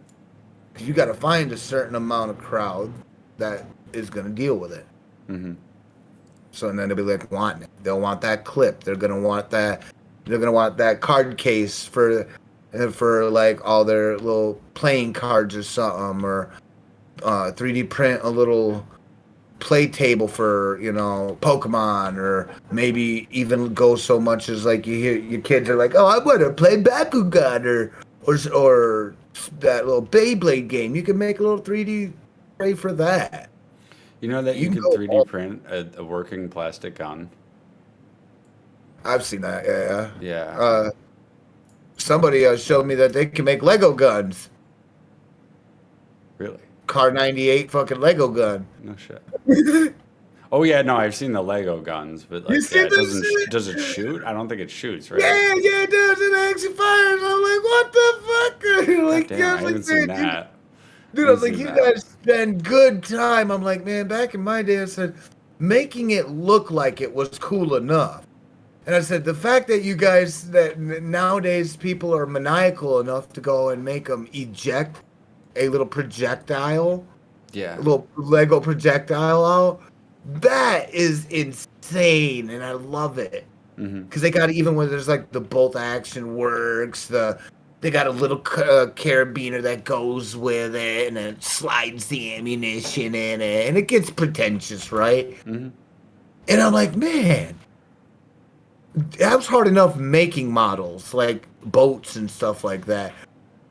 You got to find a certain amount of crowd that is going to deal with it. Mm-hmm. So and then they'll be like wanting it. They'll want that clip. They're gonna want that. They're gonna want that card case for like all their little playing cards or something, or 3D print a little play table for Pokemon, or maybe even go so much as like you hear your kids are like, oh, I want to play Bakugan or that little Beyblade game. You can make a little 3D tray for that. You know that you can could go 3D print a working plastic gun? I've seen that. Yeah. Yeah. Somebody showed me that they can make Lego guns. Really? Car 98 fucking Lego gun. No shit. Oh yeah, no, I've seen the Lego guns, but like, You see yeah, this shit? does it shoot? I don't think it shoots, right? Yeah, it does. It actually fires. I'm like, what the fuck? Like, God damn, I like, haven't seen that. Dude, I was like, you guys spend good time. I'm like, man, back in my day, I said, making it look like it was cool enough. And I said, the fact that you guys, that nowadays people are maniacal enough to go and make them eject a little projectile, Yeah. a little Lego projectile out, that is insane. And I love it. Because they got, even when there's like the bolt action works, they got a little carabiner that goes with it, and it slides the ammunition in it, and it gets pretentious, right? Mm-hmm. And I'm like, man, that was hard enough making models, like boats and stuff like that.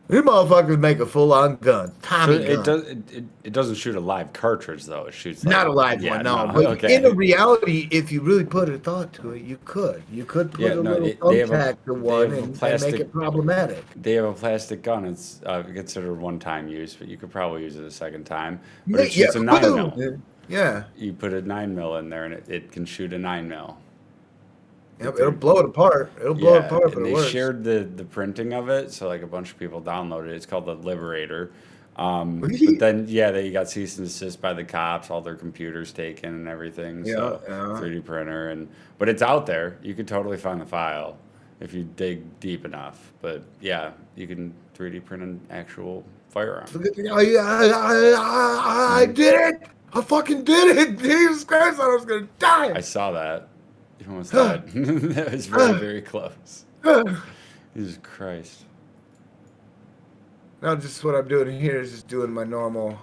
These motherfuckers make a full-on gun, Tommy gun. It doesn't shoot a live cartridge though. It shoots like, Not a live yeah, one, no. no. But Okay. in the reality, if you really put a thought to it, you could. You could put a little thumbtack to one and make it problematic. They have a plastic gun. It's considered one-time use, but you could probably use it a second time. But it shoots a 9mm. Yeah. You put a 9mm in there, and it can shoot a 9mm. Yep, it'll blow it apart. It'll blow it apart, but and it they works. shared the printing of it, so like a bunch of people downloaded it. It's called the Liberator. But then, they got cease and desist by the cops, all their computers taken and everything. So 3D printer, but it's out there. You could totally find the file if you dig deep enough. But yeah, you can 3D print an actual firearm. I did it! I fucking did it! Jesus Christ, I thought I was gonna die! I saw that. You almost died. That was very, very close. Jesus Christ. Now just what I'm doing here is just doing my normal...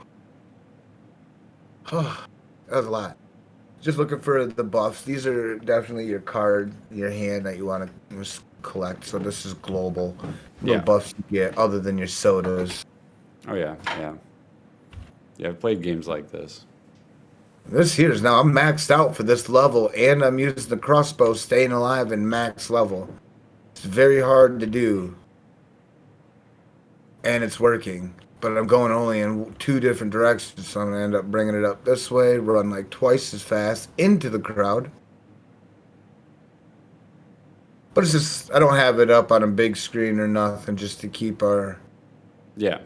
that was a lot. Just looking for the buffs. These are definitely your card, your hand that you want to collect. So this is global. Little buffs you get other than your sodas. Oh, yeah. Yeah, I've played games like this. This here is now, I'm maxed out for this level, and I'm using the crossbow, staying alive in max level. It's very hard to do. And it's working. But I'm going only in 2 different directions, so I'm going to end up bringing it up this way, run like twice as fast into the crowd. But it's just, I don't have it up on a big screen or nothing, just to keep our... Yeah.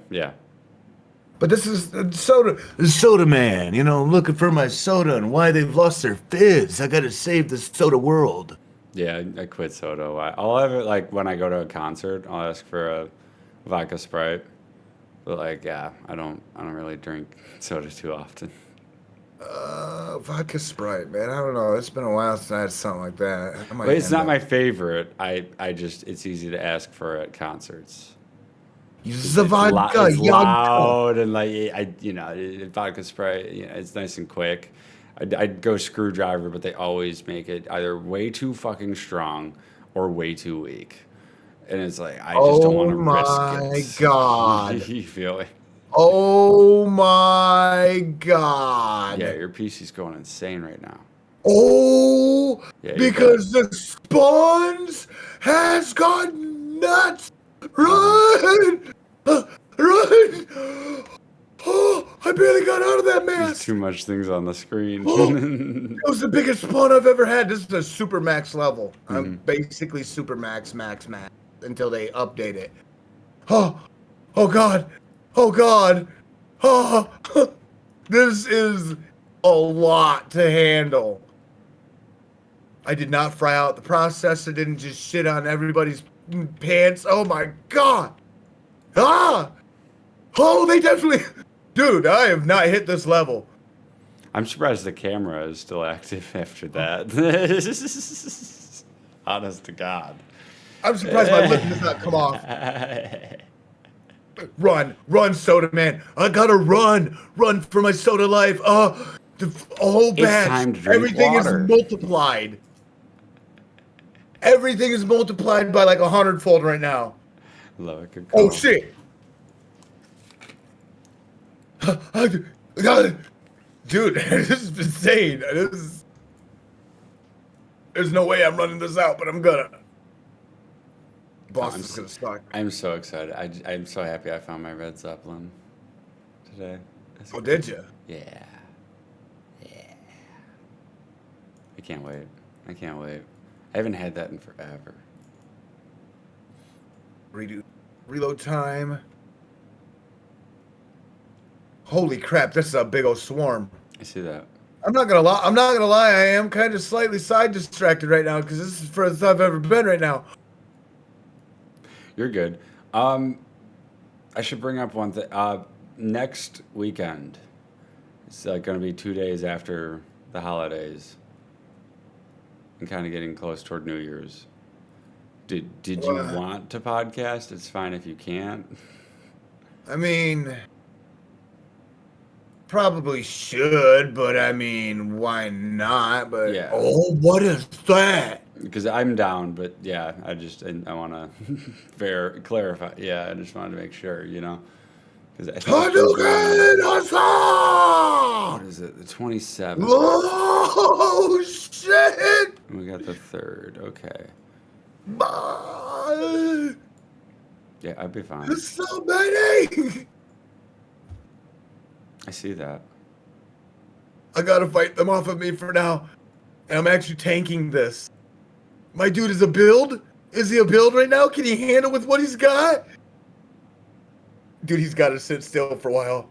But this is soda man, looking for my soda and why they've lost their fizz. I gotta save the soda world. Yeah, I quit soda. I'll have it like when I go to a concert. I'll ask for a vodka Sprite. But like, yeah, I don't really drink soda too often. Vodka Sprite, man. I don't know. It's been a while since I had something like that. But it's not my favorite. It's easy to ask for at concerts. The vodka, it's loud and like vodka Sprite. It's nice and quick. I'd go screwdriver, but they always make it either way too fucking strong or way too weak, and it's like I just don't want to risk it. Oh my god! You feel it? Oh my god! Yeah, your PC's going insane right now. Oh, yeah, because the spawns has gone nuts. Run! Run! Oh, I barely got out of that There's mask. too much things on the screen. It was the biggest spawn I've ever had. This is a super max level. I'm basically super max until they update it. Oh god. Oh god. Oh, this is a lot to handle. I did not fry out the processor. Didn't just shit on everybody's pants. Oh my god. Oh, they definitely... Dude, I have not hit this level. I'm surprised the camera is still active after that. Honest to God. I'm surprised my lip does not come off. Run, Soda Man. I gotta run for my soda life. A whole batch. time to drink Everything water. is multiplied. Everything is multiplied by like 100-fold right now. Love it. Good Oh call. shit! Dude, this is insane. There's no way I'm running this out, but I'm gonna. Boss is gonna suck. I'm so excited. I'm so happy I found my Red Zeppelin today. That's Oh, great. did you? Yeah. I can't wait. I can't wait. I haven't had that in forever. Reload time. Holy crap! This is a big old swarm. I see that. I'm not gonna lie. I am kind of slightly side distracted right now because this is the furthest I've ever been right now. You're good. I should bring up one thing. Next weekend, it's going to be 2 days after the holidays, and kind of getting close toward New Year's. Did you want to podcast? It's fine if you can't. I mean, probably should, but I mean, why not? But Yeah. oh, what is that? Because I'm down, but yeah, I want to clarify. Yeah, I just wanted to make sure, you know. Because Hadouken! Huzzah! What is it? The 27th. Oh shit! We got the 3rd. Okay. Yeah, I'd be fine. There's so many! I see that. I gotta fight them off of me for now. And I'm actually tanking this. My dude is a build? Is he a build right now? Can he handle with what he's got? Dude, he's gotta sit still for a while.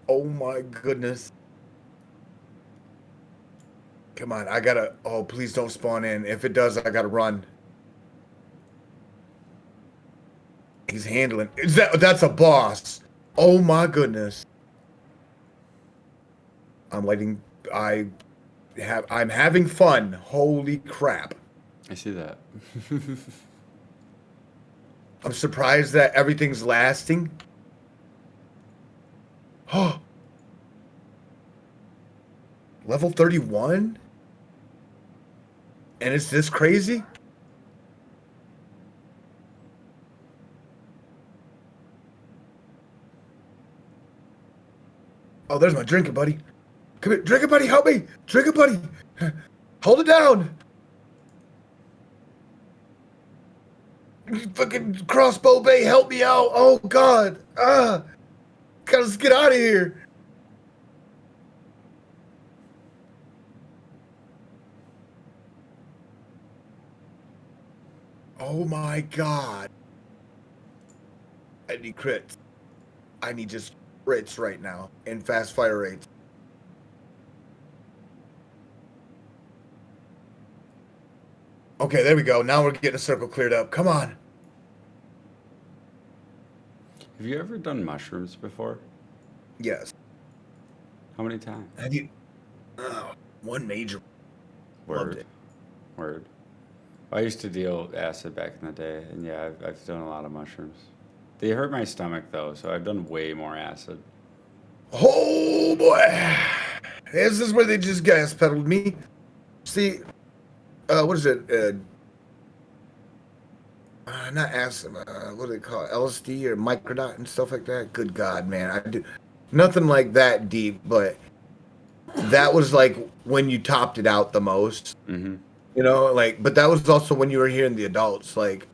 Oh my goodness. Come on, I gotta... Oh, please don't spawn in. If it does, I gotta run. He's handling... That's a boss. Oh my goodness. I'm having fun. Holy crap. I see that. I'm surprised that everything's lasting. Oh. Level 31? And it's this crazy? Oh, there's my drinking buddy. Come here, drinking buddy, help me! Drinking buddy! Hold it down! Fucking crossbow bay, help me out! Oh god! Gotta get out of here! Oh my god! I need crits. I need just crits right now and fast fire rates. Okay, there we go. Now we're getting a circle cleared up. Come on. Have you ever done mushrooms before? Yes. How many times? Have you? One major. Loved Word. it. Word. I used to deal acid back in the day, and yeah, I've done a lot of mushrooms. They hurt my stomach, though, so I've done way more acid. Oh boy. This is where they just gas pedaled me. See, what is it? Not acid. What do they call it? LSD or microdot and stuff like that. Good God, man! I do nothing like that deep, but that was like when you topped it out the most. Mm-hmm. You know, like, but that was also when you were hearing the adults. Like,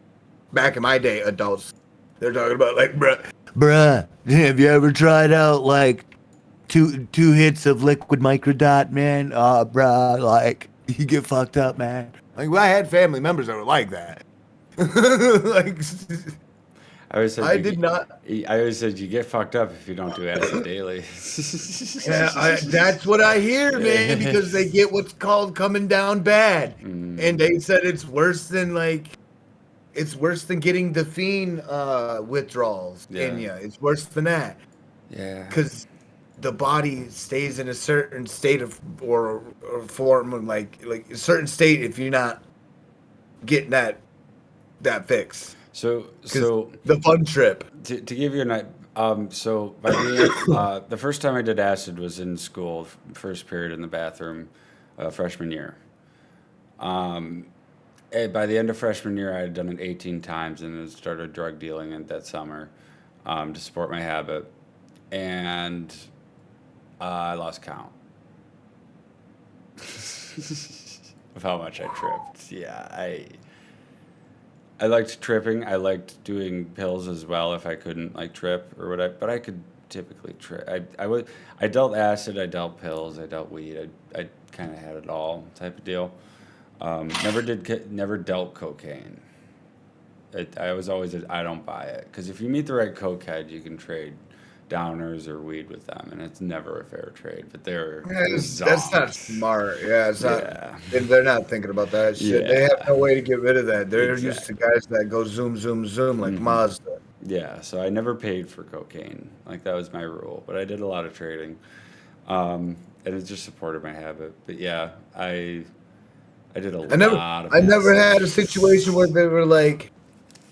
back in my day, adults, they're talking about like, bruh, have you ever tried out like two hits of liquid microdot, man? Bruh, like, you get fucked up, man. Like, well, I had family members that were like that. Like, I always said I did not. I always said you get fucked up if you don't do acid daily. Yeah, that's what I hear, man, because they get what's called coming down bad. And they said it's worse than, like, it's worse than getting the fiend withdrawals in you. It's worse than that. Yeah. Because the body stays in a certain state of or form of like a certain state if you're not getting that fix. So the fun trip. to give you so by the first time I did acid was in school, first period in the bathroom, freshman year. By the end of freshman year, I had done it 18 times and then started drug dealing in that summer to support my habit, and I lost count of how much I tripped. Yeah, I liked tripping. I liked doing pills as well if I couldn't like trip or whatever. But I could typically trip. I dealt acid. I dealt pills. I dealt weed. I kind of had it all type of deal. Never dealt cocaine. I was always I don't buy it because if you meet the right cokehead, you can trade downers or weed with them, and it's never a fair trade. But that's not smart. Yeah, it's not. They're not thinking about that shit. Yeah. They have no way to get rid of that. They're used to guys that go zoom, zoom, zoom like Mazda. Yeah, so I never paid for cocaine. Like that was my rule. But I did a lot of trading, and it just supported my habit. But yeah, I did a lot of. I never had a situation where they were like.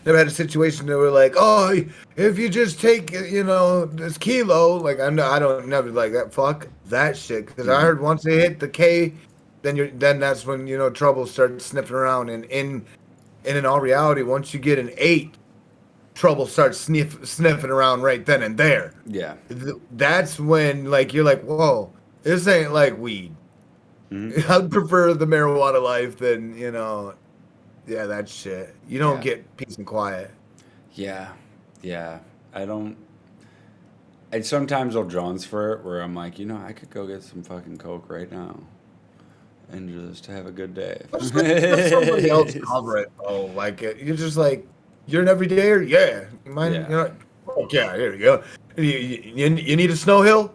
Never had a situation that were like, oh, if you just take, this kilo, like I don't never like that. Fuck that shit, because I heard once they hit the K, then that's when trouble starts sniffing around, and in all reality, once you get an 8, trouble starts sniffing around right then and there. Yeah, that's when like you're like, whoa, this ain't like weed. I'd prefer the marijuana life than Yeah, that shit. You don't get peace and quiet. Yeah. I don't. I sometimes I'll transfer it where I'm like, I could go get some fucking coke right now, and just have a good day. Let somebody else cover it. Oh, like you're just like you're an everydayer. Yeah, you mind? Yeah. Yeah. Here you go. You need a snow hill?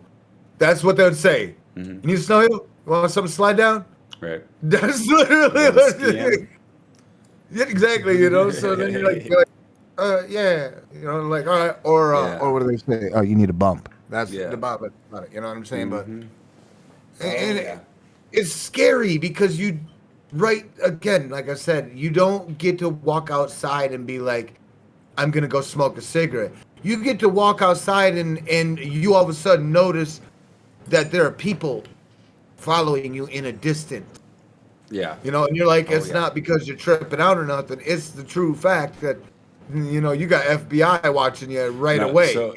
That's what they would say. You need a snow hill? You want something to slide down? Right. That's literally. Yeah, exactly. So then you're like, yeah, like all right, or what do they say? Oh, you need a bump. That's about it. You know what I'm saying? But it's scary because again, like I said, you don't get to walk outside and be like, I'm gonna go smoke a cigarette. You get to walk outside and you all of a sudden notice that there are people following you in a distance. Yeah. And you're like, it's not because you're tripping out or nothing. It's the true fact that, you got FBI watching you right away. So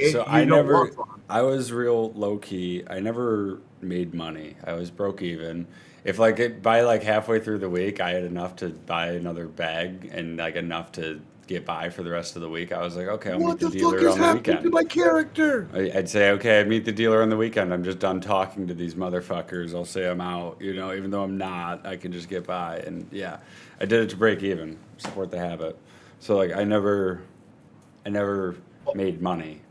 I was real low key. I never made money. I was broke even. If by halfway through the week, I had enough to buy another bag and enough to get by for the rest of the week, I was like, okay, I'll meet the dealer on the weekend. To my character? I'd say, okay, I'd meet the dealer on the weekend. I'm just done talking to these motherfuckers. I'll say I'm out, even though I'm not, I can just get by. And yeah, I did it to break even, support the habit. So I never made money.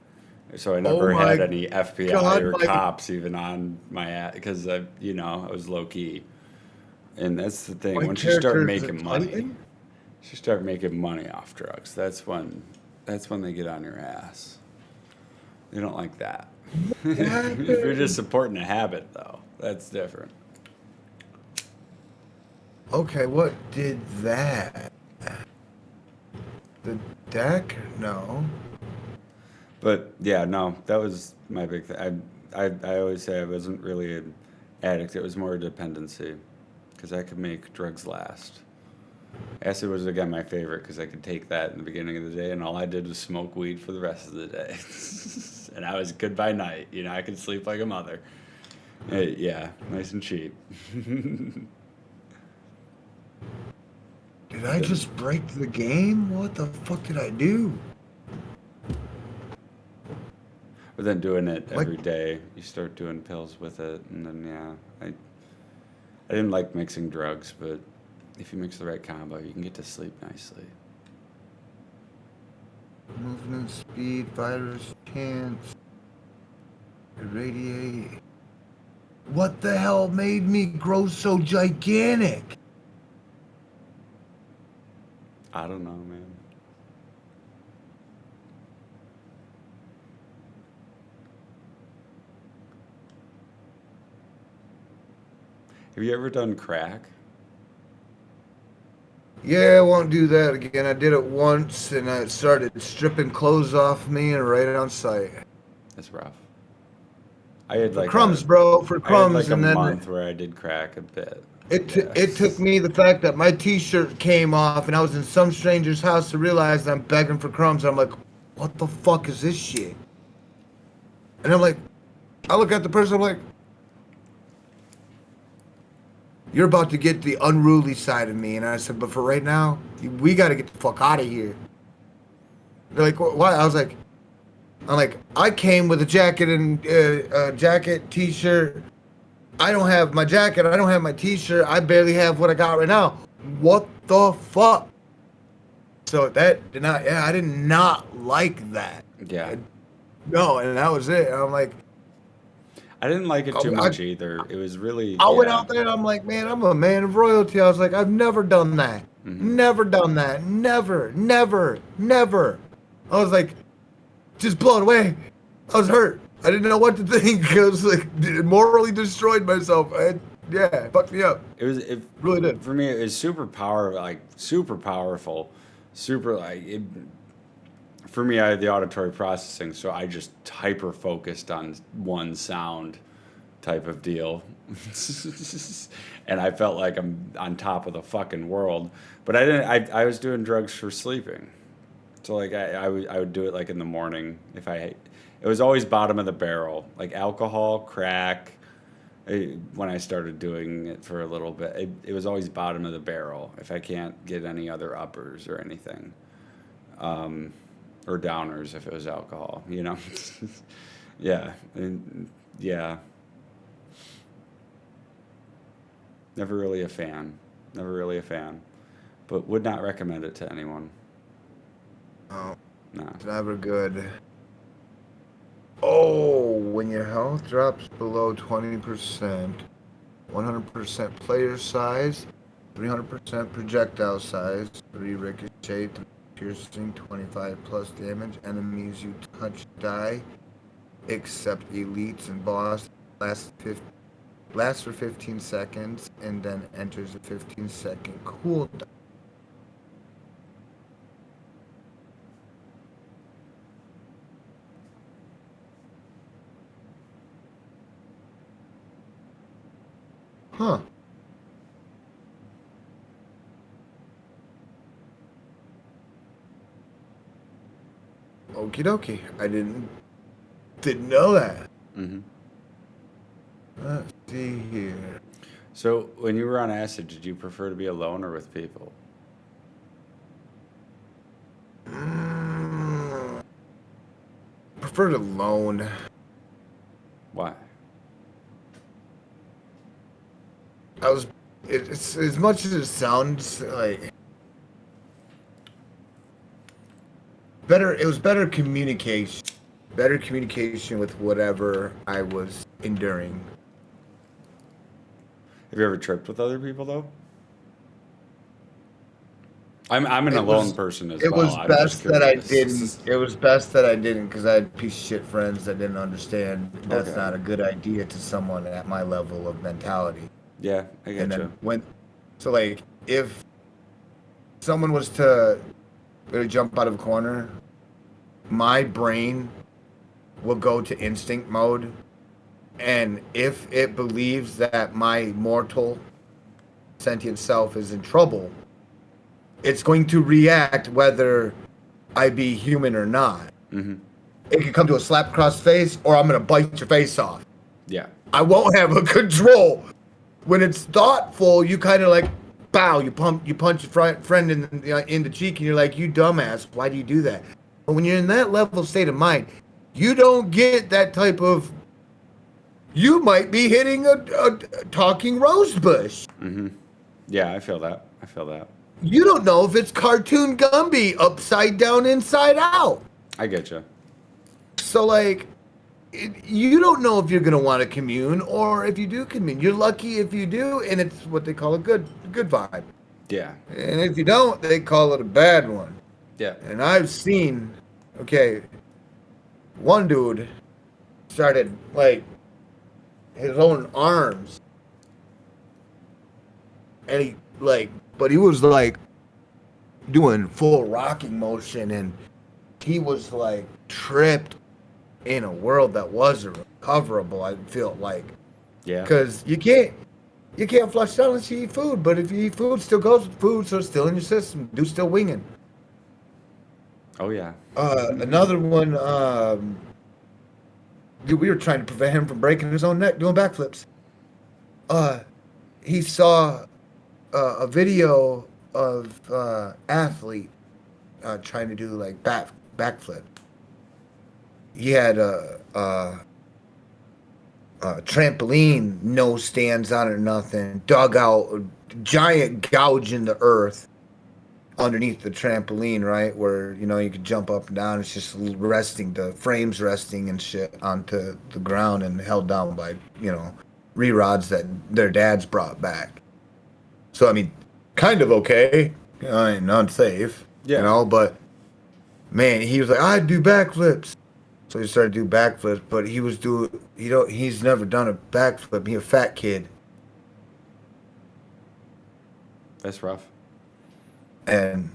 So I never had any FBI or cops even on my, because I was low key. And that's the thing. Once you start making money. You start making money off drugs. That's when they get on your ass. They don't like that. If you're just supporting a habit, though, that's different. Okay, what did that? The deck? No. But yeah, no, that was my big thing. I always say I wasn't really an addict. It was more a dependency, because I could make drugs last. Acid was, again, my favorite because I could take that in the beginning of the day, and all I did was smoke weed for the rest of the day. And I was good by night. I could sleep like a mother. Yeah, nice and cheap. Did I just break the game? What the fuck did I do? But then doing it every day, you start doing pills with it, and then, I didn't like mixing drugs, but if you mix the right combo, you can get to sleep nicely. Movement speed, virus chance, irradiate. What the hell made me grow so gigantic? I don't know, man. Have you ever done crack? Yeah, I won't do that again. I did it once, and I started stripping clothes off me and right on site. That's rough. I had For like crumbs, bro. For I had crumbs, like a and then month where I did crack a bit. Yeah. it took me the fact that my T-shirt came off, and I was in some stranger's house to realize that I'm begging for crumbs. I'm like, what the fuck is this shit? And I'm like, I look at the person. I'm like, you're about to get the unruly side of me. And I said, but for right now, we got to get the fuck out of here. They're like, why? I'm like, I came with a jacket and jacket, T-shirt. I don't have my jacket. I don't have my T-shirt. I barely have what I got right now. What the fuck? So that did not. Yeah, I did not like that. Yeah. No, and that was it. And I'm like, I didn't like it too much either. It was really. I went yeah. out there and I'm like, man, I'm a man of royalty. I was like, I've never done that. Never done that. Never, never, never. I was like, just blown away. I was hurt. I didn't know what to think. I was like, morally destroyed myself. Yeah, it fucked me up. It Really did. for me. It was super powerful, super like it. For me, I had the auditory processing, so I just hyper focused on one sound type of deal. And I felt like I'm on top of the fucking world. But I didn't. I was doing drugs for sleeping, so like I would do it like in the morning if I. It was always bottom of the barrel, like alcohol, crack. When I started doing it for a little bit, it was always bottom of the barrel if I can't get any other uppers or anything. Or downers if it was alcohol, you know. Yeah, and yeah. Never really a fan. Never really a fan. But would not recommend it to anyone. Oh, No. it's never good. Oh, when your health drops below 20%, 100% player size, 300% projectile size, 3 ricochet, 3 piercing, 25 plus damage, enemies you touch die, except elites and boss, lasts for 15 seconds, and then enters a 15-second cooldown. Huh. Okie dokie. I didn't know that. Hmm. Let's see here. So when you were on acid, did you prefer to be alone or with people? Preferred alone. Why? It's as much as it sounds like better. It was better communication. Better communication with whatever I was enduring. Have you ever tripped with other people though? I'm an alone person as It well. was I'm best just that I curious. didn't. It was best that I didn't because I had piece of shit friends that didn't understand. That's Okay. not a good idea to someone at my level of mentality. Yeah, I get And you. then so like if someone was to really jump out of a corner, my brain will go to instinct mode, and if it believes that my mortal sentient self is in trouble, it's going to react whether I be human or not. Mm-hmm. It could come to a slap across the face, or I'm gonna bite your face off. Yeah. I won't have a control. When it's thoughtful, you kind of like, bow, you punch your friend in the cheek, and you're like, you dumbass, why do you do that? But when you're in that level state of mind, you don't get that type of, you might be hitting a talking rose bush. Mm-hmm. Yeah, I feel that. You don't know if it's cartoon Gumby upside down, inside out. I get you. So like, you don't know if you're gonna want to commune, or if you do commune. You're lucky if you do, and it's what they call a good vibe. Yeah. And if you don't, they call it a bad one. Yeah. And I've seen, okay, one dude started like his own arms and he but he was like doing full rocking motion, and he was like tripped in a world that wasn't recoverable. I feel like, Yeah. because you can't flush it out unless you eat food. But if you eat food, it still goes with food, so it's still in your system. Dude's still winging. Oh yeah. Another one. Dude, we were trying to prevent him from breaking his own neck doing backflips. He saw a video of athlete trying to do like backflip. He had a trampoline, no stands on it or nothing. Dug out a giant gouge in the earth underneath the trampoline, right? Where, you know, you could jump up and down. It's just resting, the frames resting and shit onto the ground and held down by, you know, re-rods that their dads brought back. So, I mean, kind of okay. Ain't unsafe, Yeah. you know, but man, he was like, I do backflips. So he started to do backflips, but he was doing, he's never done a backflip. He's a fat kid. That's rough. And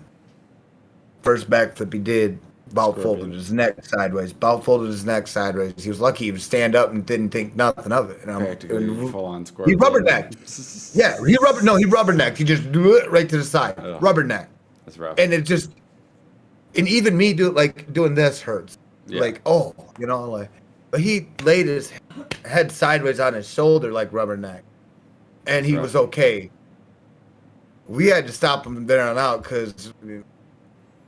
first backflip he did, about folded his neck sideways. He was lucky he would stand up and didn't think nothing of it. And Practically full on squirrel. he rubbernecked. Yeah, he rubbernecked. He just blew it right to the side. Ugh. Rubberneck. That's rough. And it just, and even me doing this hurts. Yeah. Like, oh, you know, like, but he laid his head sideways on his shoulder like rubberneck, and he was okay. We had to stop him from there on out because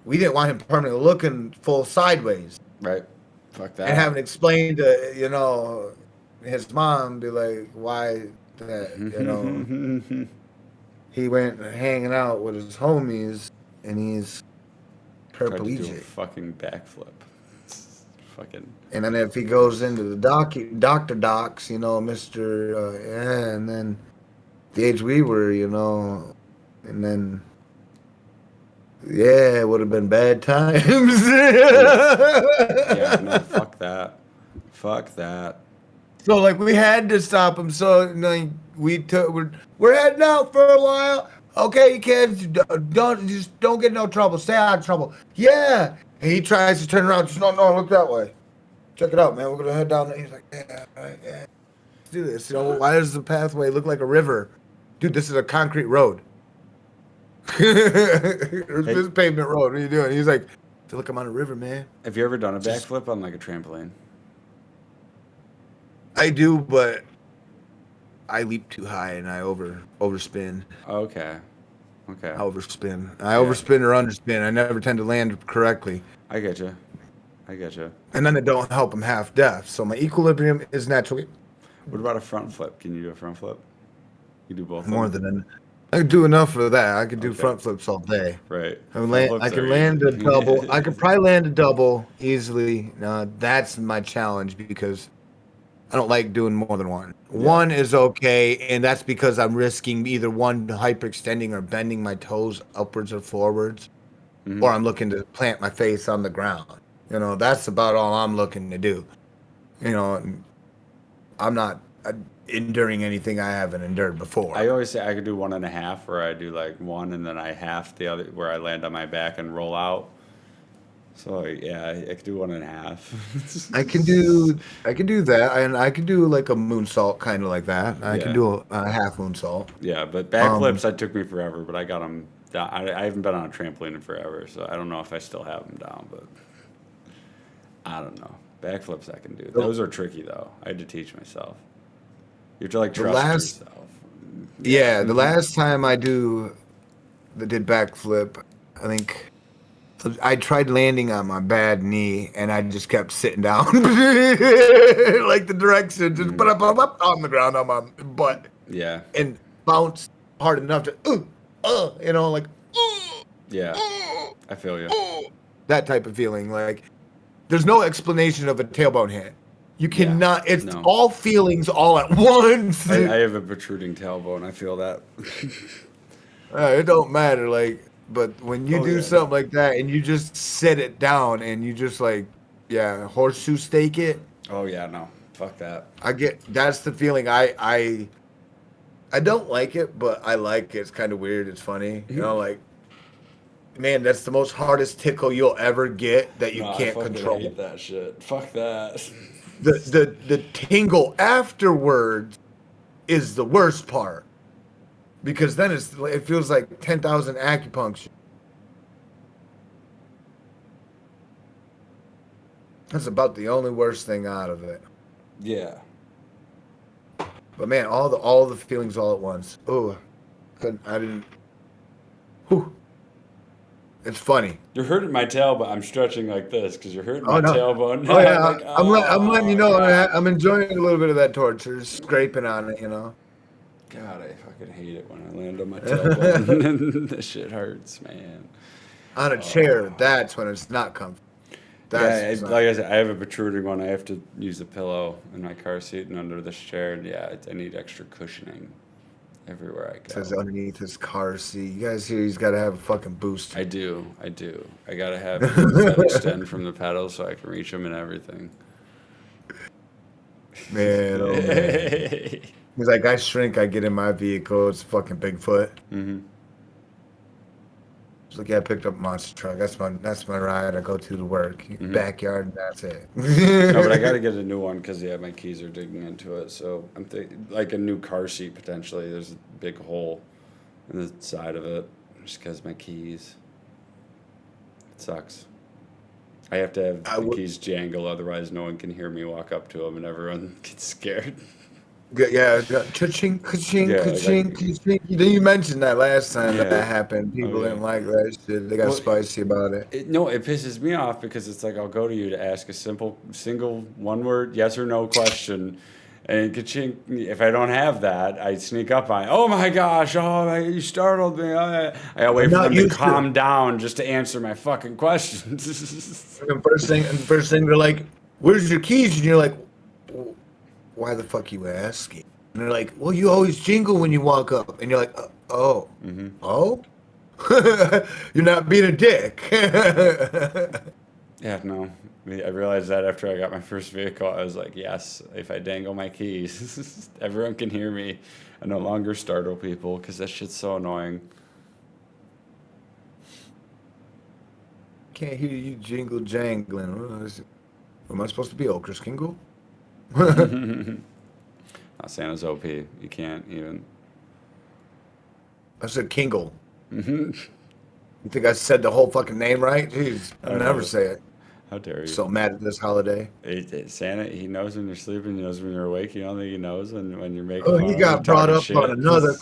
we didn't want him permanently looking full sideways. Right. Fuck that. And having explained to, you know, his mom, be like, why that, you know. He went hanging out with his homies, and he's Tried to do a paraplegic. fucking backflip. Fucking. And then if he goes into the doctor docs, you know, Mr. Yeah, and then the age we were, you know, and then, yeah, it would have been bad times. Yeah, no, fuck that. Fuck that. So, like, we had to stop him. So, like, we're heading out for a while. Okay, you kids, don't get in no trouble. Stay out of trouble. Yeah. And he tries to turn around. Just, no, look that way. Check it out, man. We're going to head down there. He's like, yeah, all right, yeah. Let's do this. You know, why does the pathway look like a river? Dude, this is a concrete road. This is pavement road. What are you doing? He's like, I feel like I'm on a river, man. Have you ever done a backflip on like a trampoline? I do, but I leap too high and I overspin. Okay. I overspin. I overspin or underspin. I never tend to land correctly. I get you. And then it don't help. I'm half deaf, so my equilibrium is naturally What about a front flip? Can you do a front flip? You do both. more of them? than I could do enough for that. I could do Okay. front flips all day. Right. I can land a double. I could probably land a double easily. That's my challenge because I don't like doing more than one. Yeah. One is okay, and that's because I'm risking either one hyperextending or bending my toes upwards or forwards, or I'm looking to plant my face on the ground. You know, that's about all I'm looking to do. You know, I'm not enduring anything I haven't endured before. I always say I could do 1.5, where I do like one and then I half the other, where I land on my back and roll out. So yeah, I could do 1.5. I can do that, and I can do like a moonsault, kind of like that. I can do a half moonsault. Yeah, but backflips that took me forever, but I got them down. I haven't been on a trampoline in forever, so I don't know if I still have them down, but I don't know. Backflips I can do. Those are tricky though. I had to teach myself. You have to like trust yourself. Yeah, the last time I did backflip, I think I tried landing on my bad knee, and I just kept sitting down, like the direction, just up on the ground on my butt. Yeah. And bounced hard enough to, you know, like, Yeah. I feel you. that type of feeling. Like, there's no explanation of a tailbone hit. You cannot. It's all feelings all at once. I have a protruding tailbone. I feel that. It don't matter, like, but when you do something like that and you just sit it down and you just like, horseshoe stake it. Oh yeah, no, fuck that. That's the feeling I I don't like it, but I like it. It's kind of weird. It's funny. You know, like, man, that's the most hardest tickle you'll ever get that you No, I can't fucking control. hate that shit. Fuck that. The tingle afterwards is the worst part because then it feels like 10,000 acupuncture. That's about the only worst thing out of it. Yeah. But man, all the feelings all at once. Oh, I didn't. Whew. It's funny. You're hurting my tail, but I'm stretching like this because you're hurting Oh my no. tailbone. Oh yeah. Like, I'm letting you oh, know. God. I'm enjoying a little bit of that torture, scraping on it. You know. God, I fucking hate it when I land on my tailbone. This shit hurts, man. On a chair, that's when it's not comfy. That's Like I said, I have a protruding one. I have to use a pillow in my car seat and under this chair. And yeah, I need extra cushioning everywhere I says go. underneath his car seat. You guys hear he's got to have a fucking booster. I do. I gotta have things that extend from the pedals so I can reach them and everything. Man, oh man. He's like, I shrink, I get in my vehicle. It's fucking Bigfoot. Mm-hmm. He's like, yeah, I picked up a monster truck. That's my ride. I go to work, backyard, and that's it. No, but I got to get a new one because my keys are digging into it. So I'm thinking like a new car seat potentially. There's a big hole in the side of it just because my keys. It sucks. I have to have the keys jangle, otherwise no one can hear me walk up to them, and everyone gets scared. Yeah, ka-ching, ka-ching, Yeah, ka-ching, ka-ching. You mentioned that last time Yeah. that happened. People didn't like that shit. They got spicy about it. No, it pisses me off because it's like I'll go to you to ask a single one word yes or no question, and ka-ching, if I don't have that, I sneak up on. Oh my gosh! Oh, you startled me! I gotta wait for them to calm down just to answer my fucking questions. And first thing they're like, "Where's your keys?" And you're like, "Why the fuck you asking?" And they're like, "Well, you always jingle when you walk up." And you're like, "Oh, oh." You're not being a dick. Yeah, no. I realized that after I got my first vehicle, I was like, yes, if I dangle my keys, everyone can hear me. I no longer startle people because that shit's so annoying. Can't hear you jingle jangling. Am I supposed to be Okra Skingle? Santa's OP. You can't even. I said Kingle. You think I said the whole fucking name right? Jeez, I'll never say it. How dare you? So mad at this holiday. Santa, he knows when you're sleeping. He knows when you're awake. You don't think he knows when you're making. Oh, you got brought up on another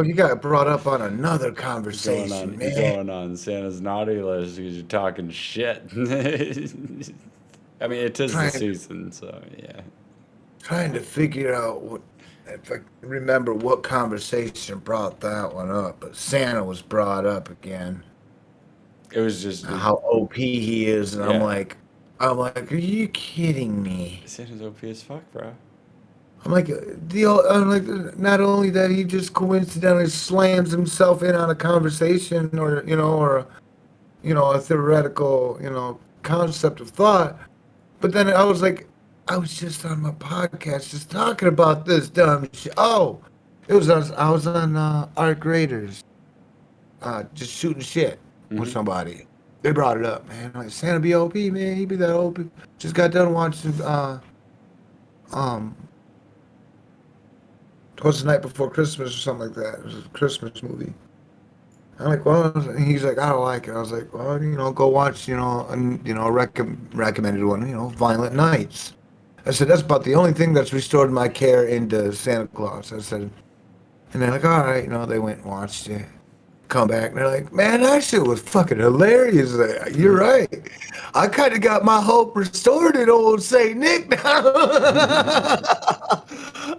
You got brought up on another conversation, man. Going on Santa's naughty list because you're talking shit. I mean, it is the season, so yeah. Trying to figure out if I remember what conversation brought that one up, but Santa was brought up again. It was just how OP he is, and I'm like, are you kidding me? Santa's OP as fuck, bro. I'm like, not only that, he just coincidentally slams himself in on a conversation, or a theoretical, concept of thought. But then I was like, I was just on my podcast, just talking about this dumb shit. Oh, I was on Arc Raiders, just shooting shit with somebody. They brought it up, man. Like, Santa be OP, man. He be that OP. Just got done watching Twas the Night Before Christmas or something like that. It was a Christmas movie. I'm like, well, and he's like, I don't like it. I was like, well, go watch, recommended one, Violent Nights. I said, that's about the only thing that's restored my care into Santa Claus. I said, and they're like, all right, they went and watched it. Come back, and they're like, man, that shit was fucking hilarious. You're right. I kind of got my hope restored in old St. Nick now.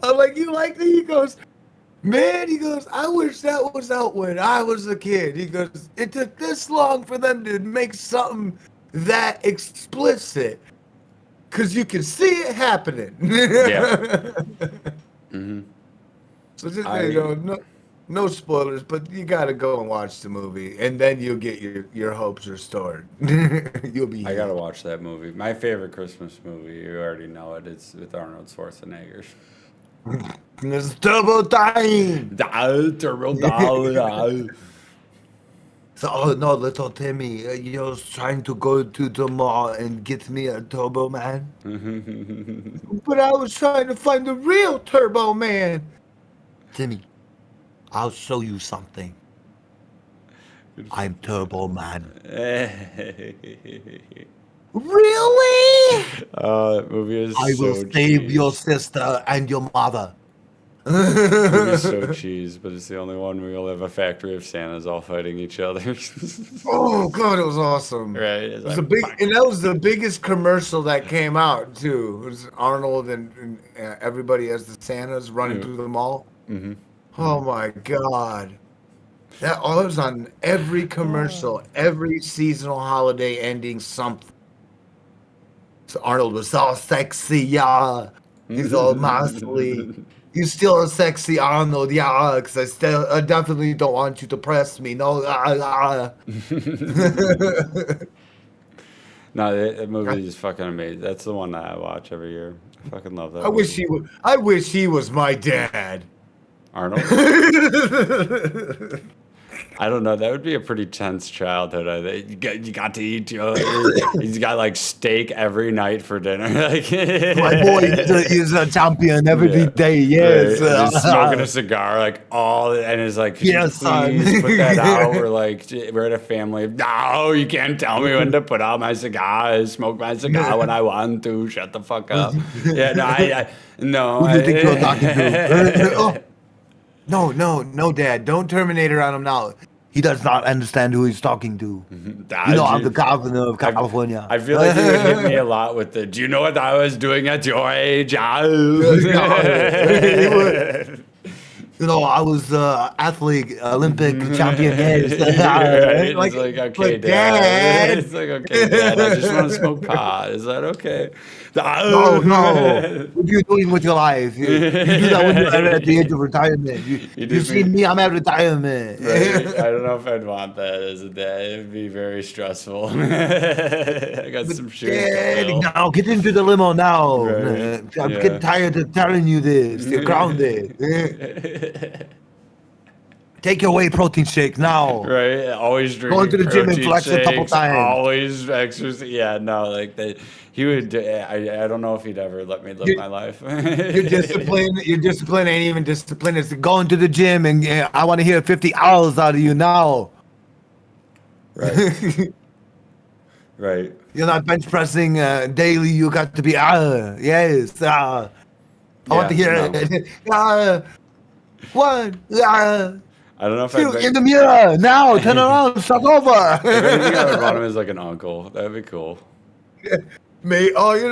I'm like, you like that? He goes, man, I wish that was out when I was a kid. He goes, it took this long for them to make something that explicit. Because you can see it happening. Yeah. So just, no spoilers, but you got to go and watch the movie, and then you'll get your hopes restored. You'll be. I got to watch that movie. My favorite Christmas movie, you already know it. It's with Arnold Schwarzenegger. It's turbo time. Turbo doll. So, oh no, little Timmy, you're trying to go to the mall and get me a Turbo Man? But I was trying to find the real Turbo Man. Timmy, I'll show you something. I'm Turbo Man. Really? That movie is I will so save cheese. your sister and your mother. Movie's so cheese, but it's the only one where you'll have a factory of Santas all fighting each other. Oh god, it was awesome. Right? It was and that was the biggest commercial that came out too. It was Arnold and everybody as the Santas running through the mall. Mm-hmm. Oh my god, that all was on every commercial, every seasonal holiday ending something. So Arnold was all sexy, yeah. He's all muscly. You still a sexy Arnold, yeah, because I definitely don't want you to press me. No, No, that movie is fucking amazing. That's the one that I watch every year. I fucking love that. I wish he would. I wish he was my dad. Arnold. I don't know. That would be a pretty tense childhood. I think you got to eat. He's got like steak every night for dinner. Like, My boy is a champion every day. Yes, right. Just smoking a cigar like all, and it's like, could yes, you please put that out. We're like, we're at a family. No, you can't tell me when to put out my cigar. I smoke my cigar when I want to. Shut the fuck up. Yeah, no. Who do you think you're talking to? No, Dad. Don't Terminator on him now. He does not understand who he's talking to. You know, I'm the governor of California. I feel like you would hit me a lot with the, do you know what I was doing at your age? You know, I was athlete, Olympic champion. Yes. Right? Like, it's like, okay, Dad. It's like, okay, Dad, I just want to smoke pot. Is that okay? No. What are you doing with your life? You do that when you're at the age of retirement. You see me, I'm at retirement. Right? I don't know if I'd want that as a dad. It'd be very stressful. I got some shoes to fill. Now get into the limo now. Right. I'm getting tired of telling you this. You're grounded. Take your whey protein shake now. Right, always drinking. Going to the gym and protein flex a couple shakes, times. Always exercise. Yeah, no, like that. He would. I don't know if he'd ever let me live my life. Your discipline ain't even discipline. It's going to the gym and I want to hear 50 hours out of you now. Right. Right. You're not bench pressing daily. You got to be yes. I want to hear it. One. I don't know if Two in the mirror now. Turn around. Start over. If anything, I would want him as like an uncle. That'd be cool. Maybe. Right.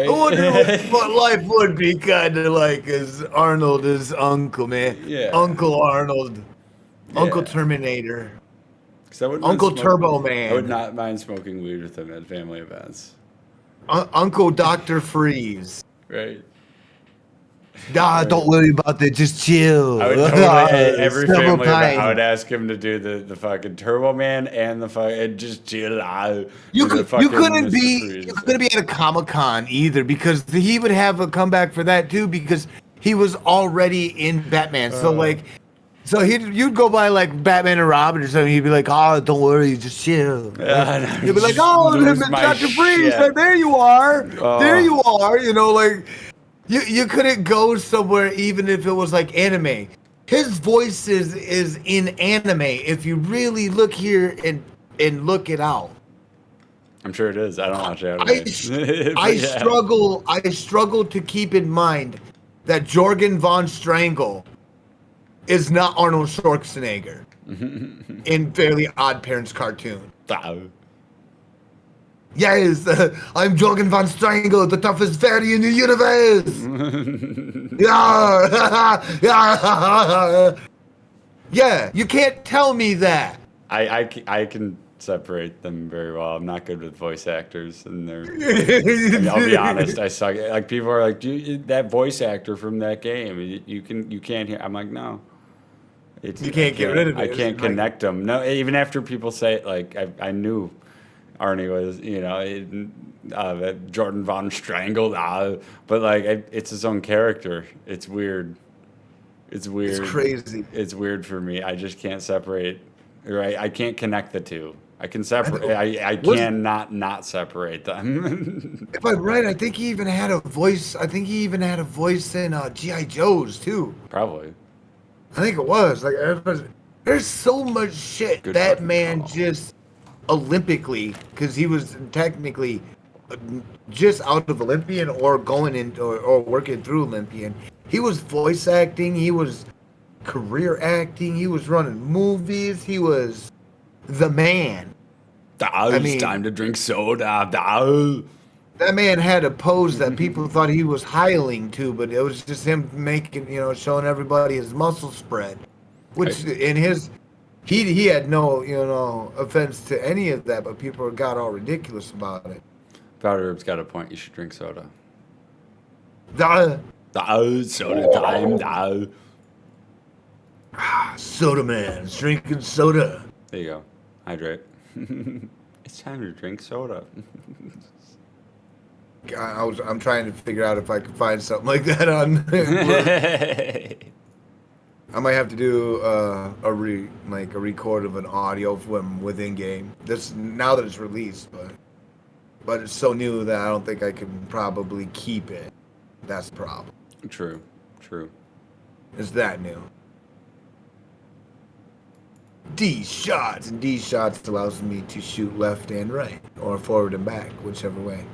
I wonder what life would be kind of like as Arnold is uncle, man. Yeah. Uncle Arnold. Yeah. Uncle Terminator. Uncle Uncle Turbo Man. I would not mind smoking weed with him at family events. Uncle Dr. Freeze. Right. Nah, don't worry about that. Just chill. I would totally, every Several family event, I times. would ask him to do the fucking Turbo Man and the fucking just chill out. You couldn't Mr. be Freeze. you couldn't be at a Comic-Con either because he would have a comeback for that too because he was already in Batman. So you'd go by like Batman and Robin or something. He'd be like, "Oh, don't worry, just chill." He'd be like, "Oh, Dr. Freeze, there you are, there you are." You know, like you couldn't go somewhere even if it was like anime. His voice is in anime. If you really look here and look it out. I'm sure it is. I don't watch anime. I struggle to keep in mind that Jorgen von Strangle is not Arnold Schwarzenegger in Fairly Odd Parents cartoon. Yes, I'm Jorgen von Strangle, the toughest fairy in the universe. Yeah, you can't tell me that. I can separate them very well. I'm not good with voice actors, and I'll be honest, I suck. Like people are like, that voice actor from that game, you can't hear. I'm like, no. You can't get rid of it. I can't connect them. No, even after people say it, like I knew Arnie was, Jordan Von Strangled, but like it's his own character. It's weird. It's weird. It's crazy. It's weird for me. I just can't separate. Right? I can't connect the two. I can separate. I cannot not separate them. If I'm right, I think he even had a voice. I think he even had a voice in G.I. Joe's too. Probably. I think it was like there's so much shit Good that fucking man call. just Olympically, because he was technically just out of Olympian or going in or working through Olympian. He was voice acting. He was career acting. He was running movies. He was the man. It's time to drink soda. That man had a pose that people thought he was hiling to, but it was just him making, showing everybody his muscle spread. Which in his, he had no, offense to any of that, but people got all ridiculous about it. Powder Herb's got a point. You should drink soda. Duh. Soda time. Soda man's drinking soda. There you go. Hydrate. It's time to drink soda. I'm trying to figure out if I can find something like that on. I might have to do a record of an audio from within game. This now that it's released, but it's so new that I don't think I can probably keep it. That's the problem. True. It's that new. D shots allows me to shoot left and right, or forward and back, whichever way.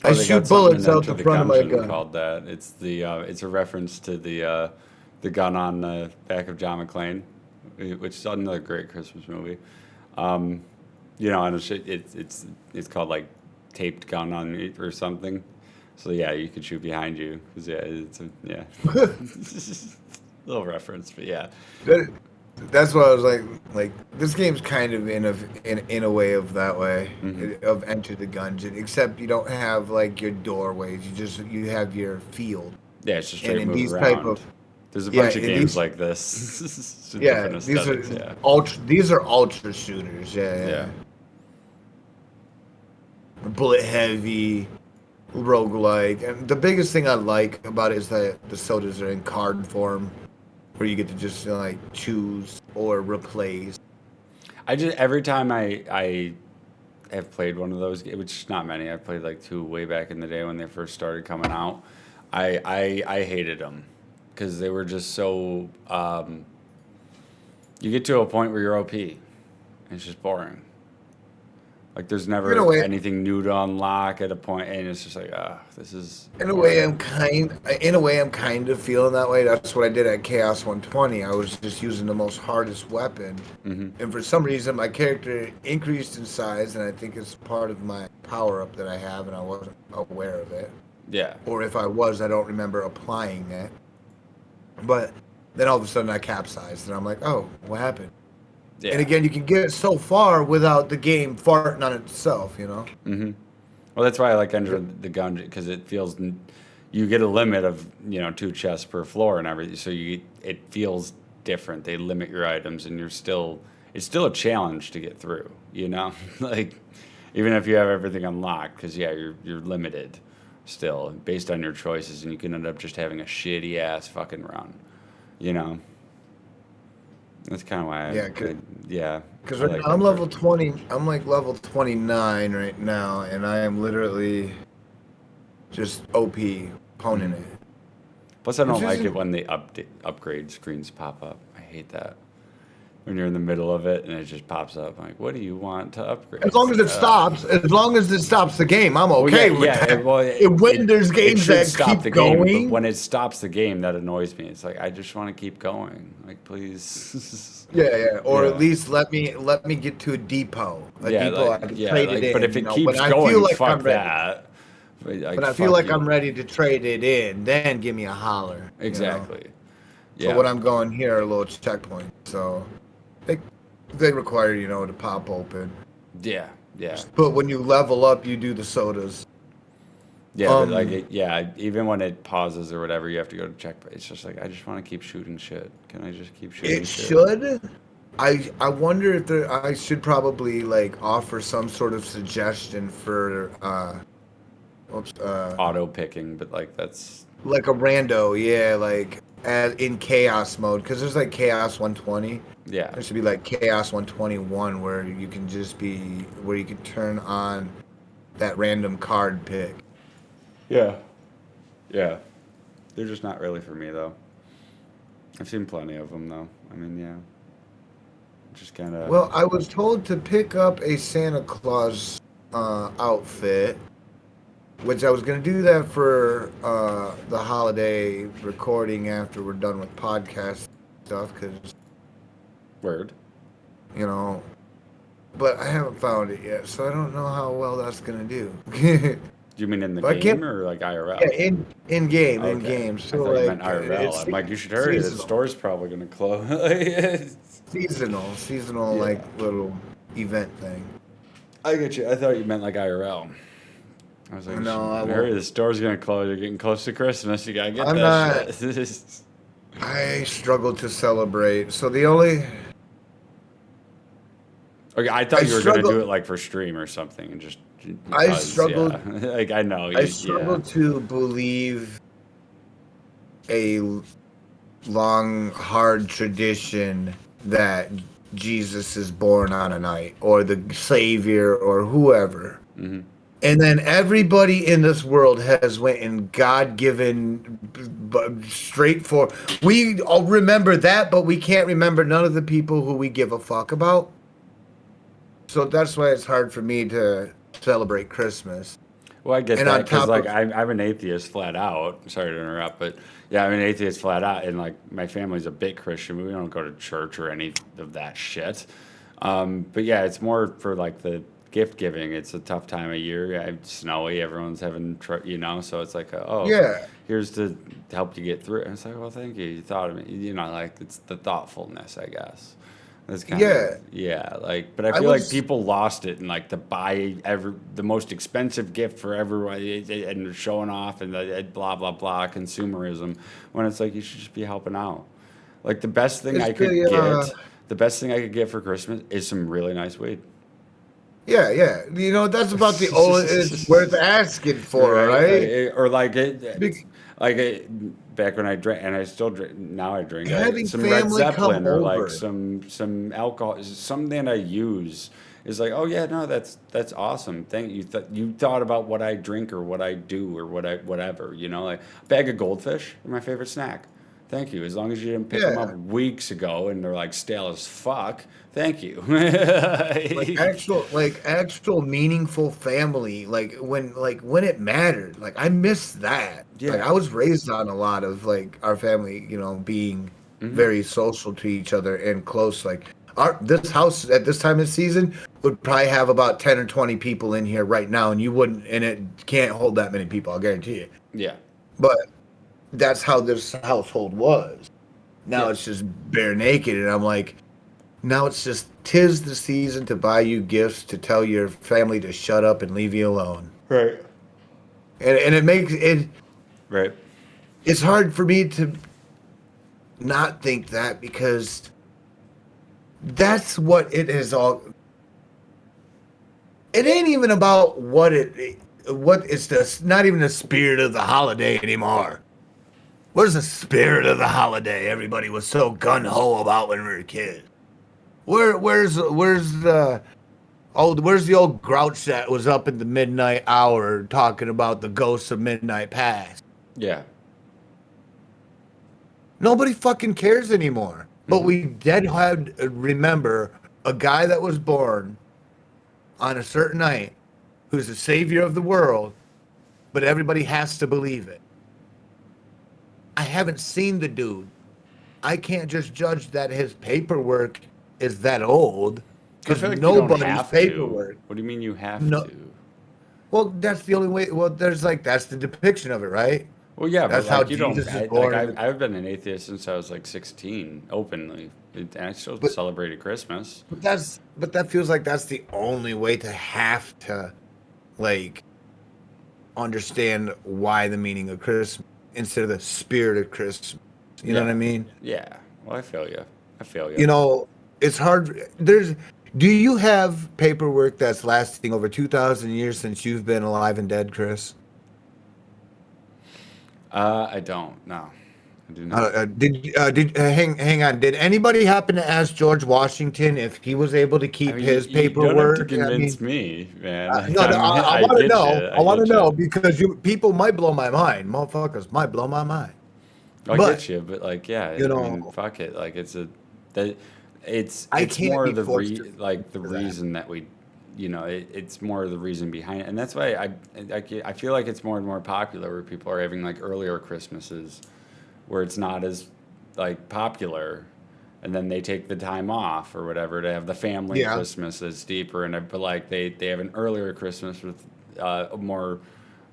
I They got shoot something bullets in out Enter the front of my Gungeon gun. called that. It's it's a reference to the gun on the back of John McClane, which is another great Christmas movie. And it's called like taped gun on it or something. So yeah, you could shoot behind you because it's a little reference, but yeah. That's what I was like this game's kind of in a way of that way of Enter the Gungeon, except you don't have like your doorways. You have your field. Yeah, it's just And straight in move these around. type of There's a bunch of in games these- like this. Yeah, Different these are aesthetics, these are ultra shooters. Yeah. Bullet heavy, roguelike, and the biggest thing I like about it is that the sodas are in card form, where you get to just choose or replace. Every time I have played one of those, which is not many. I've played like 2 way back in the day when they first started coming out. I hated them because they were just so. You get to a point where you're OP. And it's just boring. Like there's never anything new to unlock at a point, and it's just like, this is. In a way, I'm kind of feeling that way. That's what I did at Chaos 120. I was just using the most hardest weapon, and for some reason, my character increased in size, and I think it's part of my power up that I have, and I wasn't aware of it. Yeah. Or if I was, I don't remember applying it. But then all of a sudden, I capsized, and I'm like, oh, what happened? Yeah. And again, you can get so far without the game farting on itself, Mm-hmm. Well, that's why I like Enter the Gungeon, because it feels you get a limit of 2 chests per floor and everything, so it feels different. They limit your items, and it's still a challenge to get through. Like even if you have everything unlocked, because you're limited still based on your choices, and you can end up just having a shitty ass fucking run. That's kind of why Because right now I'm level 20. I'm like level 29 right now, and I am literally just OP poning it. Plus, I don't like it when the upgrade screens pop up. I hate that. When you're in the middle of it and it just pops up. I'm like, what do you want to upgrade? As long as it stops, the game, I'm okay with that. When there's games that keep going, but when it stops the game, that annoys me. It's like I just want to keep going. Like, please. Or at least let me get to a depot. I can trade it in. But if it keeps going, fuck that. But I feel like I'm ready to trade it in. Then give me a holler. Exactly. So when I'm going here, a little checkpoint. So they require to pop open. Yeah. But when you level up, you do the sodas. Yeah, but even when it pauses or whatever, you have to go to check. It's just like I just want to keep shooting shit. Can I just keep shooting? It should, I wonder if I should probably like offer some sort of suggestion for Auto picking, but like that's like a rando, yeah, like in chaos mode, because there's like chaos 120. yeah, There should be like chaos 121 where you can turn on that random card pick. yeah, yeah. They're just not really for me though. I've seen plenty of them though. I mean, yeah, just kind of. Well, I was told to pick up a Santa Claus outfit, which I was going to do that for the holiday recording after we're done with podcast stuff, because, Word. you know, but I haven't found it yet, so I don't know how well that's going to do. Do you mean in the But I game can't- or like IRL? Yeah, in game, Okay. in game. I So thought you like meant IRL. it's I'm like, you should hurry. The seasonal. store's probably gonna close. Seasonal, Yeah. like little event thing. I get you. I thought you meant like IRL. I was like, No, I you should won't. hurry. The store's gonna close. You're getting close to Christmas. You gotta get I'm that not- shit. I struggle to celebrate. So the only Okay, I thought I you were gonna struggle- do it like for stream or something, and just. I because, struggled- yeah. Like I know. I struggle to believe a long, hard tradition that Jesus is born on a night, or the Savior, or whoever. Mm-hmm. And then everybody in this world has went in God-given, straightforward. We all remember that, but we can't remember none of the people who we give a fuck about. So that's why it's hard for me to celebrate Christmas. Well, I get And that on because top like of- I'm an atheist flat out. Sorry to interrupt, but yeah, I'm an atheist flat out, and like my family's a bit Christian, but we don't go to church or any of that shit. But yeah, it's more for like the gift giving. It's a tough time of year. Yeah, it's snowy. Everyone's having, so it's like, oh, Yeah. here's to help you get through. And it's like, well, thank you. You thought of me. Like it's the thoughtfulness, I guess. That's kind Yeah. of yeah, like, but I I feel like was- people lost it and like to buy the most expensive gift for everyone and showing off and the blah blah blah consumerism when it's like you should just be helping out. Like the best thing It's I could the, the best thing I could get for Christmas is some really nice weed. Yeah, yeah. You know, that's about the only it's worth asking for, right? Or like it, Bec- like back when I drank, and I still drink. Now I drink Having some Red family come Zeppelin or over. like some alcohol. Something I use is like, oh yeah, no, that's awesome. Thank you. You thought about what I drink or what I do or whatever. Like a bag of goldfish are my favorite snack. Thank you. As long as you didn't pick them Yeah. up weeks ago and they're like stale as fuck. Thank you. Like actual meaningful family, like when it mattered. Like I miss that. Yeah. Like I was raised on a lot of like our family, being very social to each other and close. Like this house at this time of season would probably have about 10 or 20 people in here right now, and it can't hold that many people, I'll guarantee you. Yeah. But that's how this household was. Now Yeah. it's just bare naked, and I'm like, now it's just 'tis the season to buy you gifts, to tell your family to shut up and leave you alone. Right. And it makes it Right. it's hard for me to not think that, because that's what it is all. It ain't even about what it's not even the spirit of the holiday anymore. Where's the spirit of the holiday everybody was so gun-ho about when we were kids? Where's the old grouch that was up in the midnight hour talking about the ghosts of midnight past? Yeah. Nobody fucking cares anymore. But we remember a guy that was born on a certain night who's the savior of the world, but everybody has to believe it. I haven't seen the dude. I can't just judge that his paperwork is that old, I because feel like you don't nobody's have to. paperwork. What do you mean you have No. to? Well, that's the only way. Well, that's the depiction of it, right? Well, yeah, That's but like, how you don't. Jesus is Like born. I've been an atheist since I was like 16, openly, and I still But- celebrated Christmas. But that feels like that's the only way to have to, like, understand why the meaning of Christmas instead of the spirit of Christmas. You know Yeah. what I mean? Yeah. Well, I feel you. I feel you. You know, it's hard. Do you have paperwork that's lasting over 2,000 years since you've been alive and dead, Chris? I don't. No, I do not. Hang on. Did anybody happen to ask George Washington if he was able to I keep mean, his you don't have to paperwork? I convince mean, me, man. Like, no, I I want to get know. you. I I want to get you. know because people might blow my mind. Motherfuckers might blow my mind. I But get you, but like, yeah, you I mean, know, fuck it. Like, that, I it's can't more be the forced to like the for that. reason that we, it's more the reason behind it, and that's why I feel like it's more and more popular where people are having like earlier Christmases, where it's not as like popular, and then they take the time off or whatever to have the family Yeah. Christmas that's deeper, but like they have an earlier Christmas with more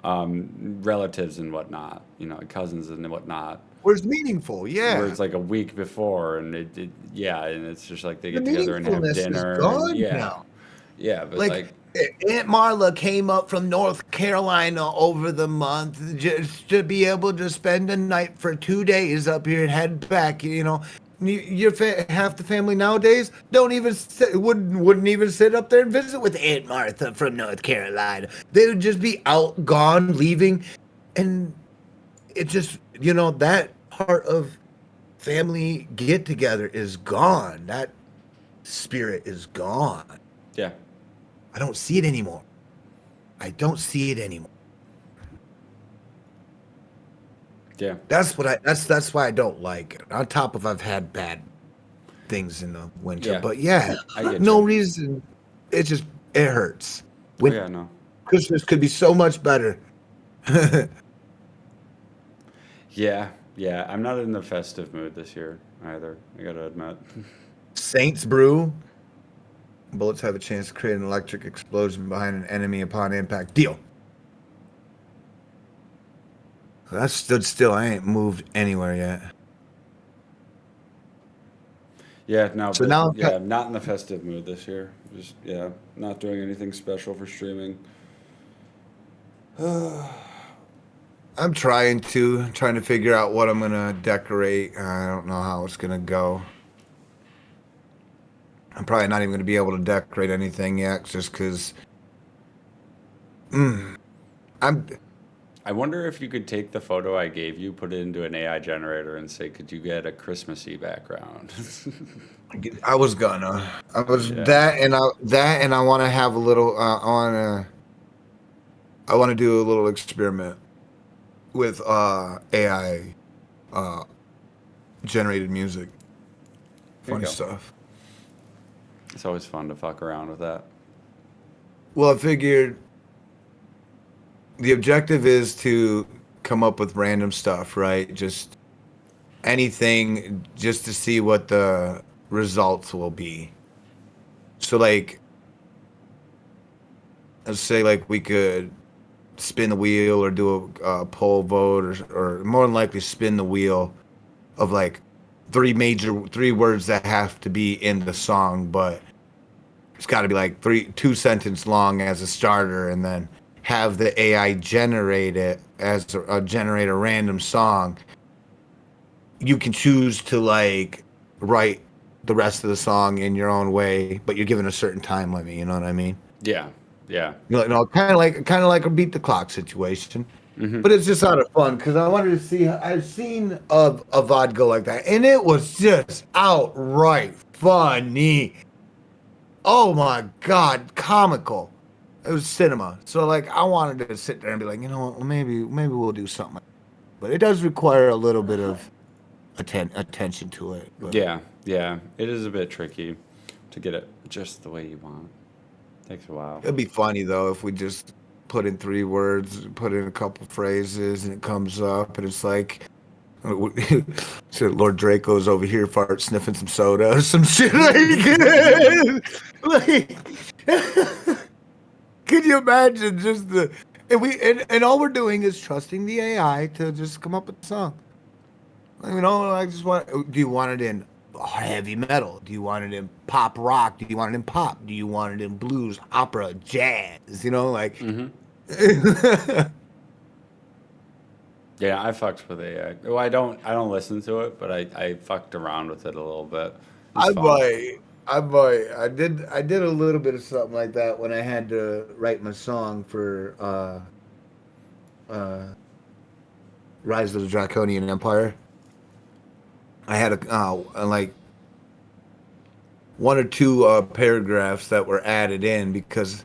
relatives and whatnot, cousins and whatnot, Where's meaningful? where Yeah. it's like a week before, and yeah, and it's just like they The get together and have meaningfulness is dinner, and gone yeah, now. yeah, but Like like, Aunt Marla came up from North Carolina over the month just to be able to spend a night for 2 days up here and head back. Half the family nowadays don't even wouldn't even sit up there and visit with Aunt Martha from North Carolina. They would just be out, gone, leaving, and it just that part of family get together is gone. That spirit is gone. yeah, I don't see it anymore. I don't see it anymore. yeah, That's why I don't like it. On top of I've had bad things in the winter, yeah, but yeah, I get no you. reason. It hurts. Oh When yeah, no, Christmas could be so much better. yeah, yeah. I'm not in the festive mood this year either. I gotta admit. Saints brew. Bullets have a chance to create an electric explosion behind an enemy upon impact. Deal. That stood still. I ain't moved anywhere yet. Yeah, no, So but now yeah, I'm not in the festive mood this year. Just yeah, not doing anything special for streaming. I'm trying to figure out what I'm gonna decorate. I don't know how it's gonna go. I'm probably not even gonna be able to decorate anything yet, just because I'm. I wonder if you could take the photo I gave you, put it into an AI generator, and say, "Could you get a Christmassy background?" I was gonna. I was Yeah. that, and I want to have a little. I want to do a little experiment with AI uh, generated music. There you Fun go. stuff. It's always fun to fuck around with that. Well, I figured the objective is to come up with random stuff, right? Just anything, just to see what the results will be. So, like, let's say, like, we could spin the wheel or do a poll vote, or more than likely spin the wheel of like three words that have to be in the song, but it's got to be like 2 sentence long as a starter, and then have the AI generate it as generate a random song. You can choose to like write the rest of the song in your own way, but you're given a certain time limit. You know what I mean? Yeah, yeah. Kind of like a beat the clock situation. Hmm. But it's just out of fun because I wanted to see. I've seen a vodka like that, and it was just outright funny. Oh my god, comical! It was cinema. So like, I wanted to sit there and be like, you know what? Well, maybe we'll do something. But it does require a little bit of attention to it. But Yeah, yeah. It is a bit tricky to get it just the way you want. Takes a while. it'd be funny though if we just put in 3 words, put in a couple phrases, and it comes up, and it's like. So Lord Draco's over here fart sniffing some soda or some shit like could you imagine just the and all we're doing is trusting the AI to just come up with a song. I just want. Do you want it in heavy metal? Do you want it in pop rock? Do you want it in pop? Do you want it in blues, opera, jazz? Like. Hmm. Yeah, I fucked with AI. Well, I don't listen to it, but I fucked around with it a little bit. It's I'm fun. like, I did a little bit of something like that when I had to write my song for Rise of the Draconian Empire. I had like one or two paragraphs that were added in because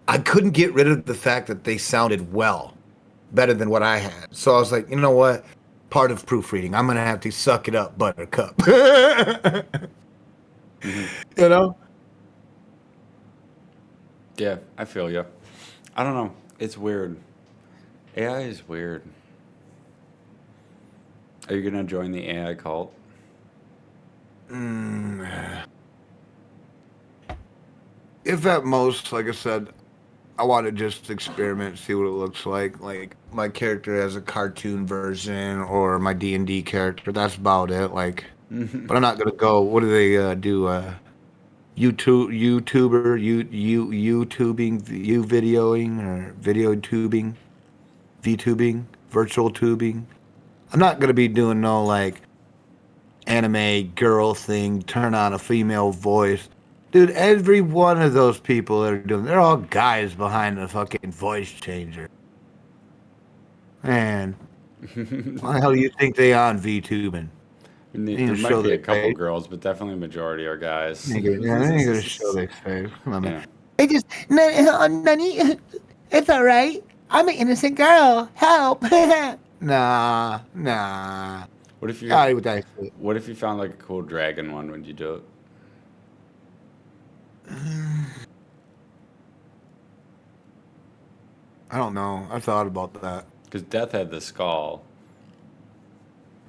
I couldn't get rid of the fact that they sounded better than what I had. So I was like, you know what? Part of proofreading, I'm gonna have to suck it up, Buttercup. You know? Yeah, I feel you. I don't know. It's weird. AI is weird. Are you gonna join the AI cult? If at most, like I said, I want to just experiment, see what it looks like my character as a cartoon version or my D&D character. That's about it. Like, but I'm not gonna go. What do they do? YouTubing, you videoing or video tubing, VTubing, virtual tubing. I'm not gonna be doing no like anime girl thing, turn on a female voice. Dude, every one of those people that are doing, they're all guys behind the fucking voice changer. Man, why the hell do you think they on VTubing? They ain't There gonna might show be a their couple face. girls, but definitely a majority are guys. Yeah, they ain't gonna show their face. Come on, man. Yeah. They just, Nani, it's all right. I'm an innocent girl. Help. Nah. What if you God, with that shit. What if you found like a cool dragon one? Would you do it? I don't know. I thought about that. Because Death had the skull.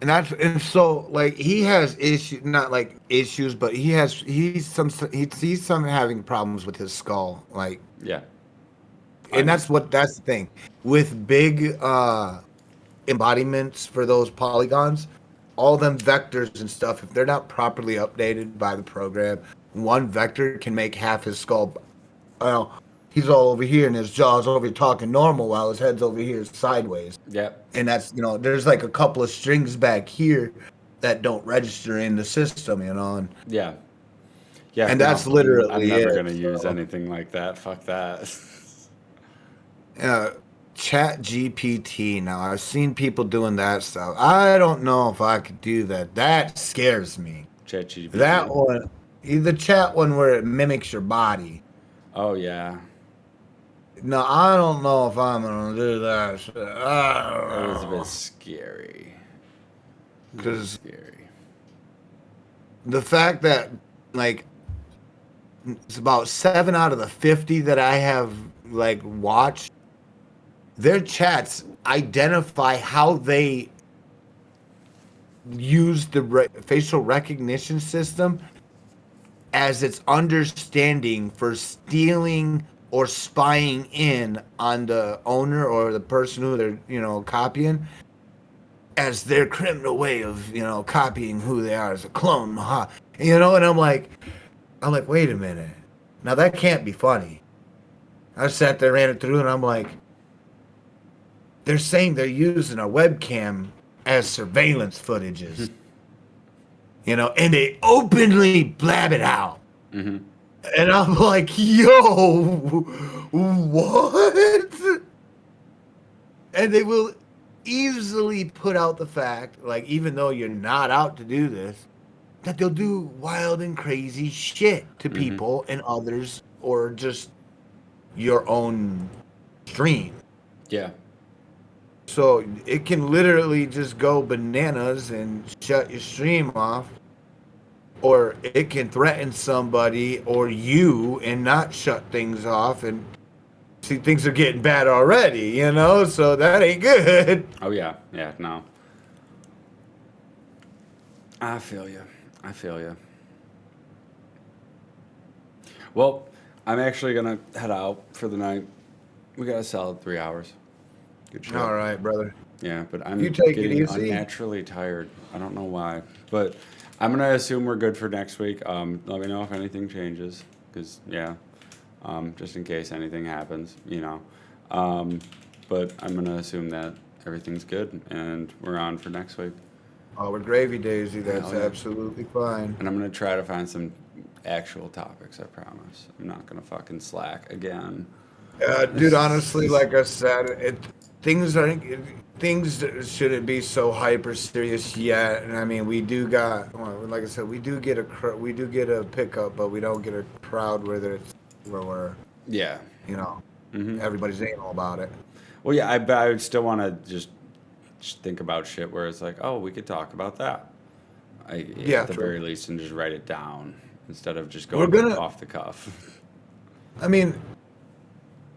And so like he has issues, not like issues, but he's some having problems with his skull, like, Yeah. and that's the thing with big embodiments for those polygons, all them vectors and stuff. If they're not properly updated by the program, one vector can make half his skull. Well, he's all over here and his jaw's over here talking normal while his head's over here sideways. Yep. And that's, there's like a couple of strings back here that don't register in the system, And Yeah. Yeah. And that's literally I'm never it, gonna use so. anything like that. Fuck that. Chat GPT. Now I've seen people doing that stuff. I don't know if I could do that. That scares me. ChatGPT. That one, the chat one where it mimics your body. Oh yeah. No, I don't know if I'm gonna do that shit. It was a bit scary. Because Scary. the fact that, like, it's about 7 out of the 50 that I have, like, watched, their chats identify how they use the facial recognition system as its understanding for stealing or spying in on the owner or the person who they're, copying, as their criminal way of, copying who they are as a clone. And I'm like, wait a minute. Now that can't be funny. I sat there, ran it through, and I'm like, they're saying they're using a webcam as surveillance footages. And they openly blab it out. Mm-hmm. And I'm like, yo, what? And they will easily put out the fact, like, even though you're not out to do this, that they'll do wild and crazy shit to people and others, or just your own stream. Yeah. So it can literally just go bananas and shut your stream off. Or it can threaten somebody or you and not shut things off. And see, things are getting bad already, So that ain't good. Oh yeah. Yeah. No. I feel you. Well, I'm actually gonna head out for the night. We got a solid 3 hours. Good shit. All right, brother. Yeah, but I'm You take it getting easy. unnaturally tired. I don't know why, but I'm gonna assume we're good for next week. Let me know if anything changes, because just in case anything happens, But I'm gonna assume that everything's good and we're on for next week. Oh, we're gravy, Daisy. That's Hell yeah. absolutely fine. And I'm gonna try to find some actual topics. I promise. I'm not gonna fucking slack again. Dude, honestly, like I said, things shouldn't be so hyper serious yet. And I mean, we do got, well, like I said, we do get a pickup, but we don't get a crowd where we're, Yeah. you know, everybody's anal about it. Well, yeah. I would still want to just think about shit where it's like, oh, we could talk about that. Yeah, at the true. very least, and just write it down instead of just We're going gonna- off the cuff. I mean,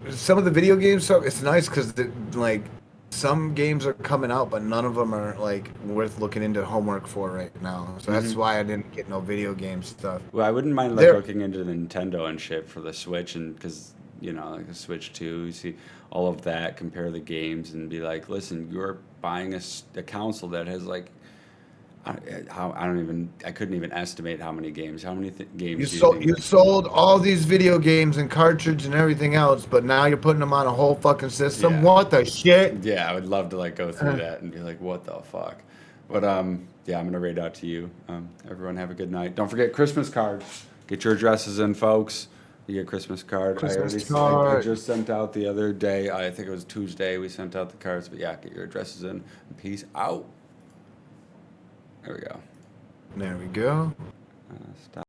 some of the video game stuff, it's nice because like some games are coming out, but none of them are like worth looking into homework for right now. So that's why I didn't get no video game stuff. Well, I wouldn't mind like There- looking into the Nintendo and shit for the Switch, and because like the Switch 2, you see all of that, compare the games, and be like, listen, you're buying a console that has like. I couldn't even estimate how many games. How many games? You sold all these video games and cartridge and everything else, but now you're putting them on a whole fucking system. Yeah. What the shit? Yeah, I would love to like go through that and be like, what the fuck? But yeah, I'm gonna read out to you. Everyone have a good night. Don't forget Christmas cards. Get your addresses in, folks. You get a Christmas card. I just sent out the other day. I think it was Tuesday. We sent out the cards. But yeah, get your addresses in. Peace out. There we go. There we go. Stop.